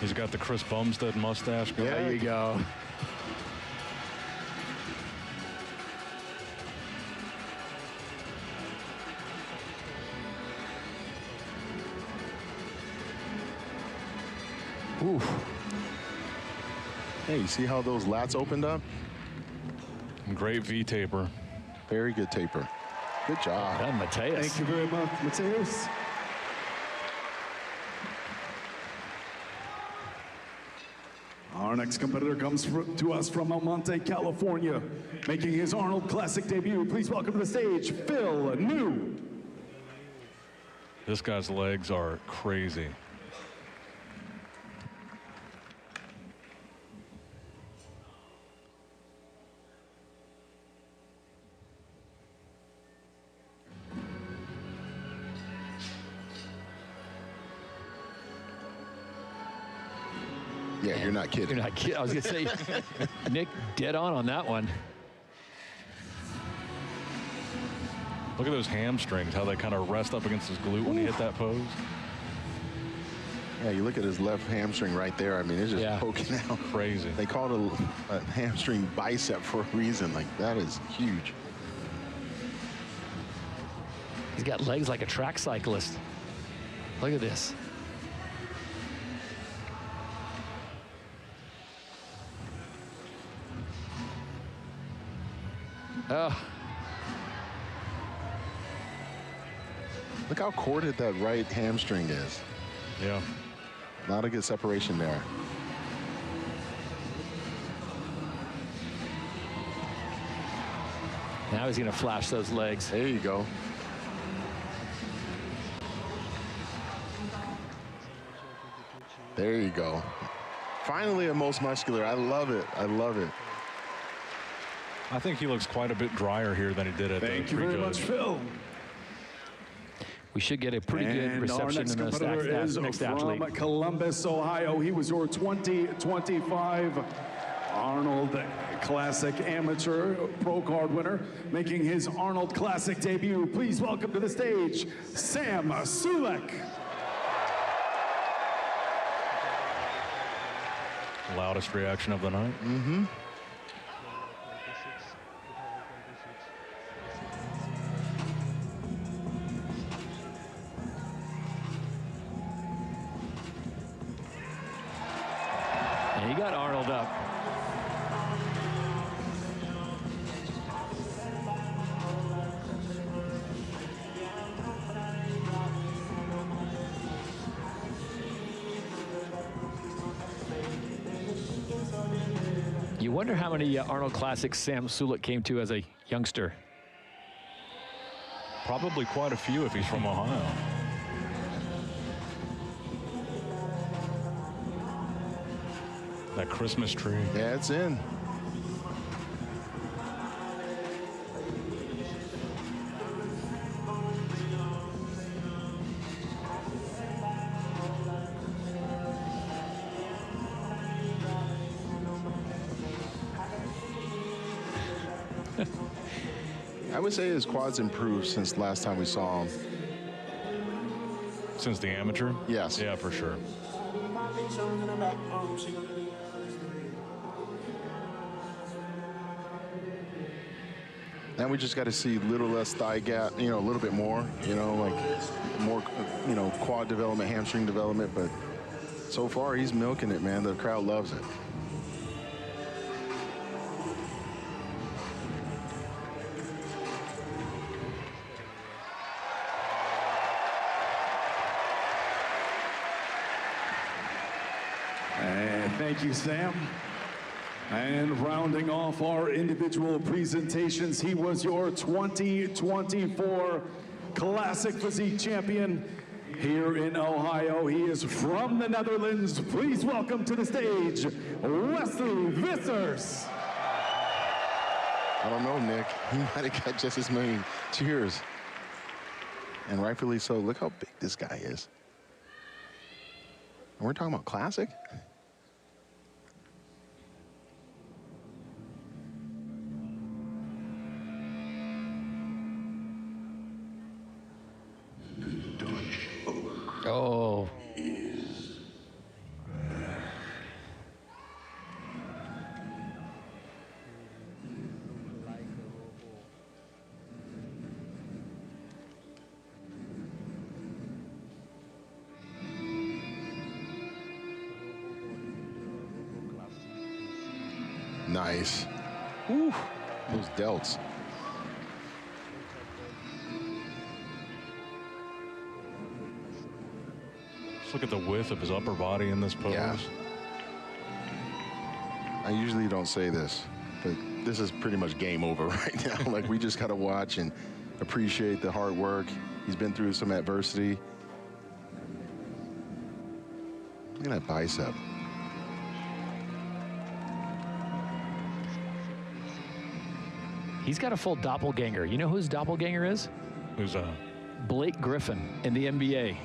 He's got the Chris Bumstead mustache going. There you go. Oof. Hey, you see how those lats opened up? Great V taper. Very good taper. Good job. Done, Matheus. Thank you very much, Matheus. Our next competitor comes to us from Monte, California, making his Arnold Classic debut. Please welcome to the stage, Phil New. This guy's legs are crazy. Yeah, you're not kidding. You're not kidding. I was going to say, Nick, dead on that one. Look at those hamstrings, how they kind of rest up against his glute when he hit that pose. Yeah, you look at his left hamstring right there. I mean, it's just poking out. Crazy. They call it a hamstring bicep for a reason. Like, that is huge. He's got legs like a track cyclist. Look at this. Oh. Look how corded that right hamstring is. Yeah. Not a good separation there. Now he's going to flash those legs. There you go. There you go. Finally a most muscular. I love it. I love it. I think he looks quite a bit drier here than he did at Thank you very much, Phil. We should get a pretty good reception in the next athlete. From Columbus, Ohio. He was your 2025 Arnold Classic Amateur Pro Card winner, making his Arnold Classic debut. Please welcome to the stage, Sam Sulek. Loudest reaction of the night. Mm-hmm. And he got Arnold up. You wonder how many Arnold Classics Sam Sulek came to as a youngster. Probably quite a few if he's from Ohio. That Christmas tree. Yeah, it's in. I would say his quads improved since last time we saw him. Since the amateur? Yes. Yeah, for sure. Now we just got to see a little less thigh gap, you know, a little bit more, you know, like more, you know, quad development, hamstring development. But so far, he's milking it, man. The crowd loves it. Thank you, Sam. And rounding off our individual presentations, he was your 2024 Classic Physique Champion here in Ohio. He is from the Netherlands. Please welcome to the stage, Wesley Vissers. I don't know, Nick. He might have got just as many cheers. And rightfully so. Look how big this guy is. And we're talking about Classic? Oh. Nice. Woo. Those delts. Just look at the width of his upper body in this pose. Yeah. I usually don't say this, but this is pretty much game over right now. Like, we just got to watch and appreciate the hard work. He's been through some adversity. Look at that bicep. He's got a full doppelganger. You know who his doppelganger is? Who's Blake Griffin in the NBA.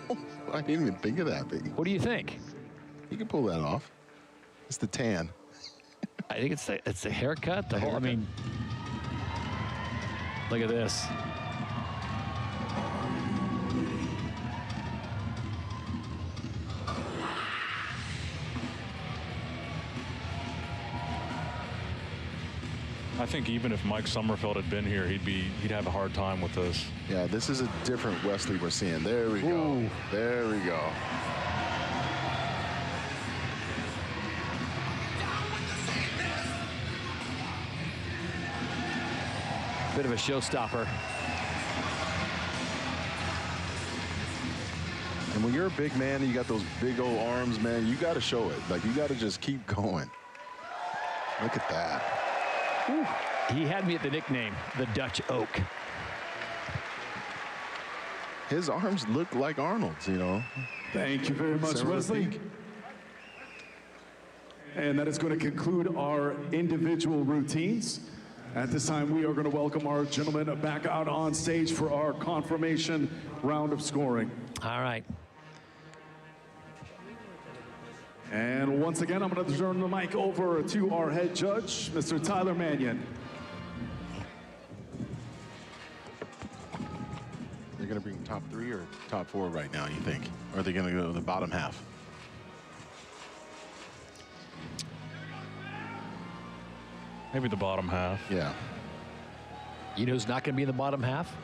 Oh, I didn't even think of that. What do you think? He can pull that off. It's the tan. I think it's the haircut. The whole. I mean, look at this. I think even if Mike Sommerfeld had been here, he'd have a hard time with this. Yeah, this is a different Wesley we're seeing. There we go. There we go. Bit of a showstopper. And when you're a big man and you got those big old arms, man, you got to show it. Like, you got to just keep going. Look at that. Whew. He had me at the nickname, the Dutch Oak. His arms look like Arnold's, you know. Thank you very much, Wesley. And that is going to conclude our individual routines. At this time, we are going to welcome our gentlemen back out on stage for our confirmation round of scoring. All right. And once again, I'm going to turn the mic over to our head judge, Mr. Tyler Mannion. They're going to bring top 3 or top 4 right now, you think? Or are they going to go to the bottom half? Maybe the bottom half. Yeah. You know who's not going to be in the bottom half?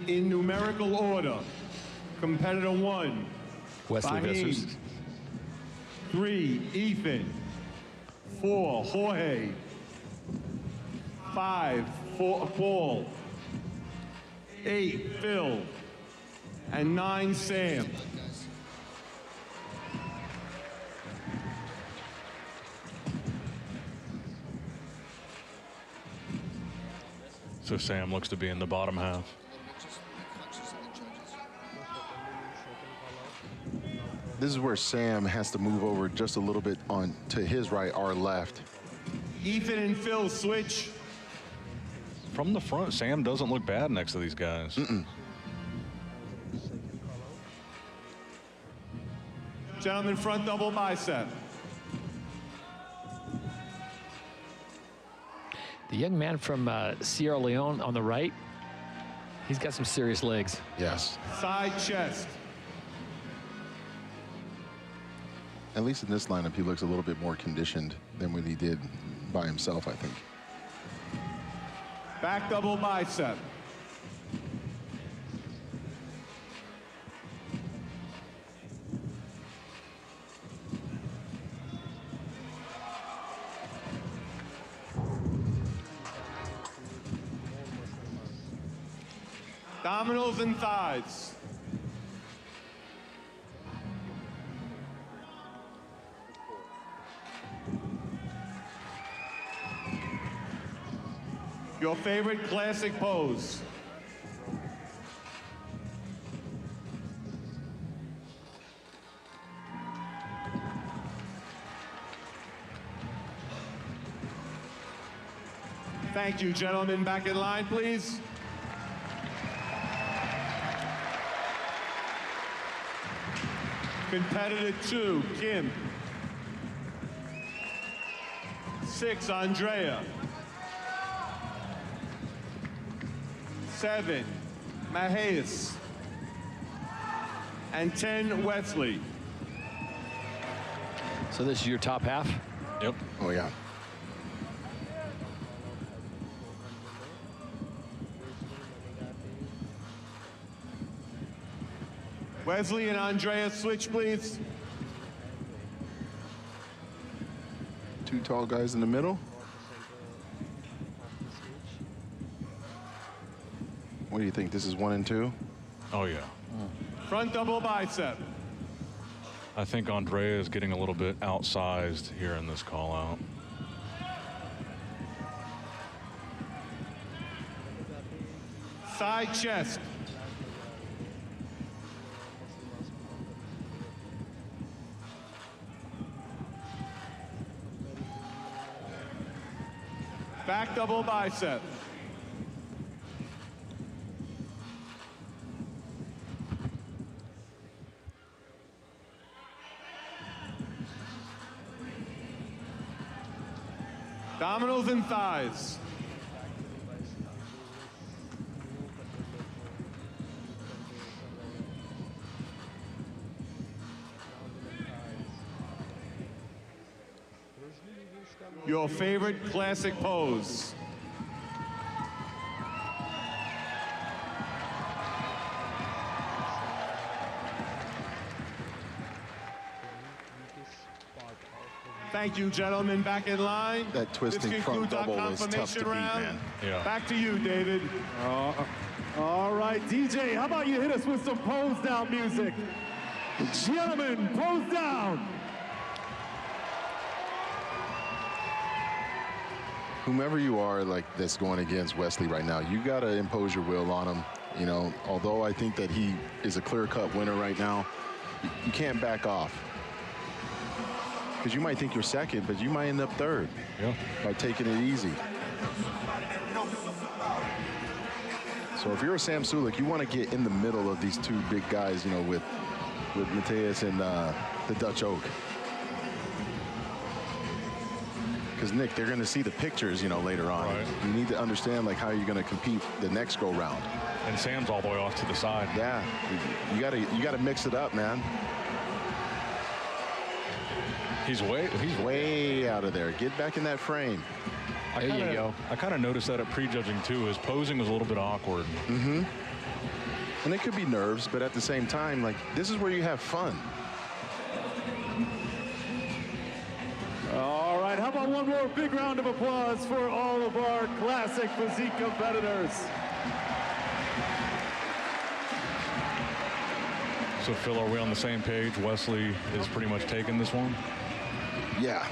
In numerical order, competitor 1, Wesley Vissers. 3, Ethan. 4, Jorge. 5, Paul. 8, Phil. And 9, Sam. So Sam looks to be in the bottom half. This is where Sam has to move over just a little bit on to his right, our left. Ethan and Phil switch. From the front, Sam doesn't look bad next to these guys. Gentlemen, front double bicep. The young man from Sierra Leone on the right, he's got some serious legs. Yes. Side chest. At least in this lineup, he looks a little bit more conditioned than when he did by himself, I think. Back double bicep. Abdominals and thighs. Your favorite classic pose. Thank you, gentlemen. Back in line, please. Competitor 2, Kim. 6, Andrea. 7, Matheus. And 10, Wesley. So this is your top half? Yep. Oh, yeah. Wesley and Andrea, switch, please. 2 tall guys in the middle. What do you think? This is 1 and 2? Oh, yeah. Front double bicep. I think Andrea is getting a little bit outsized here in this call out. Side chest. Back double bicep. Abdominals and thighs. Your favorite classic pose. Thank you, gentlemen. Back in line. That twisting front double is tough to beat, man. Yeah. Back to you, David. All right, DJ, how about you hit us with some pose down music? Gentlemen, pose down. Whomever you are, like, that's going against Wesley right now, you got to impose your will on him. You know, although I think that he is a clear-cut winner right now, you can't back off. Because you might think you're second, but you might end up third by taking it easy. So if you're a Sam Sulek, you want to get in the middle of these two big guys, you know, with Matheus and the Dutch Oak. Because, Nick, they're going to see the pictures, you know, later on. Right. You need to understand, like, how you're going to compete the next go-round. And Sam's all the way off to the side. Yeah, you gotta mix it up, man. He's way out of there. Get back in that frame. There you go. I kind of noticed that at prejudging too. His posing was a little bit awkward. Mm-hmm. And it could be nerves, but at the same time, like, this is where you have fun. All right, how about one more big round of applause for all of our classic physique competitors. So, Phil, are we on the same page? Wesley is pretty much taking this one? Yeah,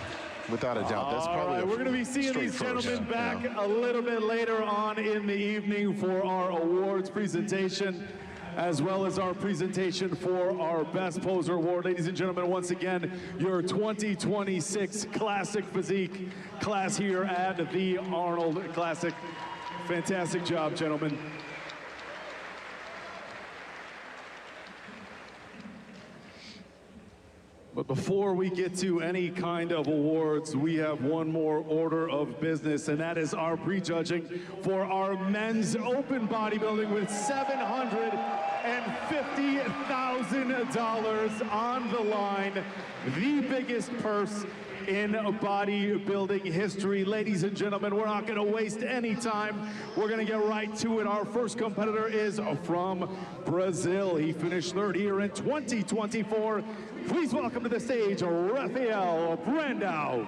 without a doubt. That's probably right, we're going to be seeing these gentlemen back a little bit later on in the evening for our awards presentation, as well as our presentation for our Best Poser Award. Ladies and gentlemen, once again, your 2026 Classic Physique class here at the Arnold Classic. Fantastic job, gentlemen. But before we get to any kind of awards, we have one more order of business, and that is our prejudging for our men's open bodybuilding with $750,000 on the line. The biggest purse in bodybuilding history. Ladies and gentlemen, we're not going to waste any time. We're going to get right to it. Our first competitor is from Brazil. He finished third here in 2024. Please welcome to the stage, Raphael Brandau.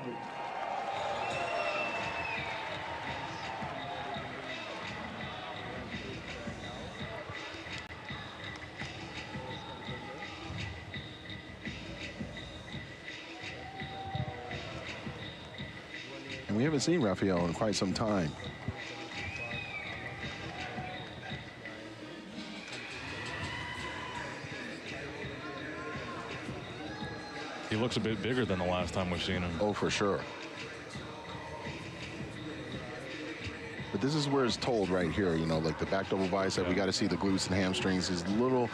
And we haven't seen Raphael in quite some time. He looks a bit bigger than the last time we've seen him. Oh, for sure. But this is where it's told right here, you know, like the back double bicep, we got to see the glutes and hamstrings. Is a little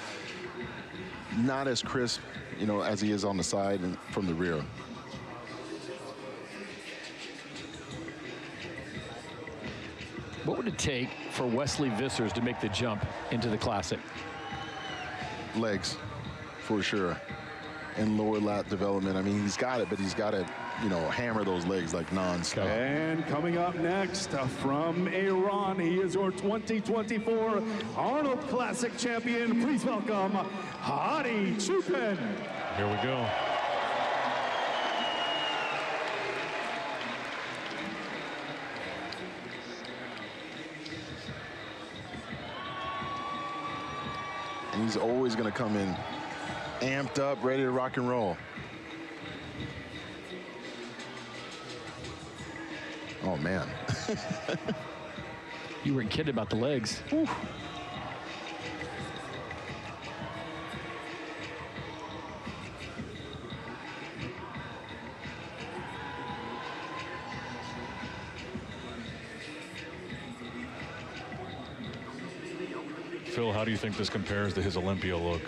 not as crisp, you know, as he is on the side and from the rear. What would it take for Wesley Vissers to make the jump into the Classic? Legs, for sure. And lower lat development. I mean, he's got it, but he's got to, you know, hammer those legs like non-stop. And coming up next from Iran, he is your 2024 Arnold Classic champion. Please welcome Hadi Chupin. Here we go. And he's always going to come in amped up, ready to rock and roll. Oh, man. You weren't kidding about the legs. Whew. Phil, how do you think this compares to his Olympia look?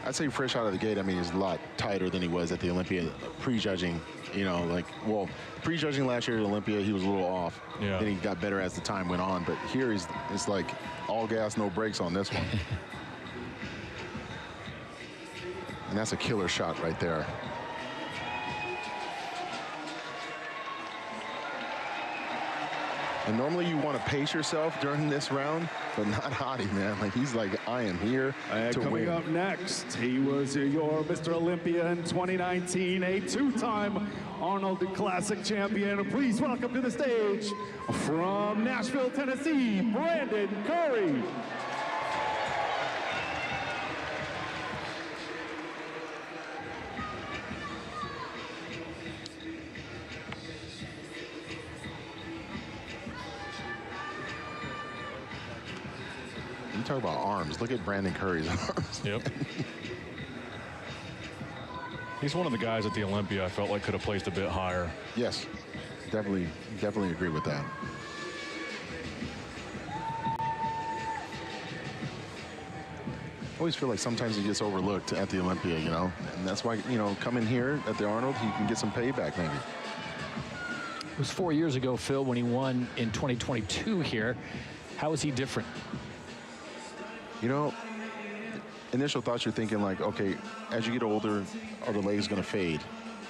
I'd say fresh out of the gate, I mean, he's a lot tighter than he was at the Olympia prejudging. You know, like, well, prejudging last year at Olympia, he was a little off. Yeah. Then he got better as the time went on. But here, it's like all gas, no brakes on this one. And that's a killer shot right there. And normally you want to pace yourself during this round, but not Hadi, man. Like, he's like, I am here to coming win. up next, he was your Mr. Olympia in 2019, a two-time Arnold Classic champion. Please welcome to the stage, from Nashville, Tennessee, Brandon Curry. You talk about arms. Look at Brandon Curry's arms. Yep. He's one of the guys at the Olympia I felt like could have placed a bit higher. Yes, definitely agree with that. I always feel like sometimes he gets overlooked at the Olympia, you know, and that's why, you know, coming here at the Arnold, he can get some payback maybe. It was 4 years ago, Phil, when he won in 2022 here. How is he different? You know, initial thoughts, you're thinking like, okay, as you get older, are the legs going to fade?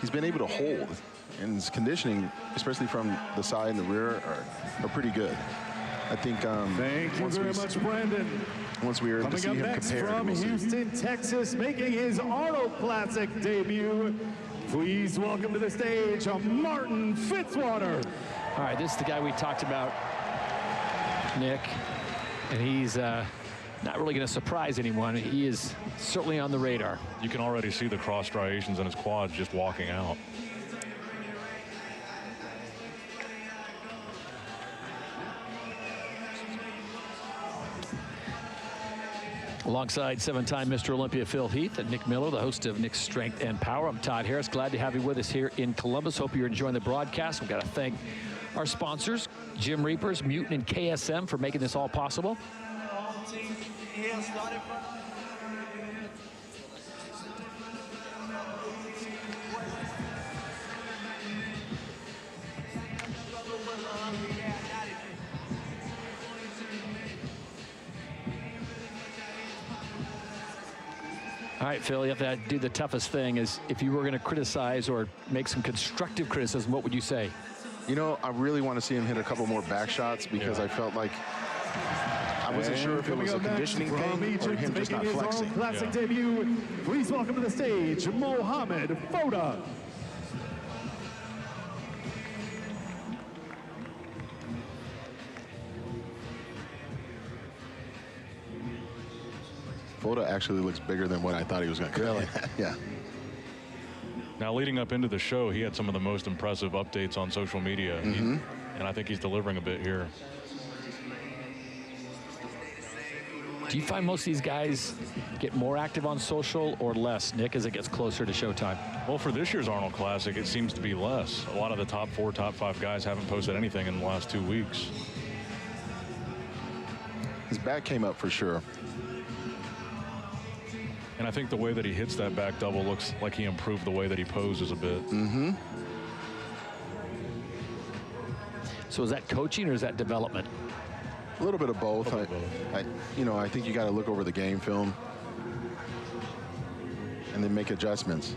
He's been able to hold, and his conditioning, especially from the side and the rear, are pretty good. I think. Thank you very much, Brandon. Once we were able to see him compared, from Houston, Texas, making his Arnold Classic debut. Please welcome to the stage, Martin Fitzwater. All right, this is the guy we talked about, Nick, and he's not really going to surprise anyone. He is certainly on the radar. You can already see the cross striations in his quads just walking out. Alongside seven-time Mr. Olympia Phil Heath and Nick Miller, the host of Nick's Strength and Power. I'm Todd Harris. Glad to have you with us here in Columbus. Hope you're enjoying the broadcast. We've got to thank our sponsors, Gym Reapers, Mutant, and KSM for making this all possible. All right, Phil, you have to do the toughest thing. Is if you were going to criticize or make some constructive criticism, what would you say? You know, I really want to see him hit a couple more back shots because I felt like I wasn't sure if it was a conditioning thing or him just not flexing. Classic debut. Please welcome to the stage, Mohamed Foda. Foda actually looks bigger than what I thought he was going to come in at. Yeah. Now, leading up into the show, he had some of the most impressive updates on social media. And I think he's delivering a bit here. Do you find most of these guys get more active on social or less, Nick, as it gets closer to showtime? Well, for this year's Arnold Classic, it seems to be less. A lot of the top 4, top 5 guys haven't posted anything in the last 2 weeks. His back came up for sure. And I think the way that he hits that back double looks like he improved the way that he poses a bit. So is that coaching or is that development? A little bit of both. I think you got to look over the game film and then make adjustments.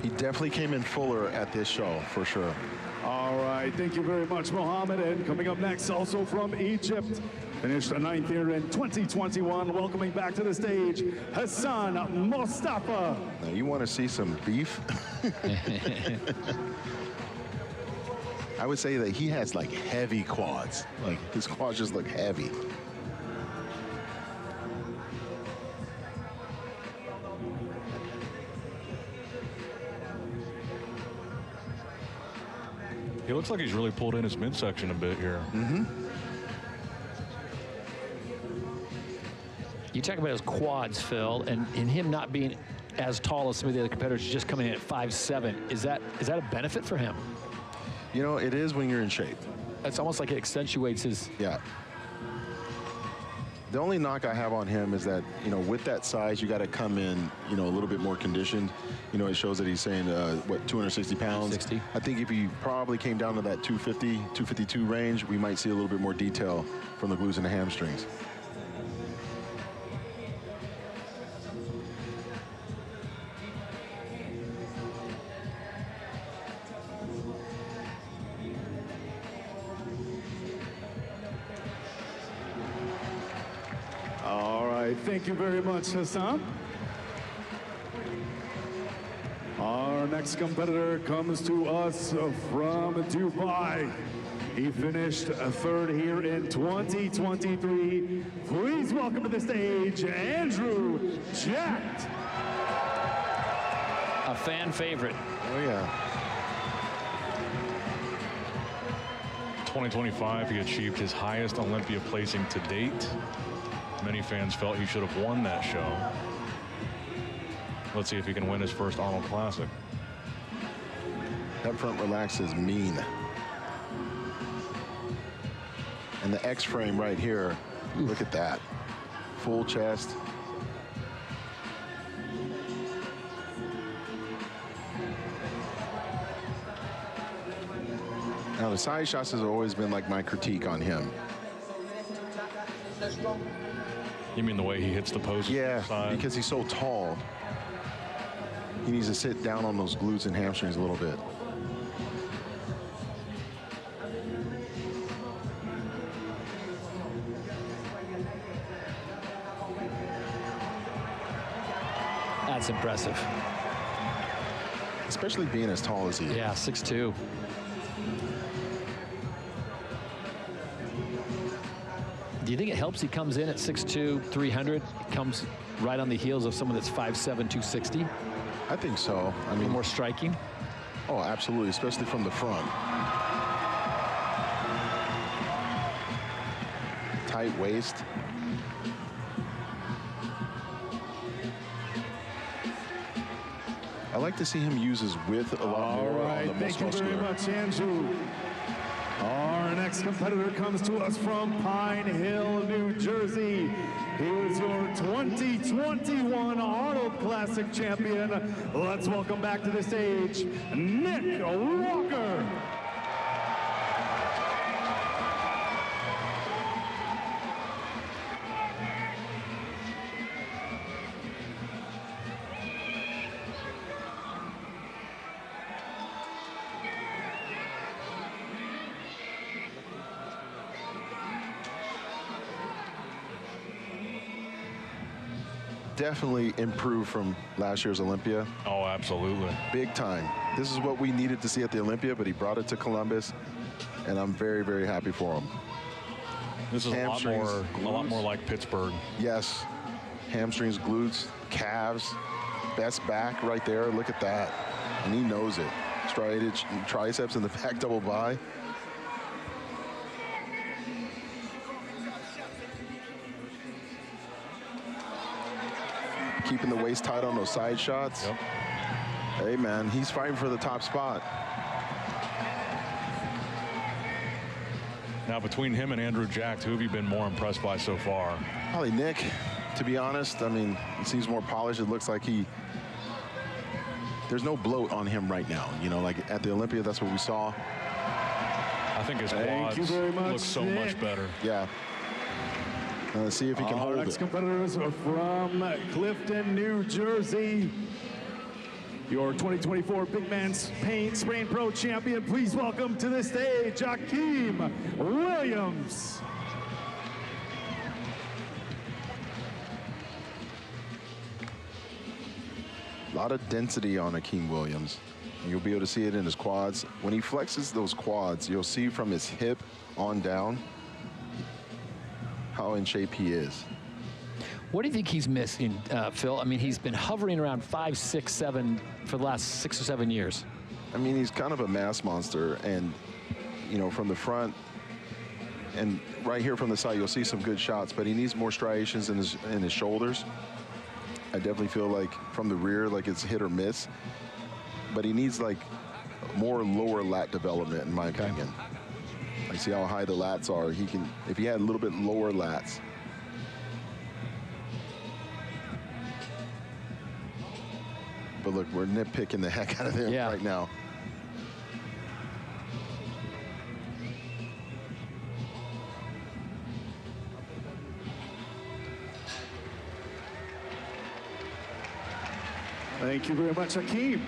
He definitely came in fuller at this show, for sure. All right, thank you very much, Mohamed. And coming up next, also from Egypt, finished 9th here in 2021. Welcoming back to the stage, Hassan Mustafa. Now, you want to see some beef? I would say that he has like heavy quads. Like his quads just look heavy. He looks like he's really pulled in his midsection a bit here. Mm-hmm. You talk about his quads, Phil, and him not being as tall as some of the other competitors, just coming in at 5'7". Is that a benefit for him? You know, it is when you're in shape. It's almost like it accentuates his... Yeah. The only knock I have on him is that, you know, with that size, you got to come in, you know, a little bit more conditioned. You know, it shows that he's saying, what, 260 pounds? 60. I think if he probably came down to that 250, 252 range, we might see a little bit more detail from the glutes and the hamstrings. Thank you very much, Hassan. Our next competitor comes to us from Dubai. He finished third here in 2023. Please welcome to the stage, Andrew Jacked. A fan favorite. Oh, yeah. 2025, he achieved his highest Olympia placing to date. Many fans felt he should have won that show. Let's see if he can win his first Arnold Classic. That front relax is mean. And the X frame right here, look at that. Full chest. Now the side shots has always been like my critique on him. You mean the way he hits the poses? Yeah, side? because he's so tall. He needs to sit down on those glutes and hamstrings a little bit. That's impressive. Especially being as tall as he is. Yeah, 6'2". Do you think it helps he comes in at 6'2", 300, comes right on the heels of someone that's 5'7", 260? I think so. I mean, more striking? Oh, absolutely, especially from the front. Tight waist. I like to see him use his width a lot more on the most muscular. Thank you very much, Andrew. Our next competitor comes to us from Pine Hill, New Jersey. He was your 2021 Arnold Classic champion. Let's welcome back to the stage, Nick Walker. Definitely improved from last year's Olympia. Oh, absolutely. Big time. This is what we needed to see at the Olympia, but he brought it to Columbus, and I'm very, very happy for him. This is a lot more like Pittsburgh. Yes. Hamstrings, glutes, calves, best back right there. Look at that. And he knows it. Striated triceps in the back double bi. Keeping the waist tight on those side shots. Yep. Hey, man, he's fighting for the top spot. Now, between him and Andrew Jacked, who have you been more impressed by so far? Probably Nick, to be honest. I mean, he seems more polished. It looks like there's no bloat on him right now. You know, like at the Olympia, that's what we saw. I think his quads look so much better. Yeah. Let's see if he can hold it. Our next competitors are from Clifton, New Jersey. Your 2024 Big Man Sprain Pro champion. Please welcome to the stage, Akim Williams. A lot of density on Akim Williams. And you'll be able to see it in his quads. When he flexes those quads, you'll see from his hip on down how in shape he is. What do you think he's missing, Phil? I mean, he's been hovering around 5, 6, 7 for the last 6 or 7 years. I mean, he's kind of a mass monster, and, you know, from the front and right here from the side, you'll see some good shots, but he needs more striations in his shoulders. I definitely feel like from the rear, like it's hit or miss, but he needs like more lower lat development, in my opinion. I see how high the lats are. He can, if he had a little bit lower lats. But look, we're nitpicking the heck out of him right now. Thank you very much, Akim.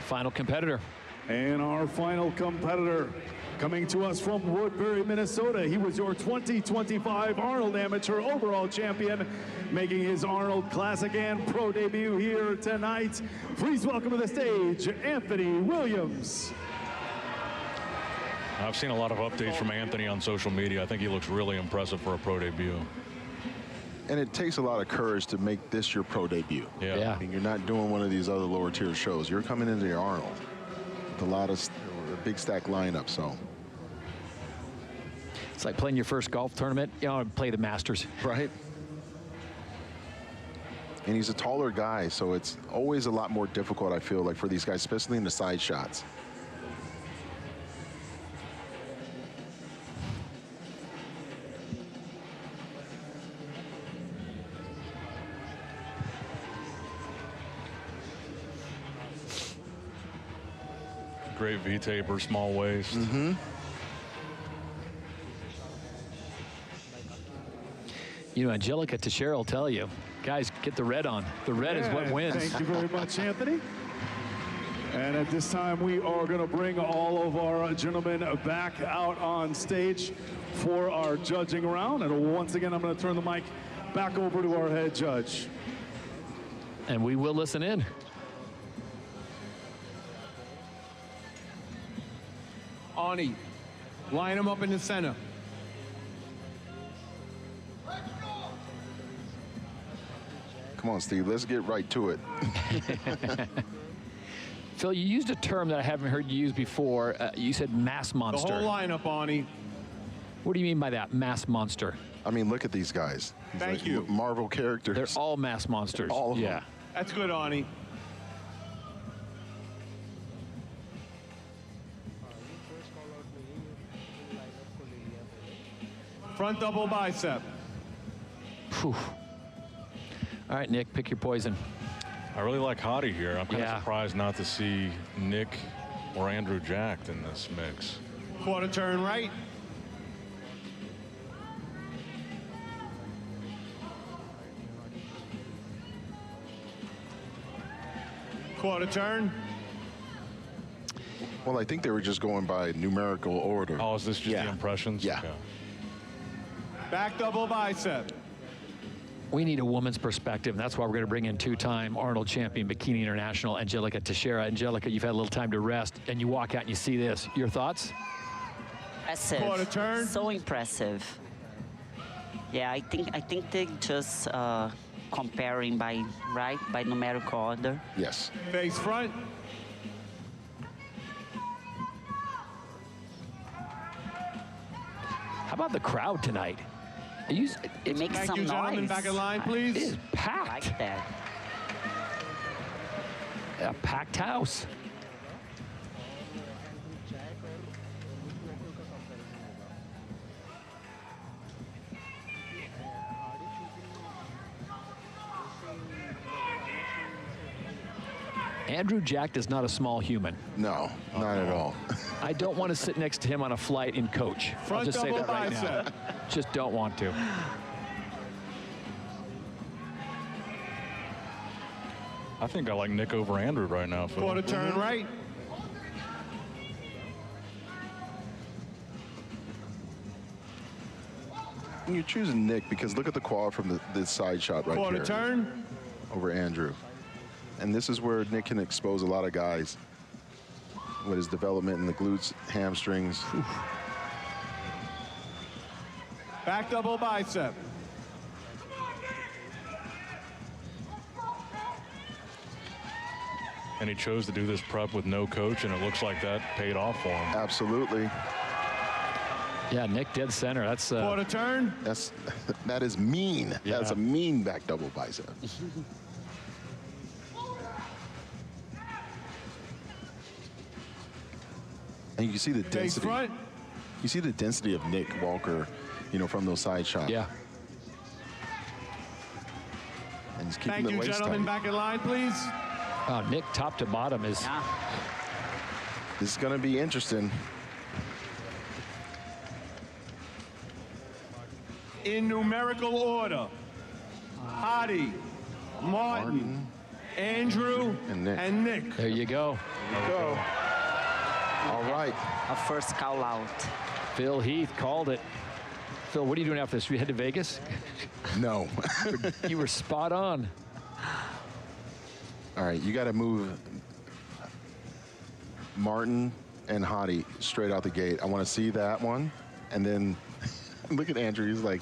Final competitor. And our final competitor, coming to us from Woodbury, Minnesota. He was your 2025 Arnold Amateur Overall Champion, making his Arnold Classic and Pro debut here tonight. Please welcome to the stage, Anthony Williams. I've seen a lot of updates from Anthony on social media. I think he looks really impressive for a pro debut. And it takes a lot of courage to make this your pro debut. Yeah. I mean, you're not doing one of these other lower tier shows. You're coming into your Arnold with a lot of a big stack lineup, so. It's like playing your first golf tournament, you know, play the Masters. Right. And he's a taller guy, so it's always a lot more difficult, I feel like, for these guys, especially in the side shots. Great V-taper, small waist. Mm-hmm. You know, Angelica Teixeira will tell you, guys, get the red on. The red is what wins. Thank you very much, Anthony. And at this time, we are going to bring all of our gentlemen back out on stage for our judging round. And once again, I'm going to turn the mic back over to our head judge. And we will listen in. Ani, line them up in the center. Come on, Steve, let's get right to it. Phil, you used a term that I haven't heard you use before. You said mass monster. The whole lineup, Ani. What do you mean by that, mass monster? I mean, look at these guys. Thank you. Marvel characters. They're all mass monsters. All of them. That's good, Ani. Front double bicep. Whew. All right, Nick, pick your poison. I really like Hadi here. I'm kind of surprised not to see Nick or Andrew jacked in this mix. Quarter turn right. Quarter turn. Well, I think they were just going by numerical order. Oh, is this just the impressions? Yeah. Okay. Back double bicep. We need a woman's perspective, and that's why we're going to bring in two-time Arnold champion, Bikini International, Angelica Teixeira. Angelica, you've had a little time to rest, and you walk out and you see this. Your thoughts? Impressive. Quarter turn. So impressive. Yeah, I think they just comparing by numerical order. Yes. Face front. How about the crowd tonight? It makes Thank some you, gentlemen. noise. Back in line, please. It is packed. I like that. A packed house. Andrew Jack is not a small human. No, not at all. I don't want to sit next to him on a flight in coach. Front I'll just say double that right now. bicep. Just don't want to. I think I like Nick over Andrew right now. Phil. Quarter turn right. And you're choosing Nick because look at the quad from the side shot right Quarter here. turn. Over Andrew. And this is where Nick can expose a lot of guys. with his development in the glutes, hamstrings. Back double bicep. And he chose to do this prep with no coach, and it looks like that paid off for him. Absolutely. Yeah, Nick dead center. That's quarter turn. That is mean. Yeah. That's a mean back double bicep. And you see the density. You see the density of Nick Walker, you know, from those side shots. Yeah. And he's keeping Thank the you, waist gentlemen. tight. Back in line, please. Nick, top to bottom is. Yeah. This is going to be interesting. In numerical order: Hadi, Martin, Andrew, and Nick. There you go. There you go. All right. A first call out. Phil Heath called it. Phil, what are you doing after this? You head to Vegas? No. You were spot on. All right, you got to move Martin and Hadi straight out the gate. I want to see that one. And then look at Andrew. He's like,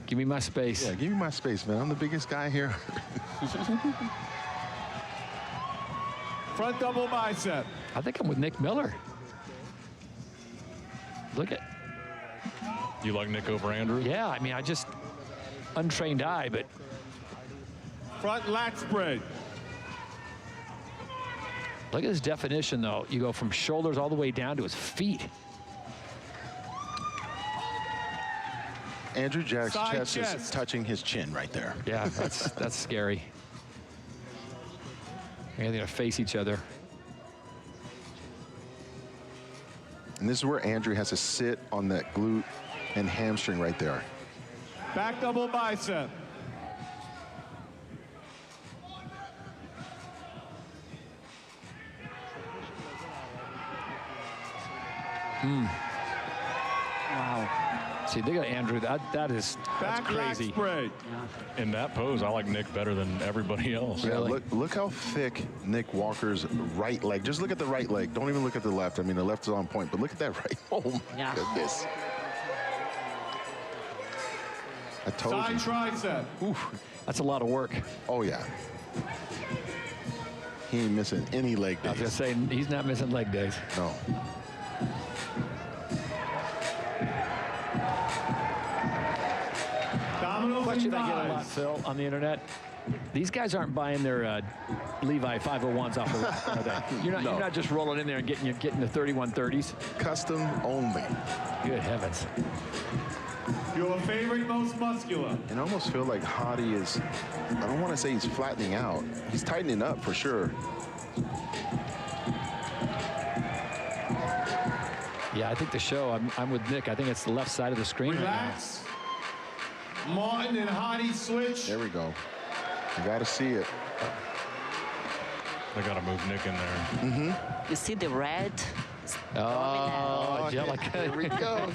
give me my space. Yeah, give me my space, man. I'm the biggest guy here. Front double bicep. I think I'm with Nick Miller. Look at. You like Nick over Andrew? Yeah, I mean, I just untrained eye, but. Front lat spread. Look at his definition, though. You go from shoulders all the way down to his feet. Andrew Jack's Side chest is chest. touching his chin right there. Yeah, that's scary. They're going to face each other. And this is where Andrew has to sit on that glute and hamstring right there. Back double bicep. Wow. See, they got Andrew. That's Back crazy. lat spread. In that pose, I like Nick better than everybody else. Yeah, look how thick Nick Walker's right leg. Just look at the right leg. Don't even look at the left. I mean, the left is on point, but look at that right. Oh my goodness. I told Side you. tricep. Oof, that's a lot of work. Oh yeah. He ain't missing any leg I was days. going to say, he's not missing leg days. No. Question I get a lot, Phil, on the internet. These guys aren't buying their Levi 501s off the rack, are they? You're not just rolling in there and getting the 3130s. Custom only. Good heavens. Your favorite, most muscular. And I almost feel like Hadi is, I don't want to say he's flattening out. He's tightening up for sure. Yeah, I think the show, I'm with Nick. I think it's the left side of the screen Relax. Martin and Hadi switch. There we go. You got to see it. They got to move Nick in there. Mm-hmm. You see the red? Oh, Angelica. Here we go.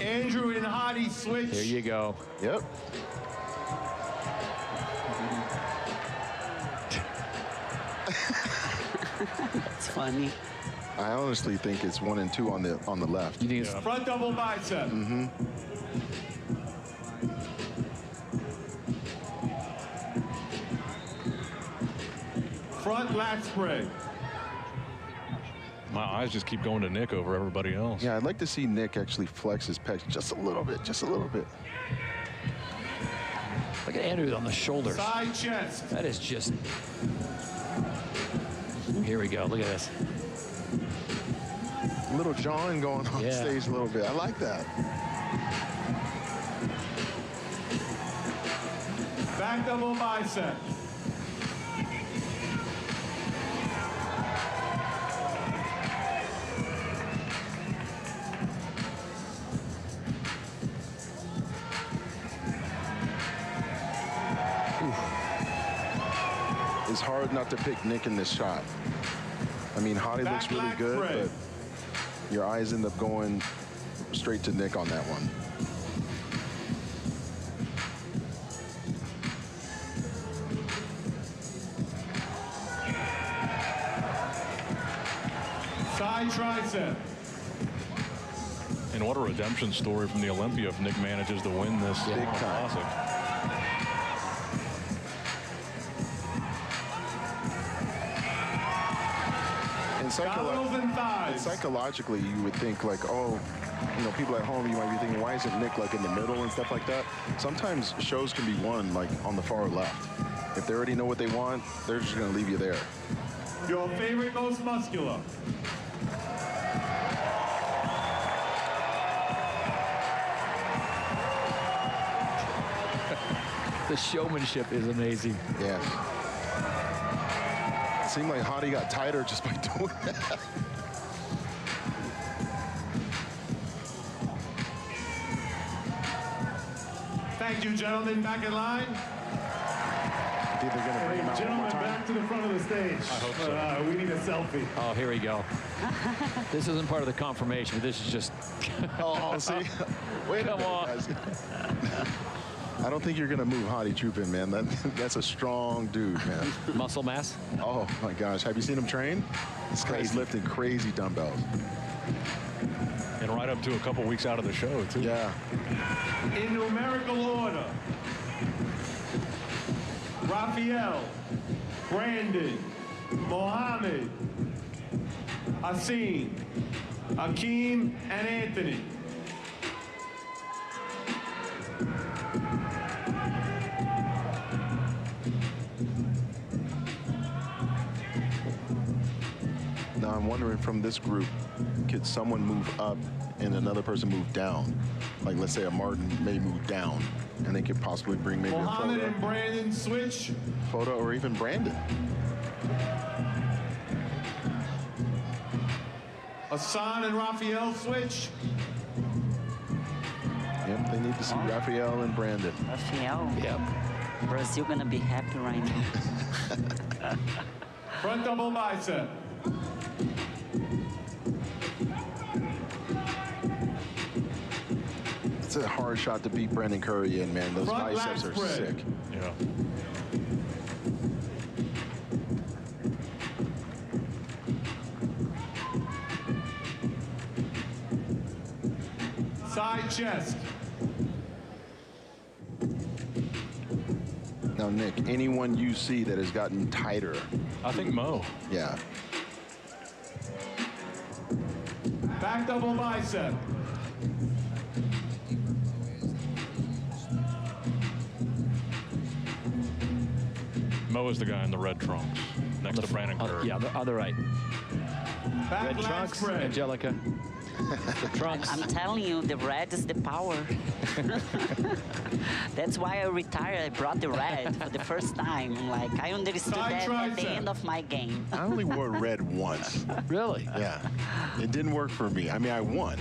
Andrew and Hadi switch. There you go. Yep. That's funny. I honestly think it's 1 and 2 on the left. You think it's Front double bicep. Mm-hmm. Front lat spread. My eyes just keep going to Nick over everybody else. Yeah, I'd like to see Nick actually flex his pecs just a little bit, just a little bit. Look at Andrew on the shoulders. Side chest. That is just. Here we go. Look at this. Little John going on Yeah. stage a little bit. I like that. Back double bicep. It's hard not to pick Nick in this shot. I mean, Hadi looks Back really lat good, spread. but your eyes end up going straight to Nick on that one. Side tricep. And what a redemption story from the Olympia if Nick manages to win this Big time. classic. And psychologically, you would think like, oh, you know, people at home, you might be thinking, why isn't Nick like in the middle and stuff like that? Sometimes shows can be won like on the far left. If they already know what they want, they're just going to leave you there. Your favorite, most muscular. The showmanship is amazing. Yes. It seemed like Hadi got tighter just by doing that. Thank you, gentlemen. Back in line. I think they're going to bring him out one Gentlemen, more time. back to the front of the stage. I hope so. We need a selfie. Oh, here we go. This isn't part of the confirmation. This is just... Oh, see? Wait a minute, guys. I don't think you're going to move Hadi Chupin, man. That's a strong dude, man. Muscle mass? Oh, my gosh. Have you seen him train? This guy's lifting crazy dumbbells. And right up to a couple weeks out of the show, too. Yeah. In numerical order. Raphael, Brandon, Mohammed, Hassan, Akim, and Anthony. Now I'm wondering from this group, could someone move up and another person move down? Like let's say a Martin may move down and they could possibly bring maybe Mohammed a and Brandon switch. photo or even Brandon. Hassan and Raphael switch. Yep, they need to see Raphael and Brandon. Raphael? Yep. Brazil gonna be happy right now. Front double bicep. It's a hard shot to beat Brandon Curry in, man. Those Front biceps lat are spread. sick. Yeah. Side chest. Now, Nick, anyone you see that has gotten tighter? I think Mo. Yeah. Back double bicep. Mo is the guy in the red trunks next to Brandon Curry. Yeah, on the right. Back Red lat trunks, spread. Angelica. The trunks. I'm telling you, the red is the power. That's why I retired. I brought the red for the first time. I'm like, I understood Side that at the tricep. end of my game. I only wore red once. Really? Yeah. It didn't work for me. I mean, I won.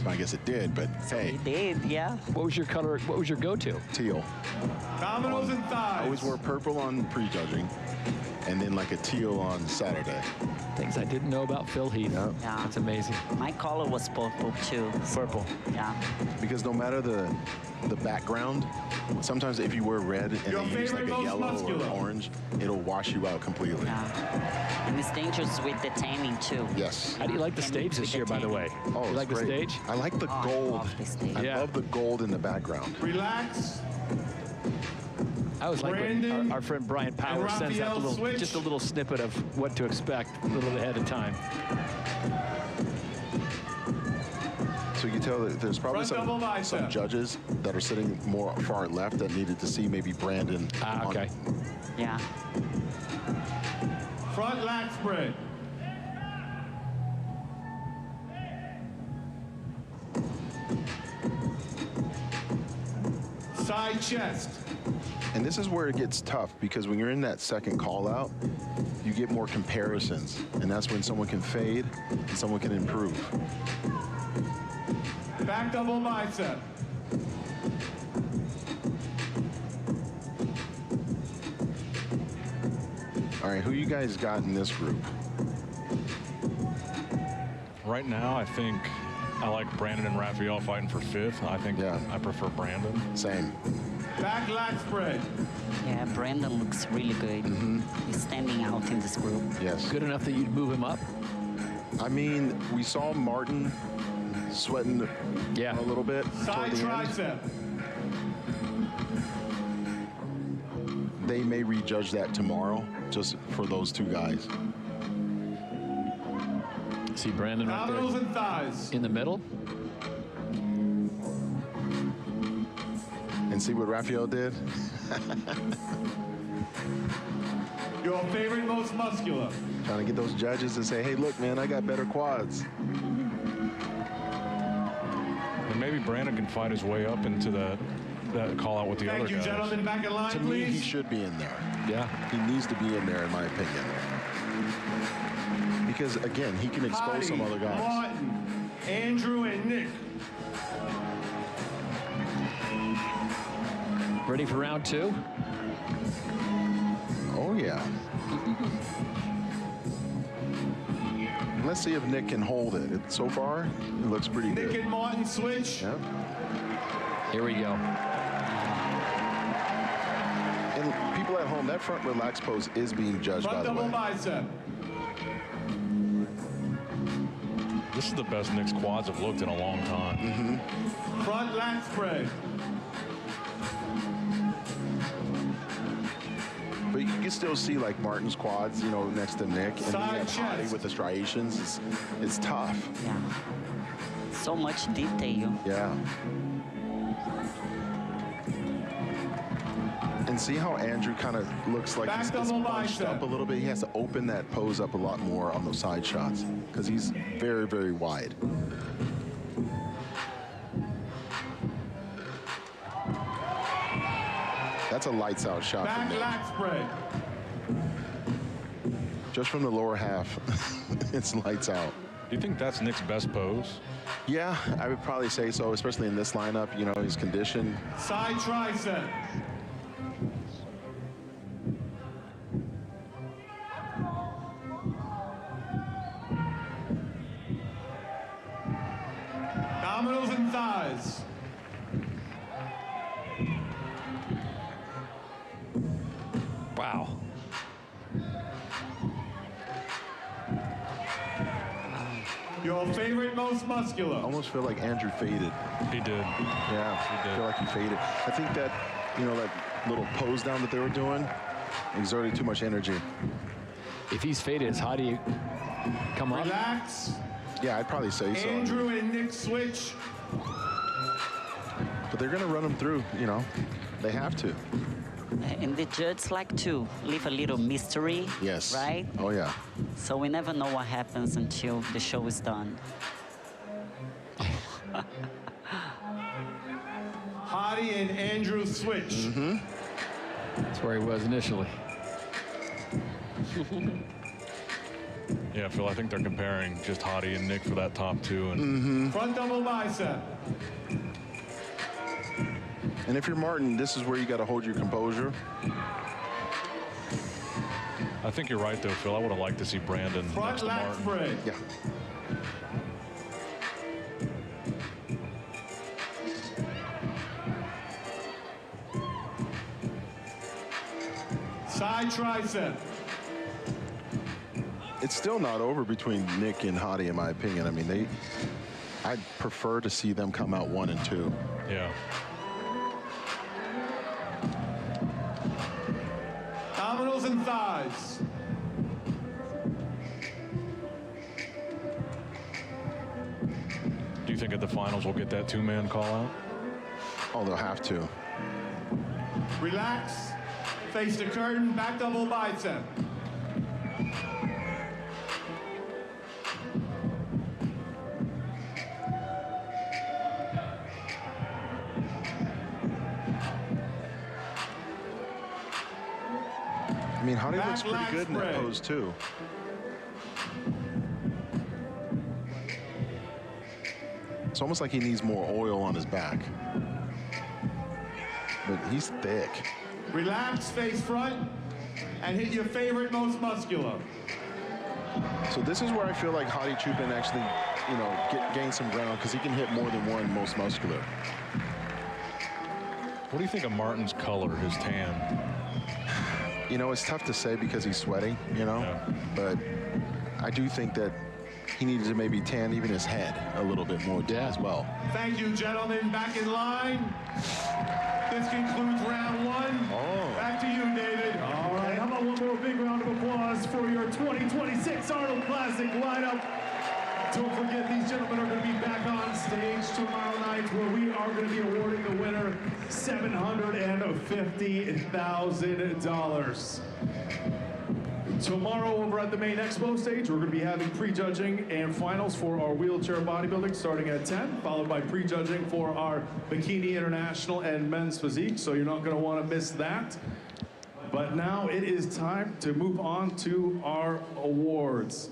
So I guess it did, but hey, It did, yeah. What was your color? What was your go-to? teal. Dominoes and thighs. I always wore purple on prejudging and then like a teal on Saturday. Things I didn't know about Phil Heath. Yep. Yeah. That's amazing. My color was purple too. Purple. Yeah. Because no matter the background, sometimes if you wear red and Your they use like favorite, a most yellow muscular. or orange, it'll wash you out completely. Yeah. And it's dangerous with the tanning too. Yes. How do you like the And stage with this the year, by the tanning. way? Oh, You it's like the great. stage? I like the Oh, I gold. love the stage. I Yeah. love the gold in the background. Relax. I was like when Brandon our friend Brian Power and sends out Raphael switch. just a little snippet of what to expect a little ahead of time. So you can tell that there's probably Front double some bicep. judges that are sitting more far left that needed to see maybe Brandon. Ah, on- okay. Yeah. Front lat spread. Side chest. And this is where it gets tough because when you're in that second call out, you get more comparisons. And that's when someone can fade and someone can improve. Back double bicep. All right, who you guys got in this group? Right now, I think I like Brandon and Raphael fighting for fifth. I think I prefer Brandon. Same. Back lat spread. Yeah, Brandon looks really good. He's standing out in this group. Yes. Good enough that you'd move him up? I mean, we saw Martin sweating a little bit. Side tricep. They may rejudge that tomorrow, just for those two guys. See Brandon right Abdominals there and thighs. in the middle. And see what Raphael did? Your favorite, most muscular. Trying to get those judges to say, hey, look, man, I got better quads. And maybe Brandon can fight his way up into that call out with the other guys. Thank you, gentlemen. Back in line, To please. me, he should be in there. Yeah. He needs to be in there, in my opinion. Because, again, he can expose Hadi, some other guys. Martin, Andrew, and Nick. Ready for round 2? Oh, yeah. Let's see if Nick can hold it. So far, it looks pretty Nick good. and Martin switch. Yeah. Here we go. And people at home, that front relaxed pose is being judged, Front by the double way. bicep. This is the best Nick's quads have looked in a long time. Front lat spread. But you can still see, like, Martin's quads, you know, next to Nick. And then Side you have Hadi chest. with the striations. It's tough. Yeah. So much detail. Yeah. And see how Andrew kind of looks like Back he's double bunched bicep. up a little bit? He has to open that pose up a lot more on those side shots because he's very, very wide. That's a lights out shot for Back Nick. lat spread. Just from the lower half, it's lights out. Do you think that's Nick's best pose? Yeah, I would probably say so, especially in this lineup. You know, he's conditioned. Side tricep. Abdominals and thighs. Wow. Your favorite, most muscular. I almost feel like Andrew faded. He did. Yeah, I feel like he faded. I think that, you know, that little pose down that they were doing exerted too much energy. If he's faded, how do you come up? Relax. Yeah, I'd probably say so. Andrew and Nick switch. But they're going to run him through, you know. They have to. And the judges like to leave a little mystery, Yes. right? Oh, yeah. So we never know what happens until the show is done. Hadi and Andrew switch. That's where he was initially. Yeah, Phil, I think they're comparing just Hadi and Nick for that top two. And Front double bicep. And if you're Martin, this is where you got to hold your composure. I think you're right, though, Phil. I would have liked to see Brandon next Front to lat Martin. spread. Yeah. Side tricep. It's still not over between Nick and Hadi, in my opinion. I mean, I'd prefer to see them come out 1 and 2. Yeah. Abdominals and thighs. Do you think at the finals we'll get that two-man call-out? Oh, they'll have to. Relax. Face the curtain. Back double bicep. I mean, Hadi Back looks pretty lat good in that spread. pose, too. It's almost like he needs more oil on his back. But he's thick. Relax. Face front. And hit your favorite, most muscular. So this is where I feel like Hadi Chupin actually, you know, gain some ground because he can hit more than one most muscular. What do you think of Martin's color, his tan? You know, it's tough to say because he's sweating, you know, but I do think that he needed to maybe tan even his head a little bit more as well. Thank you, gentlemen. Back in line. This concludes round one. Back to you, David. All right, how about one more big round of applause for your 2026 Arnold Classic lineup. Don't forget, these gentlemen are going to be back on stage tomorrow night where we are going to be awarding the winner $750,000. Tomorrow over at the main expo stage, we're going to be having prejudging and finals for our wheelchair bodybuilding starting at 10, followed by prejudging for our Bikini International and men's physique, so you're not going to want to miss that. But now it is time to move on to our awards.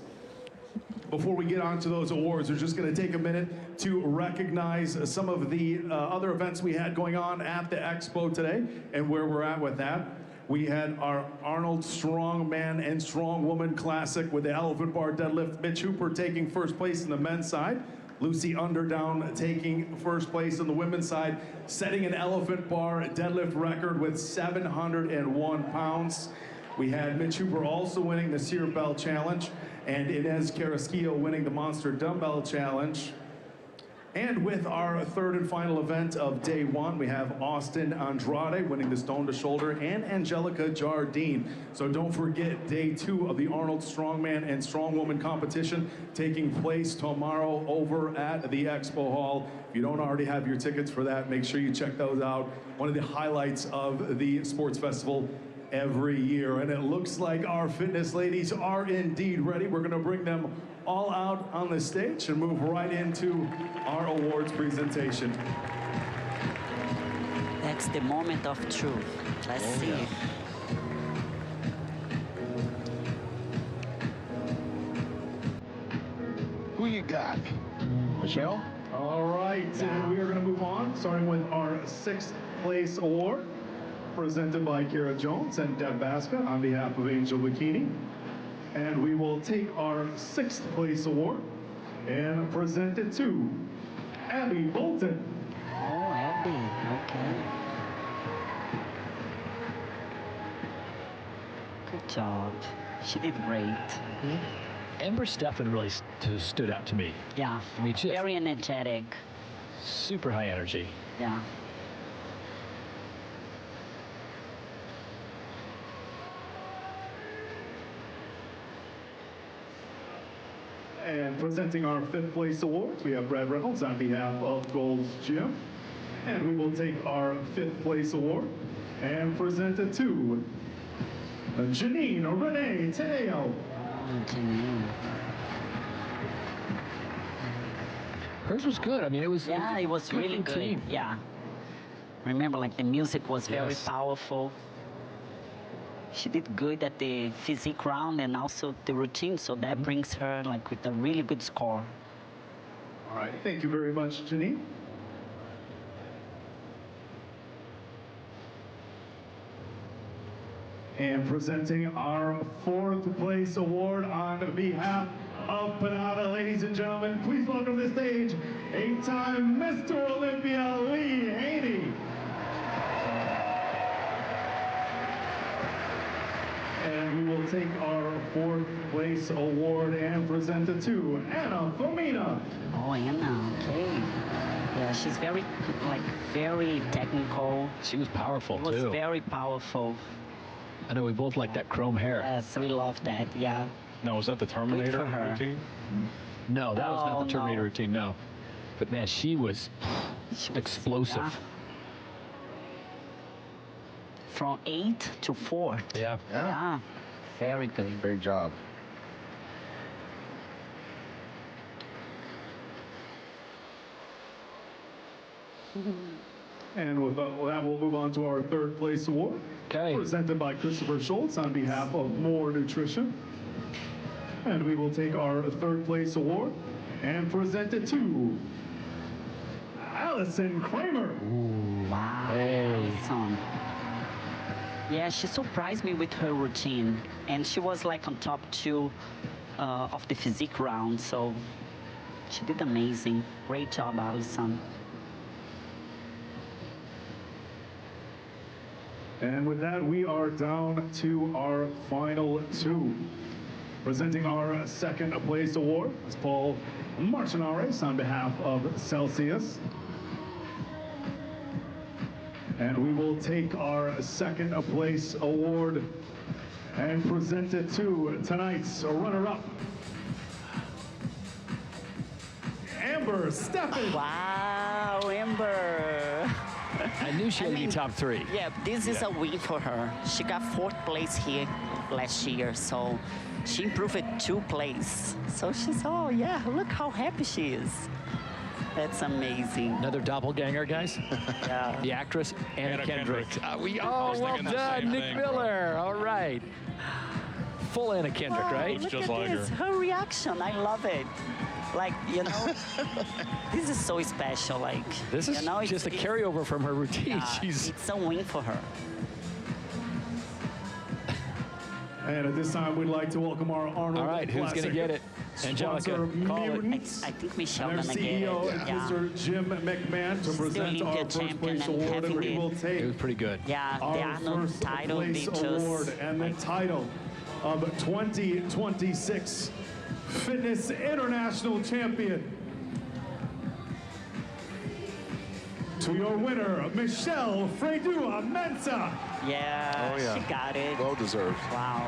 Before we get on to those awards, we're just going to take a minute to recognize some of the other events we had going on at the expo today and where we're at with that. We had our Arnold Strongman and Strongwoman Classic with the elephant bar deadlift. Mitch Hooper taking first place in the men's side. Lucy Underdown taking first place on the women's side, setting an elephant bar deadlift record with 701 pounds. We had Mitch Hooper also winning the Sear Bell Challenge, and Inez Carrasquillo winning the Monster Dumbbell Challenge. And with our third and final event of day one, we have Austin Andrade winning the Stone to Shoulder and Angelica Jardine. So don't forget day two of the Arnold Strongman and Strongwoman competition taking place tomorrow over at the Expo Hall. If you don't already have your tickets for that, make sure you check those out. One of the highlights of the sports festival every year. And it looks like our fitness ladies are indeed ready. We're going to bring them all out on the stage and move right into our awards presentation. That's the moment of truth. Let's see. Yeah. Who you got? Michelle? All right, and we are going to move on, starting with our 6th place award, presented by Kara Jones and Deb Basca on behalf of Angel Bikini. And we will take our 6th place award and present it to Abby Bolton. Oh, Abby, okay. Good job. She did great. Amber Steffen really stood out to me. Yeah, I mean, just very energetic. super high energy. Yeah. And presenting our 5th place award, we have Brad Reynolds on behalf of Gold's Gym. And we will take our 5th place award and present it to Janine Renee Teo. Janine. Hers was good. I mean, it was. Yeah, it was really good. Routine. Yeah. Remember, like the music was very powerful. She did good at the physique round and also the routine, so that brings her like with a really good score. All right, thank you very much, Janine. And presenting our 4th place award on behalf of Panada, ladies and gentlemen, please welcome to the stage 8-time Mr. Olympia Lee Haney. And we will take our 4th place award and present it to Anna Fomina. Oh, Anna, okay. Yeah, she's very, like, very technical. She was powerful, She was too. very powerful. I know we both like that chrome hair. Yes, we love that, yeah. No, was that the Terminator for her. routine? No, that was not the Terminator no. routine, no. But man, she was explosive. Yeah. From 8 to 4. Yeah. Yeah. Very good. Great job. And with that, we'll move on to our 3rd place award. Okay. Presented by Christopher Schultz on behalf of More Nutrition. And we will take our 3rd place award and present it to Allison Kramer. Wow. Hey. Awesome. Yeah, she surprised me with her routine. And she was like on top 2 of the physique round, so she did amazing. Great job, Allison. And with that, we are down to our final 2. Presenting our second place award is Paul Martinares on behalf of Celsius. And we will take our second place award and present it to tonight's runner-up, Amber Steffen. Wow, Amber. I knew she had to be top 3. Yeah, this is a win for her. She got 4th place here last year, so she improved it 2 places. So she's, oh yeah, look how happy she is. That's amazing. Another doppelganger, guys. Yeah. The actress, Anna Kendrick. was Well thinking the done, same Nick thing, Miller. All right. Full Anna Kendrick, Wow, right? Look just at like this, her reaction, I love it. Like, you know, this is so special. Like, This is you know, just a carryover from her routine. yeah, She's it's a win for her. And at this time, we'd like to welcome our Arnold all right. Who's going to get it? Angelica, sponsor, call it. Mutants, I think Michelle and their gonna get CEO, it. Yeah. Mr. Jim McMahon, to present Olympic our first champion place and award, and having we will It take was pretty good. Yeah, the our Arnold first title, they place just award and the title of 2026 Fitness International Champion. To your winner, Michelle Freydua-Mensah. Yeah, Oh, yeah. she got it. Well deserved. Wow.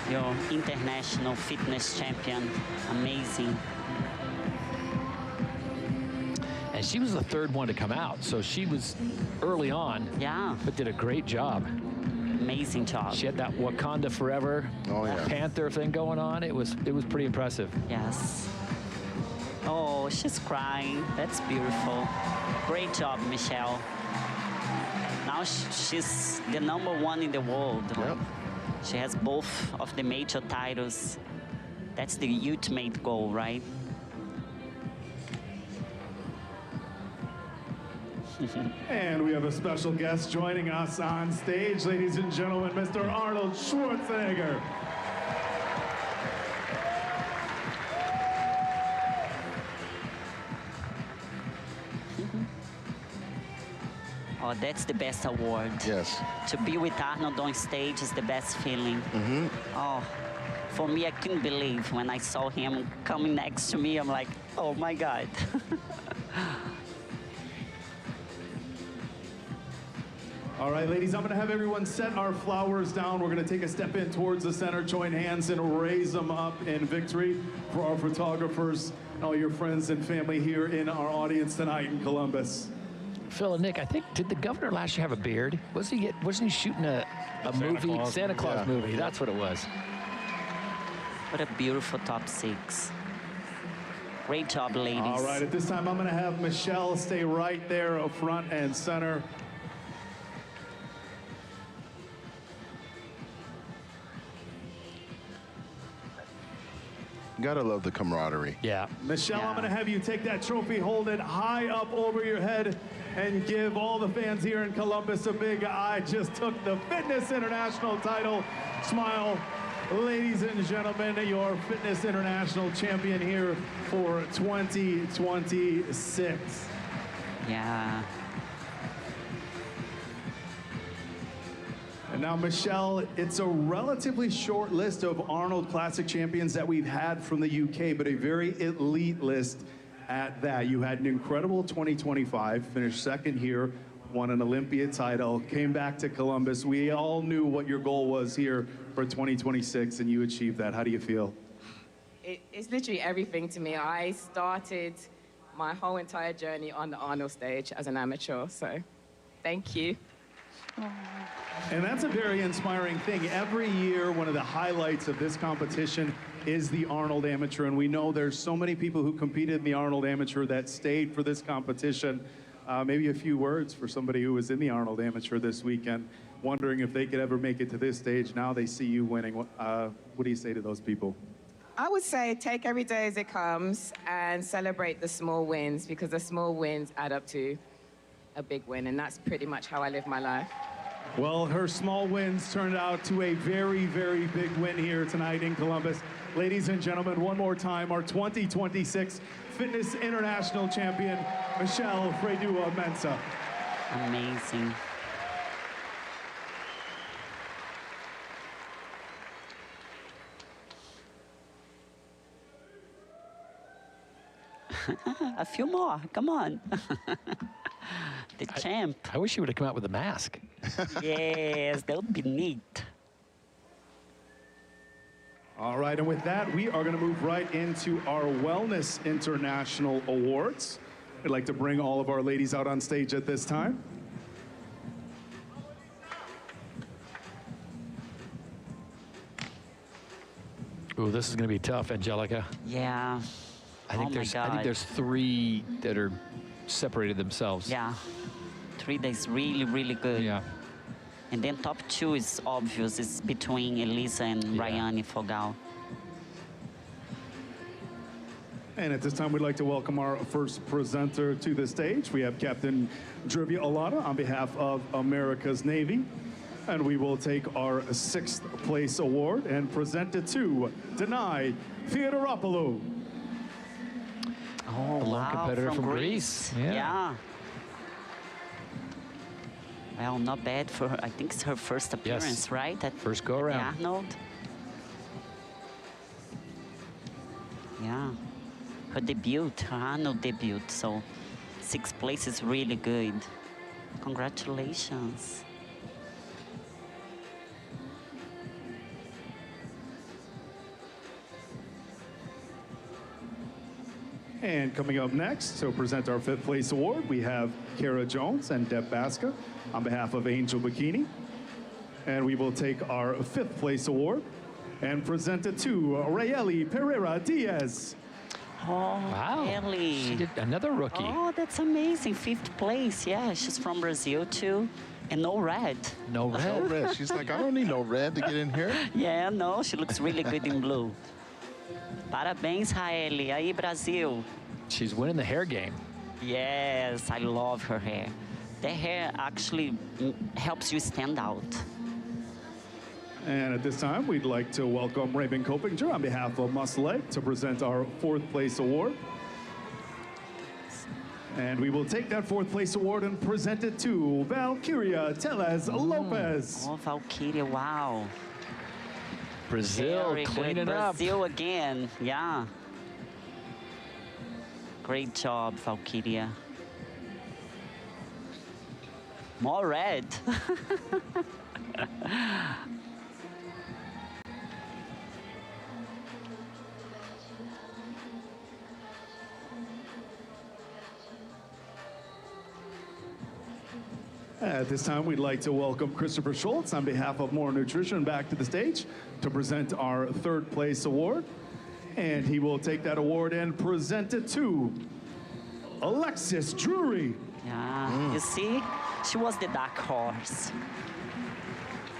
Your international fitness champion. Amazing. And she was the 3rd one to come out, so she was early on, Yeah, but did a great job. amazing job. She had that Wakanda Forever Panther thing going on. It was pretty impressive. Yes. Oh, she's crying. That's beautiful. Great job, Michelle. Now she's the #1 in the world. Yep. She has both of the major titles. That's the ultimate goal, right? And we have a special guest joining us on stage, ladies and gentlemen, Mr. Arnold Schwarzenegger. Oh, that's the best award. Yes. To be with Arnold on stage is the best feeling. Oh, for me, I couldn't believe when I saw him coming next to me. I'm like, oh my God. All right, ladies, I'm going to have everyone set our flowers down. We're going to take a step in towards the center, join hands, and raise them up in victory for our photographers and all your friends and family here in our audience tonight in Columbus. Phil and Nick, I think, did the governor last year have a beard? Wasn't he shooting a movie, Santa Claus movie? That's what it was. What a beautiful top 6. Great job, ladies. All right, at this time, I'm going to have Michelle stay right there up front and center. Gotta love the camaraderie. Yeah. Michelle, I'm going to have you take that trophy, hold it high up over your head, and give all the fans here in Columbus a big I just took the Fitness International title. Smile. Ladies and gentlemen, your Fitness International champion here for 2026. Yeah. And now, Michelle, it's a relatively short list of Arnold Classic champions that we've had from the UK, but a very elite list at that. You had an incredible 2025, finished 2nd here, won an Olympia title, came back to Columbus. We all knew what your goal was here for 2026, and you achieved that. How do you feel? It's literally everything to me. I started my whole entire journey on the Arnold stage as an amateur, so thank you. And that's a very inspiring thing. Every year, one of the highlights of this competition is the Arnold Amateur, and we know there's so many people who competed in the Arnold Amateur that stayed for this competition. Maybe a few words for somebody who was in the Arnold Amateur this weekend, wondering if they could ever make it to this stage. Now they see you winning. What do you say to those people? I would say take every day as it comes and celebrate the small wins, because the small wins add up to a big win, and that's pretty much how I live my life. Well, her small wins turned out to a very, very big win here tonight in Columbus. Ladies and gentlemen, one more time, our 2026 Fitness International Champion, Michelle Freydua-Mensah. Amazing. A few more. Come on. The champ. I wish you would have come out with a mask. Yes, that would be neat. All right, and with that, we are going to move right into our Wellness International Awards. I'd like to bring all of our ladies out on stage at this time. Ooh, this is going to be tough, Angelica. Yeah. I think there's 3 that are separated themselves. Yeah. 3 that's really, really good. Yeah. And then top 2 is obvious. It's between Elisa and Rayane Fogal. And at this time, we'd like to welcome our first presenter to the stage. We have Captain Drivia Alata on behalf of America's Navy. And we will take our 6th place award and present it to Danai Theodoropoulos. Oh, the wow, competitor from Greece. Yeah. Well, not bad for her. I think it's her first appearance, right? First go around. Arnold. Yeah. Her debut, her Arnold debut. So 6th place is really good. Congratulations. And coming up next to present our 5th place award, we have Kara Jones and Deb Basca on behalf of Angel Bikini. And we will take our 5th place award and present it to Raeli Pereira Diaz. Oh, wow. Really? She did another rookie. Oh, that's amazing. 5th place. Yeah, she's from Brazil too. And no red. No red? No red. She's like, I don't need no red to get in here. Yeah, no, she looks really good in blue. Parabéns, Raeli. Aí, Brasil. She's winning the hair game. Yes, I love her hair. The hair actually helps you stand out. And at this time, we'd like to welcome Raven Kopinger on behalf of Muscle Egg to present our 4th place award. And we will take that 4th place award and present it to Valquiria Teles Lopez. Oh, Valquiria, wow. Brazil Very cleaning good. up. Brazil again, yeah. Great job, Valquiria. More red. At this time, we'd like to welcome Christopher Schultz on behalf of More Nutrition back to the stage to present our 3rd place award. And he will take that award and present it to Alexis Drury. Yeah, you see, she was the dark horse.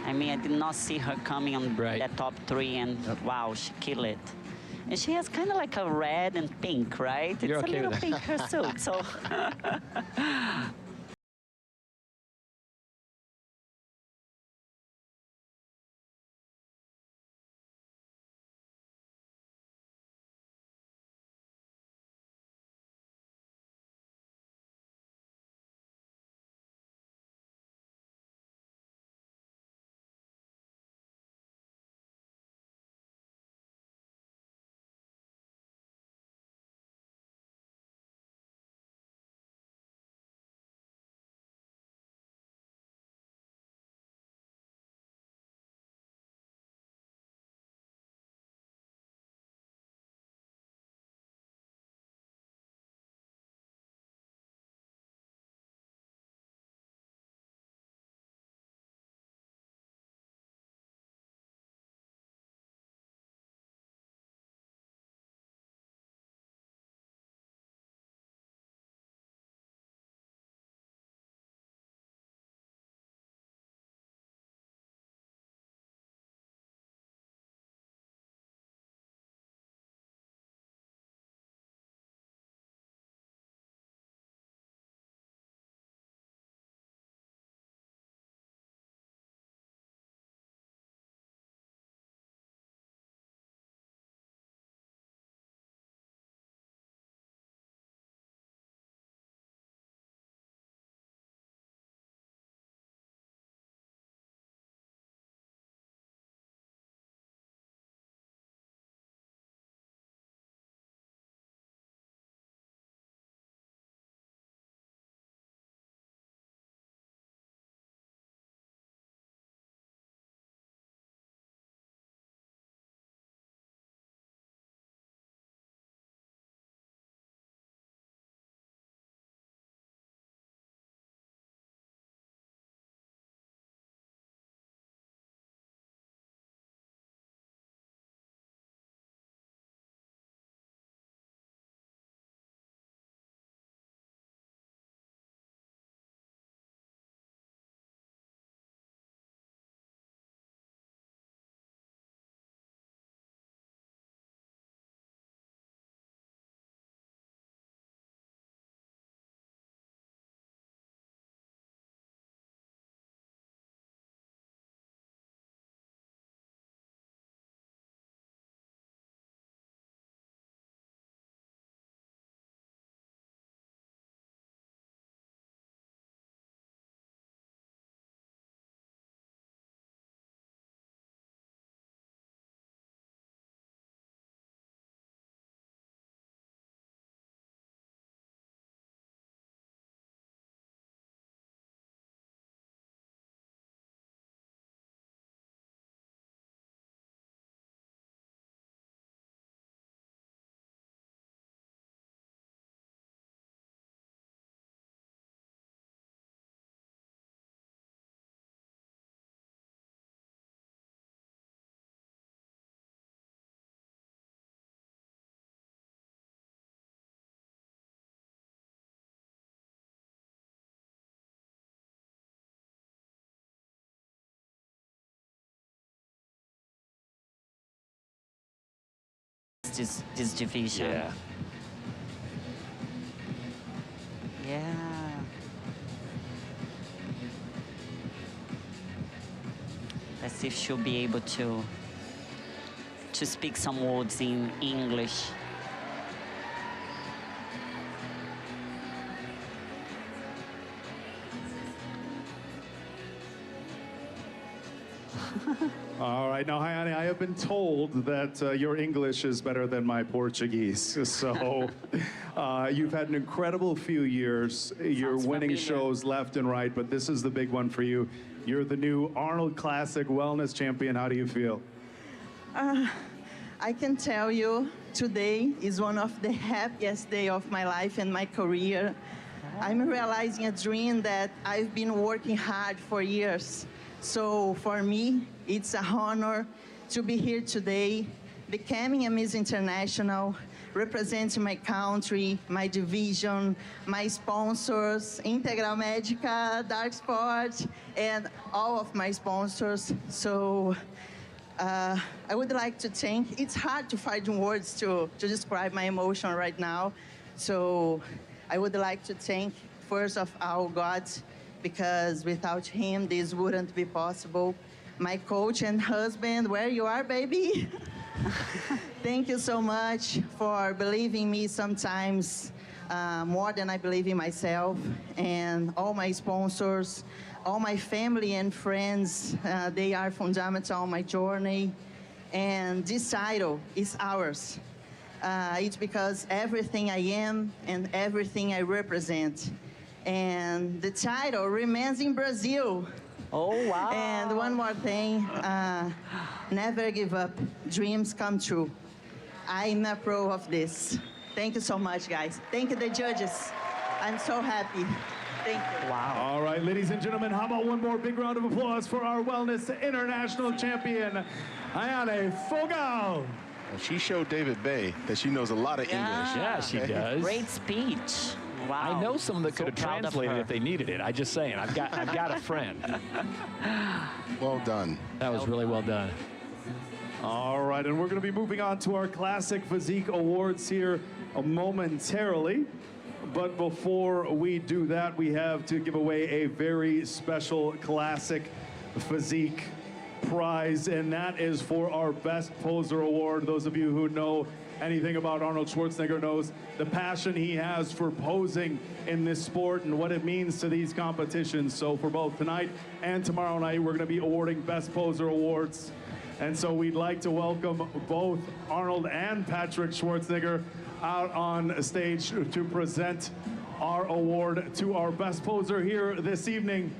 I mean, I did not see her coming on the top 3, and wow, she killed it. And she has kind of like a red and pink, right? You're It's okay a little with pink her suit, so. this division. Yeah. Yeah. Let's see if she'll be able to speak some words in English. All right, now, Rayane, I have been told that your English is better than my Portuguese. So you've had an incredible few years. You're winning shows left and right, but this is the big one for you. You're the new Arnold Classic Wellness Champion. How do you feel? I can tell you today is one of the happiest days of my life and my career. I'm realizing a dream that I've been working hard for years. So for me, it's an honor to be here today, becoming a Miss International, representing my country, my division, my sponsors, Integral Medica, Dark Sport, and all of my sponsors. So I would like to thank, it's hard to find words to describe my emotion right now. So I would like to thank, first of all, God, because without him, this wouldn't be possible. My coach and husband, where you are, baby? Thank you so much for believing me sometimes more than I believe in myself. And all my sponsors, all my family and friends, they are fundamental on my journey. And this title is ours. It's because everything I am and everything I represent. And the title remains in Brazil. Oh, wow. And one more thing, never give up. Dreams come true. I'm a pro of this. Thank you so much, guys. Thank you, the judges. I'm so happy. Thank you. Wow. All right, ladies and gentlemen, how about one more big round of applause for our Wellness International Champion, Rayane Fogal. Well, she showed David Bay that she knows a lot of English. Yeah, she does. Great speech. Wow. I know someone that could have translated if they needed it. I'm just saying. I've got a friend. Well done. That was really well done. All right, and we're going to be moving on to our Classic Physique Awards here momentarily. But before we do that, we have to give away a very special Classic Physique prize, and that is for our Best Poser Award. Those of you who know anything about Arnold Schwarzenegger knows the passion he has for posing in this sport and what it means to these competitions. So for both tonight and tomorrow night, we're going to be awarding Best Poser Awards. And so we'd like to welcome both Arnold and Patrick Schwarzenegger out on stage to present our award to our Best Poser here this evening,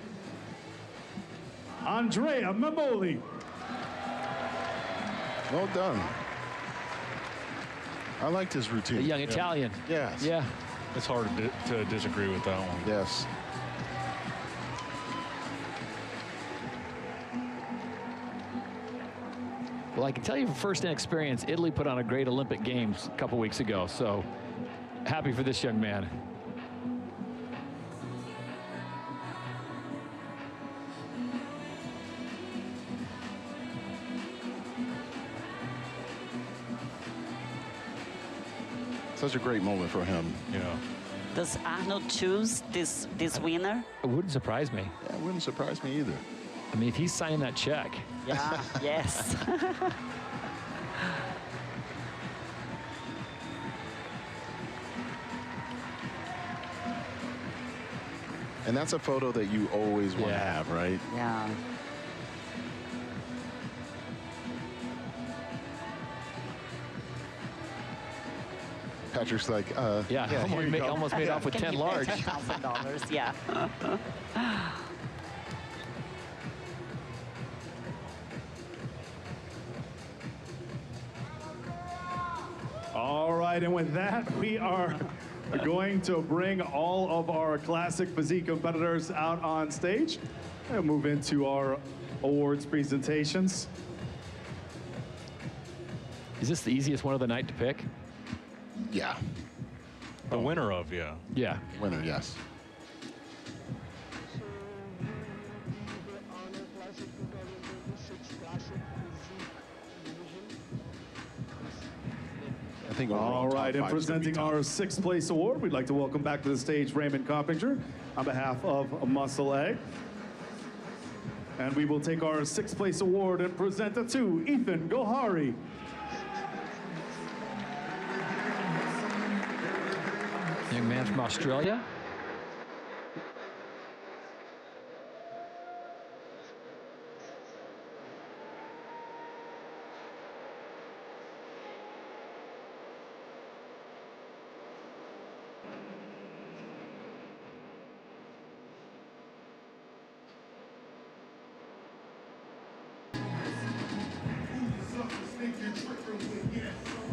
Andrea Mamoli. Well done. I liked his routine. The young Italian. Yes. Yeah. It's hard to disagree with that one. Yes. Well, I can tell you from first-hand experience, Italy put on a great Olympic Games a couple weeks ago, so happy for this young man. Such a great moment for him. Yeah. Does Arnold choose this winner? It wouldn't surprise me. Yeah, it wouldn't surprise me either. I mean, if he's signing that check. Yeah, yes. And that's a photo that you always want to have, right? Yeah. Patrick's like, yeah, almost made off with 10 large. $10,000, yeah. All right, and with that, we are going to bring all of our Classic Physique competitors out on stage and move into our awards presentations. Is this the easiest one of the night to pick? Yeah. The winner of, yeah. Yeah. Winner, yes. think all right, and presenting our 6th place award, we'd like to welcome back to the stage Raymond Coppinger on behalf of Muscle A. And we will take our 6th place award and present it to Ethan Gohari. Young man from Australia.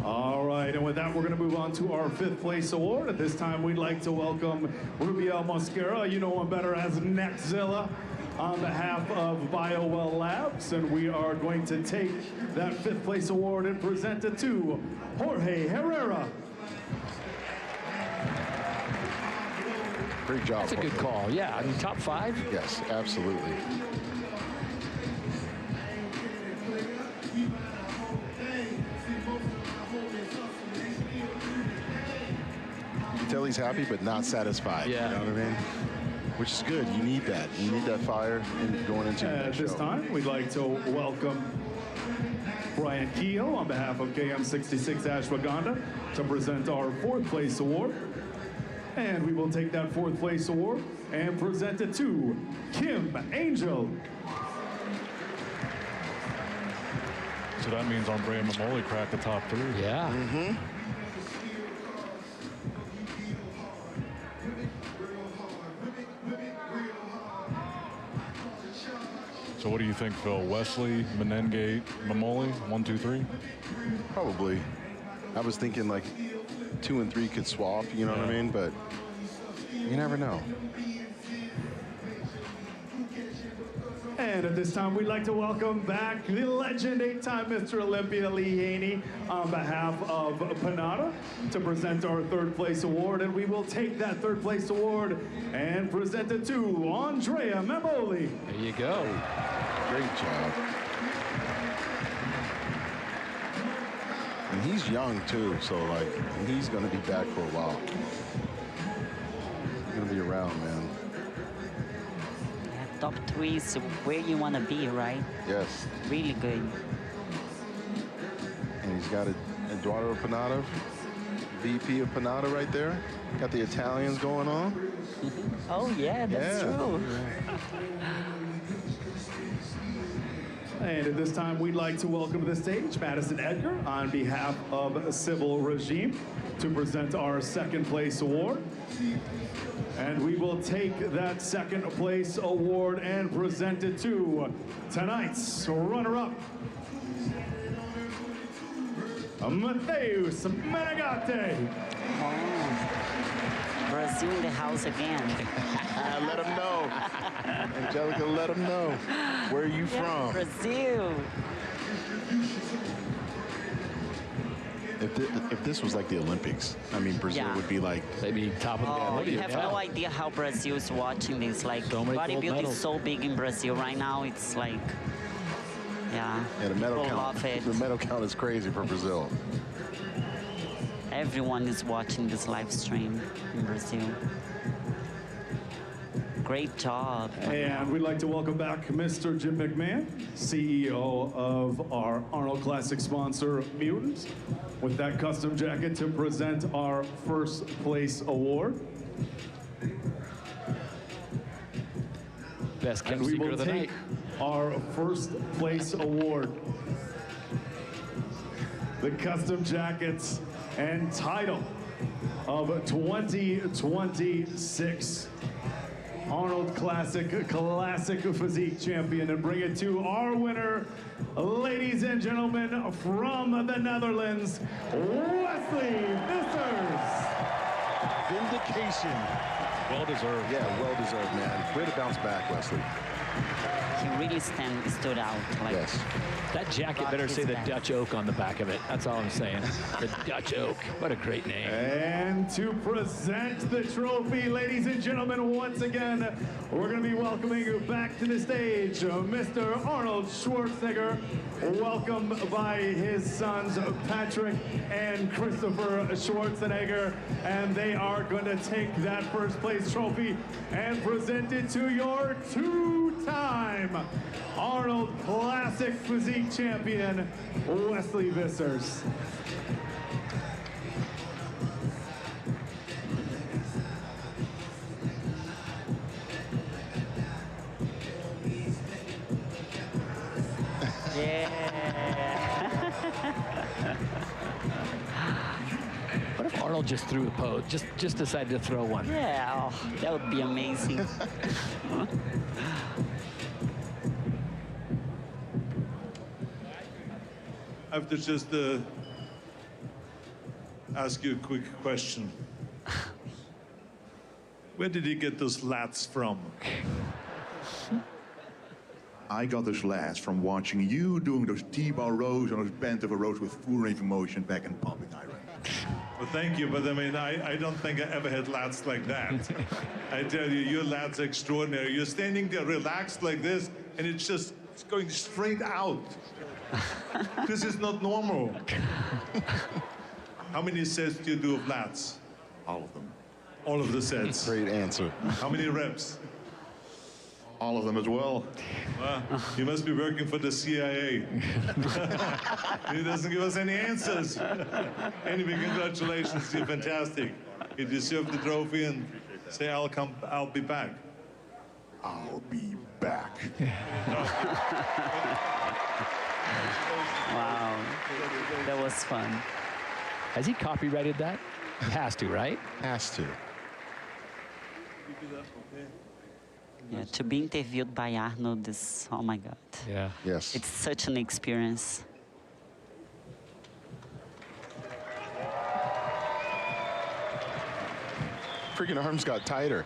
All right, and with that, we're going to move on to our 5th place award. At this time, we'd like to welcome Rubiel Mosquera, you know him better as Neckzilla, on behalf of BioWell Labs, and we are going to take that 5th place award and present it to Jorge Herrera. Great job. That's a good call. Yeah, I mean, top 5? Yes, absolutely. Tell he's happy but not satisfied. Yeah. You know what I mean? Which is good. You need that. You need that fire going into the At this time, we'd like to welcome Brian Keogh on behalf of KM66 Ashwagandha to present our 4th place award. And we will take that 4th place award and present it to Kim Angel. So that means Andrea Mamoli cracked the top 3. Yeah. Mm-hmm. So what do you think, Phil? Wesley, Menengate, Mamoli, 1, 2, 3? Probably. I was thinking like 2 and 3 could swap, you know what I mean? But you never know. And at this time, we'd like to welcome back the legend, 8-time Mr. Olympia Lee Haney on behalf of Panada to present our 3rd place award. And we will take that 3rd place award and present it to Andrea Mamoli. There you go. Great job. And he's young too, so like he's gonna be back for a while. He's gonna be around, man. Top 3 is where you want to be, right? Yes. Really good. And he's got Eduardo Panada, VP of Panada right there. Got the Italians going on. Oh yeah, that's true. And at this time, we'd like to welcome to the stage Madison Edgar on behalf of Civil Regime to present our 2nd place award. And we will take that 2nd place award and present it to tonight's runner-up, Matheus Menegate. Brazil in the house again. Let him know. Angelica, let him know. Where are you from? Brazil. If this was like the Olympics, I mean, Brazil would be like... They'd be top of the Oh, you have no idea how Brazil is watching this. Like, So many gold bodybuilding medals. is so big in Brazil right now. It's like, yeah. Yeah, the medal People count. love it. The medal count is crazy for Brazil. Everyone is watching this live stream in Brazil. Great job. And we'd like to welcome back Mr. Jim McMahon, CEO of our Arnold Classic sponsor, Mutants, with that custom jacket to present our 1st place award. Best kept And we secret will of the take night. our 1st place award. The custom jackets and title of 2026 Arnold Classic Physique Champion, and bring it to our winner, ladies and gentlemen, from the Netherlands, Wesley Vissers. Vindication. Well deserved. Yeah, well deserved, man. Way to bounce back, Wesley. He really stood out. Like, Yes. That jacket better say the Dutch Oak on the back of it. That's all I'm saying. The Dutch Oak. What a great name. And to present the trophy, ladies and gentlemen, once again, we're going to be welcoming you back to the stage, Mr. Arnold Schwarzenegger, welcomed by his sons, Patrick and Christopher Schwarzenegger, and they are going to take that first place trophy and present it to your two-time Arnold Classic Physique champion, Wesley Vissers. What if Arnold just threw a pose? Just decided to throw one. yeah, oh, that would be amazing. I have to just ask you a quick question. Where did you get those lats from? I got those lats from watching you doing those T-bar rows and those bent over rows with full range of motion back in pumping iron. Well, thank you, but I mean, I don't think I ever had lats like that. I tell you, your lats are extraordinary. You're standing there relaxed like this, and it's going straight out. This is not normal. How many sets do you do of lats? All of them. All of the sets? Great answer. How many reps? All of them as well. You must be working for the CIA. He doesn't give us any answers. Anyway, congratulations, you're fantastic. You deserve the trophy, and say, I'll be back. I'll be back. Wow, that was fun. Has he copyrighted that? He has to, right? Has to. Yeah, to be interviewed by Arnold is, oh my God. Yeah. Yes. It's such an experience. Freaking arms got tighter.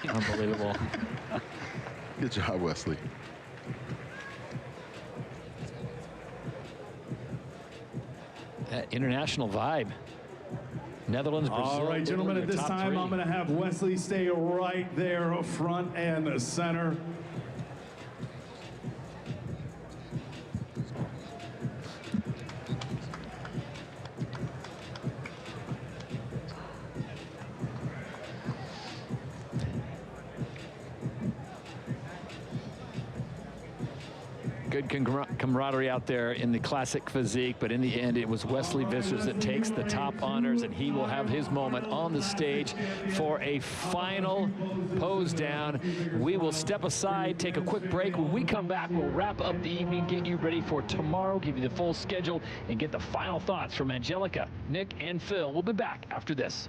Unbelievable. Good job, Wesley. That international vibe. Netherlands, Brazil. All right, gentlemen, at this time, I'm going to have Wesley stay right there front and center. Good camaraderie out there in the classic physique, but in the end, it was Wesley Vissers that takes the top honors, and he will have his moment on the stage for a final pose down. We will step aside, take a quick break. When we come back, we'll wrap up the evening, get you ready for tomorrow, give you the full schedule, and get the final thoughts from Angelica, Nick, and Phil. We'll be back after this.